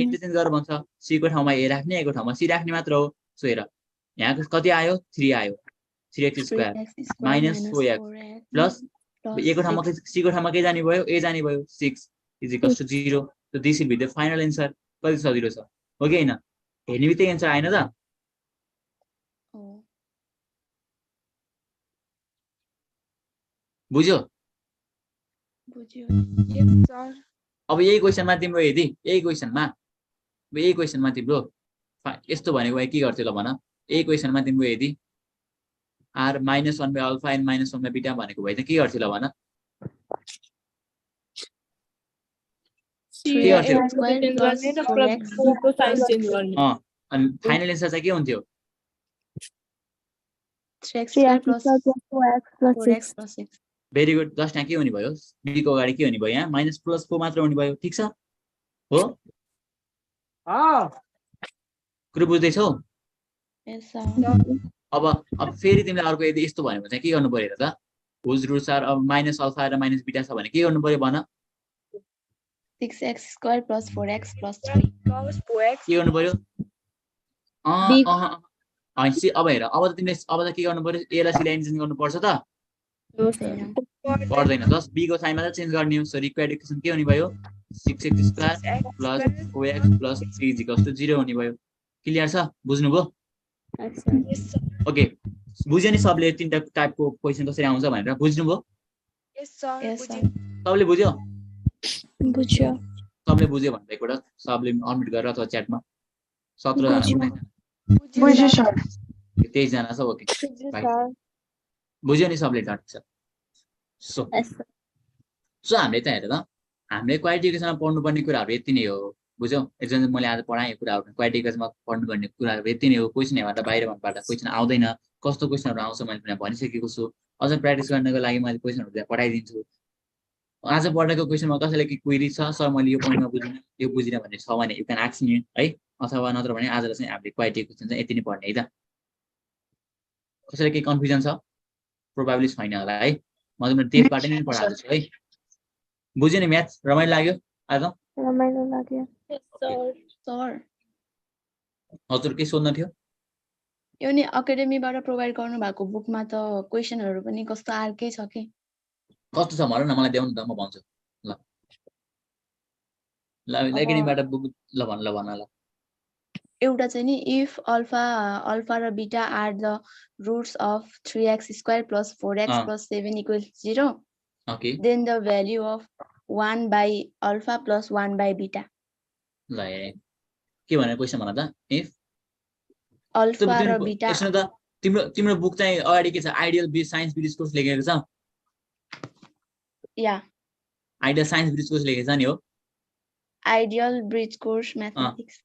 इन्टरचेन्ज गर भन्छ सी को ठाउँमा ए राख्ने ए को ठाउँमा सी राख्ने मात्र हो सो हेर यहाँ कति आयो 3 आयो 3x² minus 4x प्लस ए को ठाउँमा सी को ठाउँमा के जाने भयो ए जाने भयो 6 = 0 so this will be the final answer कति सजिलो छ हो कि हैन हेर्ने बित्तिकै आन्सर आएन त बुझ्यो Yes, sir. अब यही क्वेशनमा तिम्रो यदि यही क्वेशनमा तिम्रो यस्तो भनेको भए के गर्थ्यौ ल भन यही क्वेशनमा तिम्रो यदि r -1 by alpha and -1 by beta भनेको भए त के गर्थ्यौ ल भन अनि फाइनल एन्सर चाहिँ के हुन्थ्यो 3x² + 4x + 6 very good just यहाँ के हुने भयो बी को अगाडि के हुने भयो यहाँ -+4 मात्र हुने भयो ठीक छ हो कुरो बुझ्दैछौ yes sir अब फेरि तिमीलाई अर्को यदि यस्तो भनेको चाहिँ के गर्नु पर्यो त whose roots are अब -अल्फा र -बीटा छ भने के गर्नु पर्यो भन 6x² + 4x + 3 के गर्नु पर्यो अब हेर अब त तिमीले अब त के गर्नु पर्यो ए र सी लाई चेन्ज गर्नु पर्छ त पर्दैन जस्ट बी को साइन मात्र चेन्ज गर्ने हो सो रिक्वायर्ड इक्वेसन के हुने भयो 6x² + 4x + 3 = 0 हुने भयो क्लियर छ बुझ्नुभयो ओके बुझ्यो नि सबले तीनटा टाइपको क्वेशन कसरी आउँछ भनेर बुझ्नुभयो Yes, sir. yes sir सबले बुझ्यो बुझ्यो सबले बुझ्यो भने एकपल्ट सबले अनम्युट गरेर अथवा च्याटमा 17 जना बुझ्यो सर 23 जना छ ओके बुझ्यो नि सबले डट छ सो हामीले त हेर त हामीले क्वालिटी इक्वेसनमा पढ्नुपर्ने कुराहरू यति नै हो बुझ्यौ जुन मैले आज पढाएँ कुराहरू क्वालिटी इक्वेसनमा पढ्नुपर्ने कुराहरू यति नै हो क्वेसन हेर्दा बाहिरबाट क्वेसन आउँदैन कस्तो क्वेसनहरू आउँछ मैले भनिसकेको छु अझ प्र्याक्टिस गर्नको लागि मैले क्वेसनहरू पढाइदिन्छु आज पढेको क्वेसनमा कसैले के क्वेरी छ सर मैले यो पोइन्टमा बुझिनँ यो बुझिनँ भन्ने छ भने यु क्यान आस्क मी है अथवा नत्र भने आज चाहिँ हामीले क्वालिटी इक्वेसन चाहिँ यति नै पढ्ने है त कसैले केही कन्फ्युजन छ प्रोबेबली छैन होला है म तिम्रो टेपबाट नै पढाएको छु है बुझ्यो नि म्याथ रमाइलो लाग्यो आज रमाइलो लाग्यो सर हजुर के सोध्न थियो यो नि एकाडेमीबाट प्रोभाइड गर्नु भएको बुकमा त क्वेशनहरु पनि कस्तो अर्कै छ के कस्तो छ भन न मलाई देऊ न त म भन्छु ल ल एकाडेमीबाट बुक ल भन ल एउटा चाहिँ नि इफ अल्फा र beta are the roots of 3x² + 4x + 7 = 0 okay then the value of 1 by alpha plus 1 by beta ल के भने क्वेशन भन त इफ अल्फा र बीटा यसमा त तिम्रो बुक चाहिँ अगाडि के छ ideal B science bridge course लेखेको छ या आइडियल साइन्स ब्रिज कोर्स लेखेको छ नि हो ideal bridge course mathematics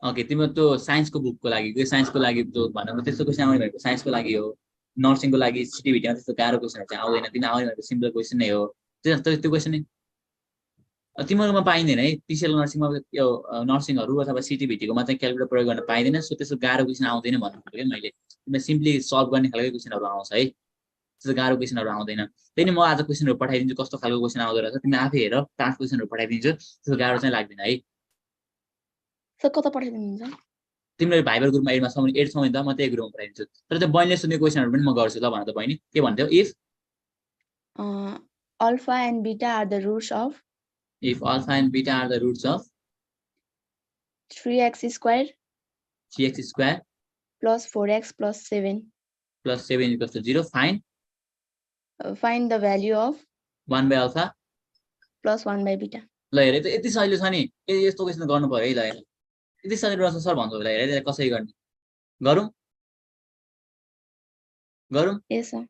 okay तिम्रो त्यो साइन्सको बुकको लागि साइन्सको लागि त्यो भनेको त्यस्तो क्वेसन आउने भनेको साइन्सको लागि हो नर्सिङको लागि सिटिभिटीमा त्यस्तो गाह्रो क्वेसनहरू चाहिँ आउँदैन तिमी आउने भनेको सिम्पल क्वेसन नै हो त्यो क्वेसन नै तिमीहरूमा पाइँदैन है पिसिएल नर्सिङमा यो नर्सिङहरू अथवा सिटिभिटीकोमा चाहिँ क्यालकुलेटर प्रयोग गर्न पाइँदैन सो त्यस्तो गाह्रो क्वेसन आउँदैन भन्नु क्या मैले तिमीलाई सिम्पली सल्भ गर्ने खालको क्वेसनहरू आउँछ है त्यस्तो गाह्रो क्वेसनहरू आउँदैन त्यही म आज क्वेसनहरू पठाइदिन्छु कस्तो खालको क्वेसन आउँदो रहेछ तिमी आफै हेर पाँच क्वेसनहरू पठाइदिन्छु त्यस्तो गाह्रो चाहिँ लाग्दैन है सर कता पठाइदिनुहुन्छ तिम्रो भाइबर ग्रुपमा एडमा छ भने एड छ भने त म त्यही ग्रुपमा पठाइदिन्छु तर त्यो बहिनीले सोध्ने क्वेसनहरू पनि म गर्छु ल भन त बहिनी के भन्थ्यौ alpha and beta are the roots of if alpha and beta are the roots of 3x square 3x square plus 4x plus 7 plus 7 equals to 0 find find the value of 1 by alpha plus 1 by beta ल हेरे त यति सजिलो छ नि यस्तो question गर्नु पर्यो है ल हेर यति सजिलो रहेछ सर भन्छ होला हेरे कसरी गर्ने गरौँ yes sir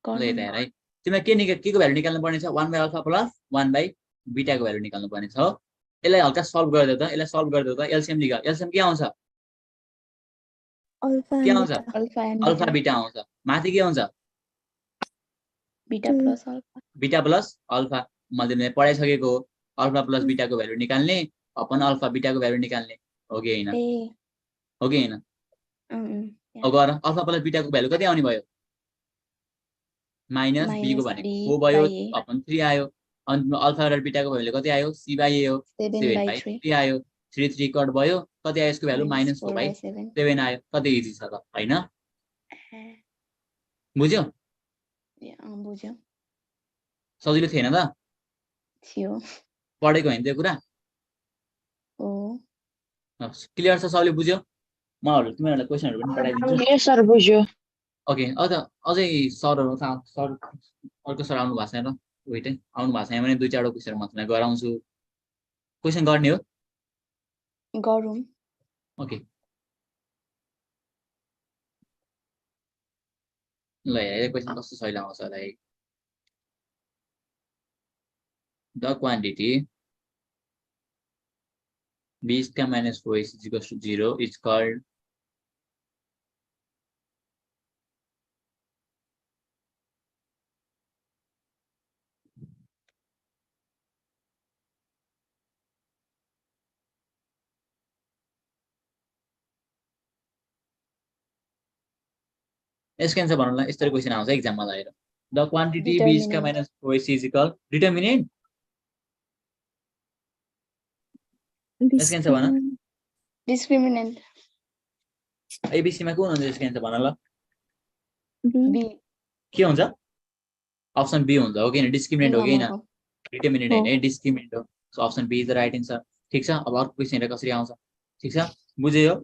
ल हेर है तिमीलाई के को भ्यालु निकाल्नु पर्ने छ 1 by alpha plus 1 by beta को भ्यालु निकाल्नु पर्ने छ यसलाई हल्का सल्भ गरिदेऊ त यसलाई सल्भ गरिदेऊ त एलसीएम लिग एलसीएम के आउँछ के आउँछ अल्फा बीटा आउँछ माथि के आउँछ बीटा प्लस अल्फा मैले तिमीलाई पढाइसकेको हो अल्फा प्लस बीटा को भ्यालु निकाल्ने अपन अल्फा बीटा को भ्यालु निकाल्ने हो कि हैन हो कि हैन अब गर अल्फा प्लस बीटा को भ्यालु कति आउने भयो माइनस बी को भनेको 4 भयो अपन 3 आयो अनि अल्फा र बीटा को भ्यालु कति आयो c बाइ a हो 7/3 आयो 3 कट भयो कति आयो यसको भ्यालु -4/7 आयो कति इजी छ त हैन बुझ्यौ बुझ्यौ सजिलो थिएन त थियो पढेको हैन त्यो कुरा हो क्लियर छ सबैले बुझ्यौ म तिमीहरुलाई क्वेशनहरु पनि पठाइदिन्छु यस सर बुझ्यो ओके अझै सरहरु सर अर्को सर आउनु भएको छैन वेट है आउनु भएको छैन भने दुई चारवटा क्वेशन म तिमीलाई गराउँछु क्वेशन गर्ने हो गरौँ ओके ल हेर क्वेशन कस्तो सजिलो आउँछ होला है the quantity b square minus 4ac is equals to 0 is called यसको आन्सर भन्नुलाई यस्तो क्वेशन आउँछ एक्जाममा लगाएर the quantity b square minus 4ac is equal determinant यसको आन्सर भन डिस्क्रिमिनेन्ट एबीसी मा कुन हुन्छ यसको आन्सर भन ल बी के हुन्छ अप्सन बी हुन्छ हो कि हैन डिस्क्रिमिनेन्ट हो कि हैन डिटरमिनेन्ट हैन डिस्क्रिमिनेन्ट हो so option B is the right answer ठीक छ अब अर्को क्वेशन हेर कसरी आउँछ ठीक छ बुझ्यौ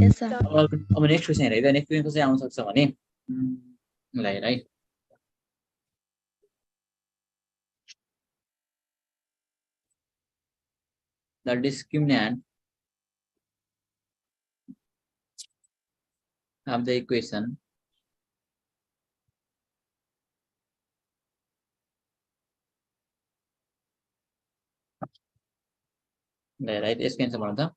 यस सर अब नेक्स्ट क्वेशन हेर है नेक्स्ट क्वेशन कसरी आउन सक्छ भने ल हेर है the discriminant of the equation right यसको आन्सर भन त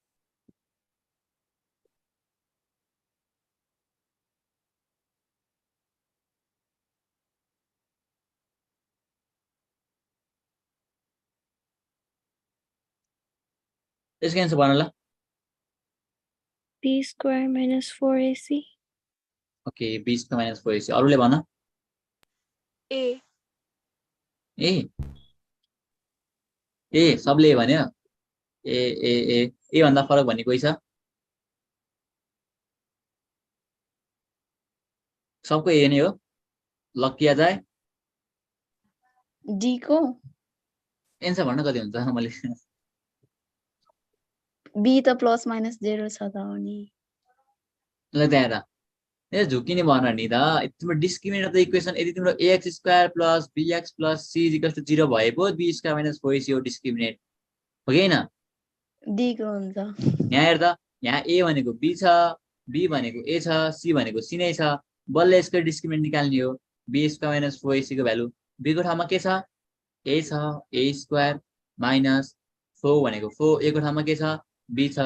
यसको आन्सर भन ल b square minus 4ac okay 20 को माइनस 4ac अरुले भन ए ए ए सबले भन्यो ए ए ए ए भन्दा फरक भन्ने कोही छ सबको ए नै हो लकिया जाए डी को एन्सर भन्न कति हुन्छ मैले बी त प्लस माइनस 0 छ त अनि ल त्यहाँ ए झुकिने भन नि त तिम्रो डिस्क्रिमिनेन्ट अफ द इक्वेसन यदि तिम्रो ax square plus bx plus c is equal to 0 भए पो b स्क्वायर माइनस 4ac हो डिस्क्रिमिनेन्ट हो कि हैन डी को हुन्छ यहाँ हेर त यहाँ a भनेको b छ b भनेको a छ c भनेको c नै छ बल्ल यसको डिस्क्रिमिनेन्ट निकाल्ने हो b स्क्वायर माइनस 4ac को भ्यालु b को ठाउँमा के छ a स्क्वायर माइनस 4 भनेको 4 a को ठाउँमा के छ बी छ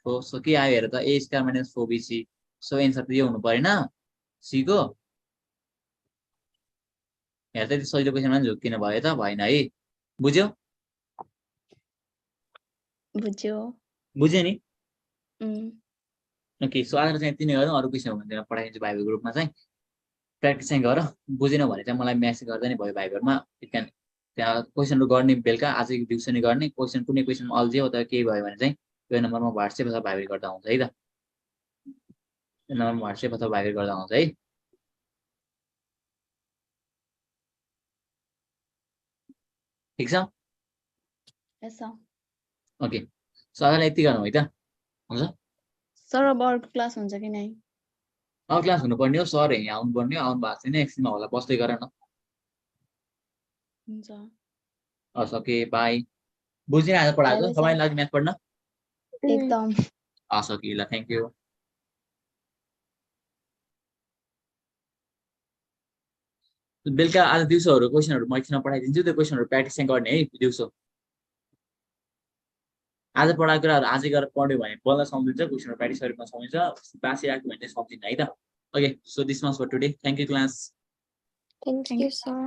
हो सो के आयो हेर त a square minus 4bc so answer त यो हुनु परेन सी को हेर त सजिलो क्वेसनमा झुक्किन भयो त भएन है बुझ्यो बुझ्यो बुझ्यो नि उम्, ओके सो आज चाहिँ तिनी गरौँ अरू क्वेसन भने पठाइदिन्छु भाइबर ग्रुपमा चाहिँ प्र्याक्टिस चाहिँ गर बुझेन भने चाहिँ मलाई मेसेज गर्दा नि भयो भाइबरमा त्यहाँ क्वेसनहरू गर्ने बेलुका आज दिउँसो नै गर्ने क्वेसन कुनै क्वेसन अल्झ्यो अथवा केही भयो भने चाहिँ यो नम्बरमा वाट्सएप अथवा भाइबर गर्दा हुन्छ है त यो नम्बरमा वाट्सएप अथवा भाइबर गर्दा हुन्छ है ठिक छ yes sir. ओके सो आजलाई यति गरौँ है त हुन्छ सर अब अर्को क्लास हुन्छ कि नै अब क्लास हुनुपर्ने हो सर यहाँ आउनुपर्ने हो आउनु भएको छैन एकछिनमा होला बस्दै गर न हुन्छ हस् ओके बाई बुझ्ने आज पढाएको Bye bye, तपाईँलाई sir. लाग्यो म्याथ पढ्न एकदम हस् ओके ल थ्याङ्क यू बेलुका आज दिउँसोहरू क्वेसनहरू म एकछिनमा पठाइदिन्छु त्यो क्वेसनहरू प्र्याक्टिस चाहिँ गर्ने है दिउँसो आज पढाएको कुराहरू आजै गरेर पढ्यो भने बल्ल सम्झिन्छ क्वेसनहरू प्र्याक्टिस गरेर सम्झिन्छ बासी राख्यो भने चाहिँ सम्झिन्न है त okay so this much for today thank you class Thank you, sir.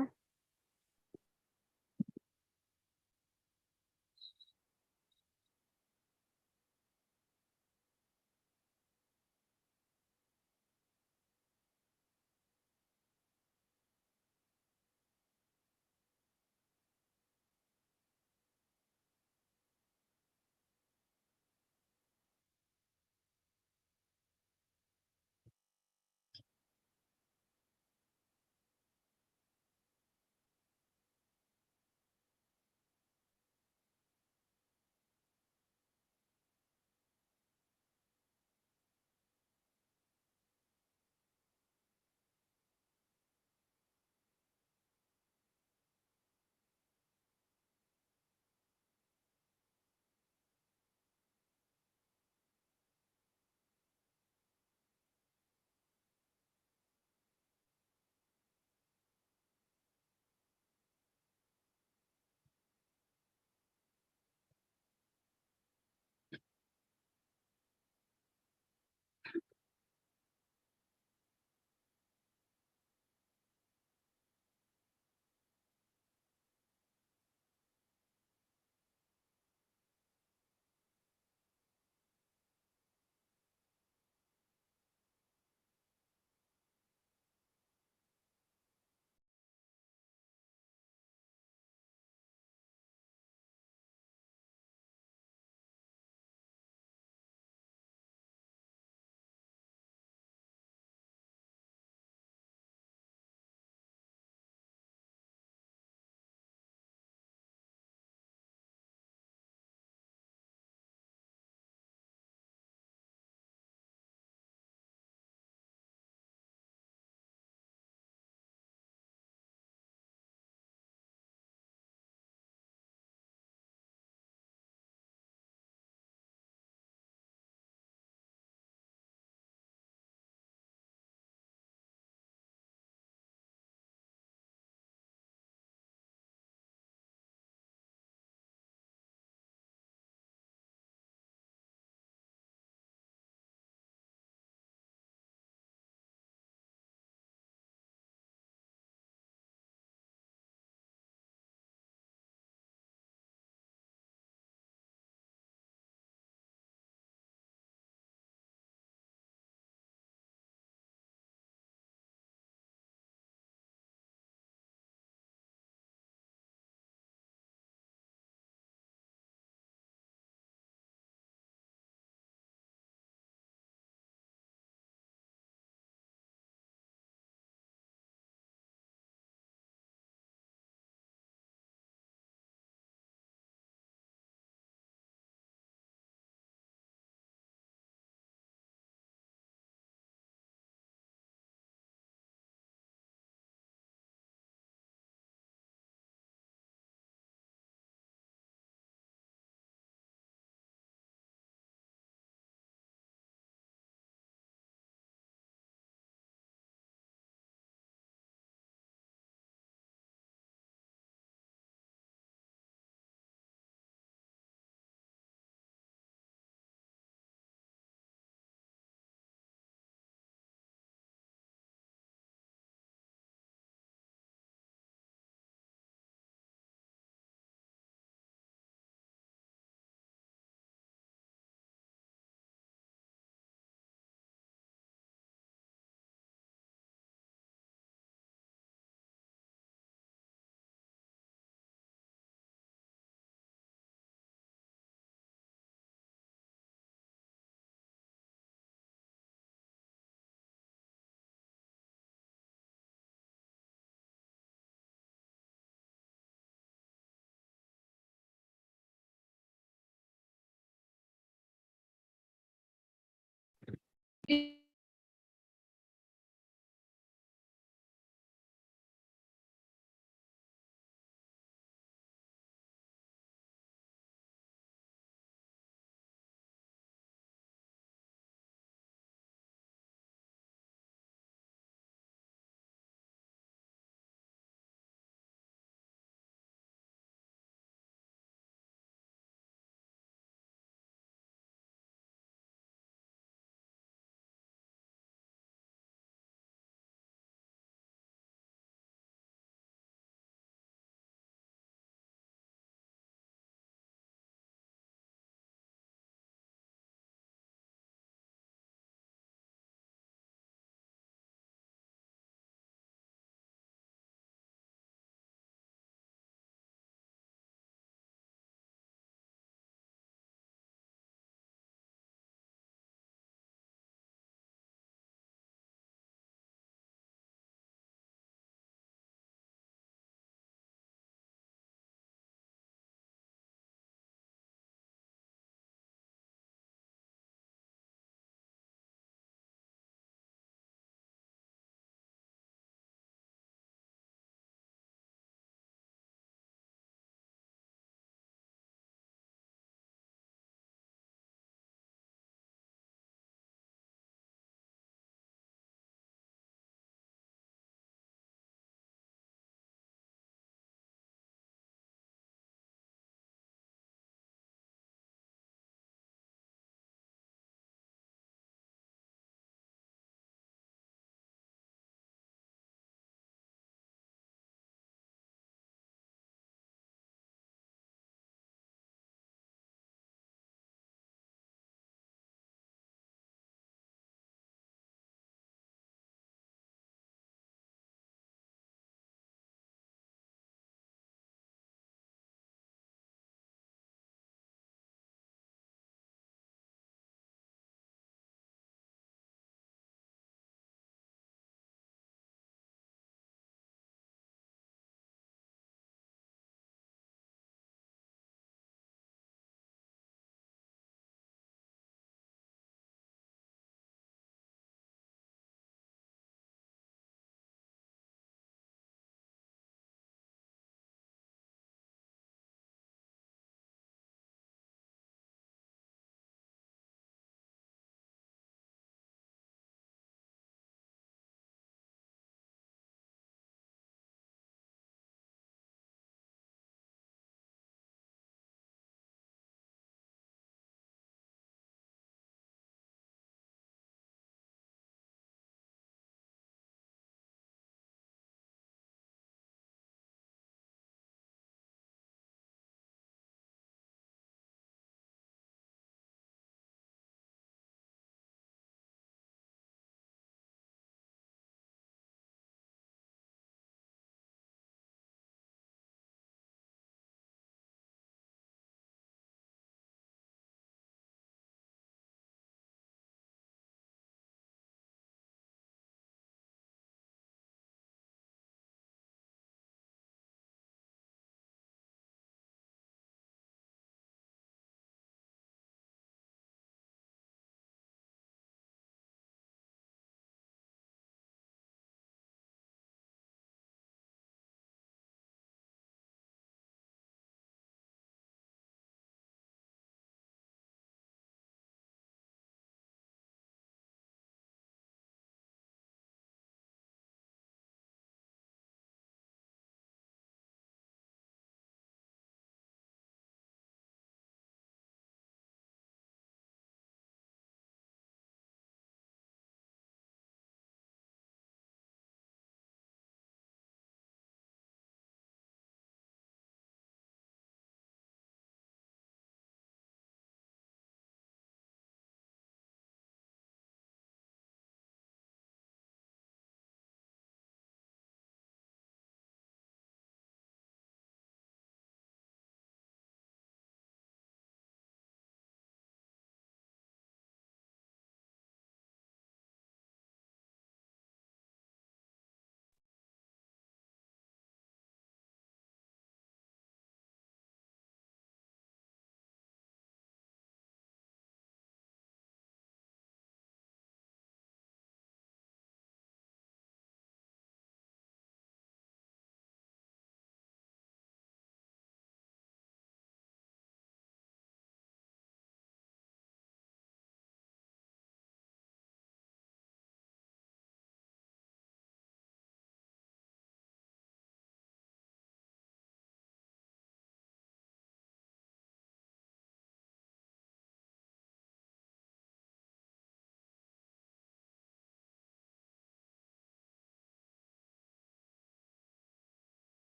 it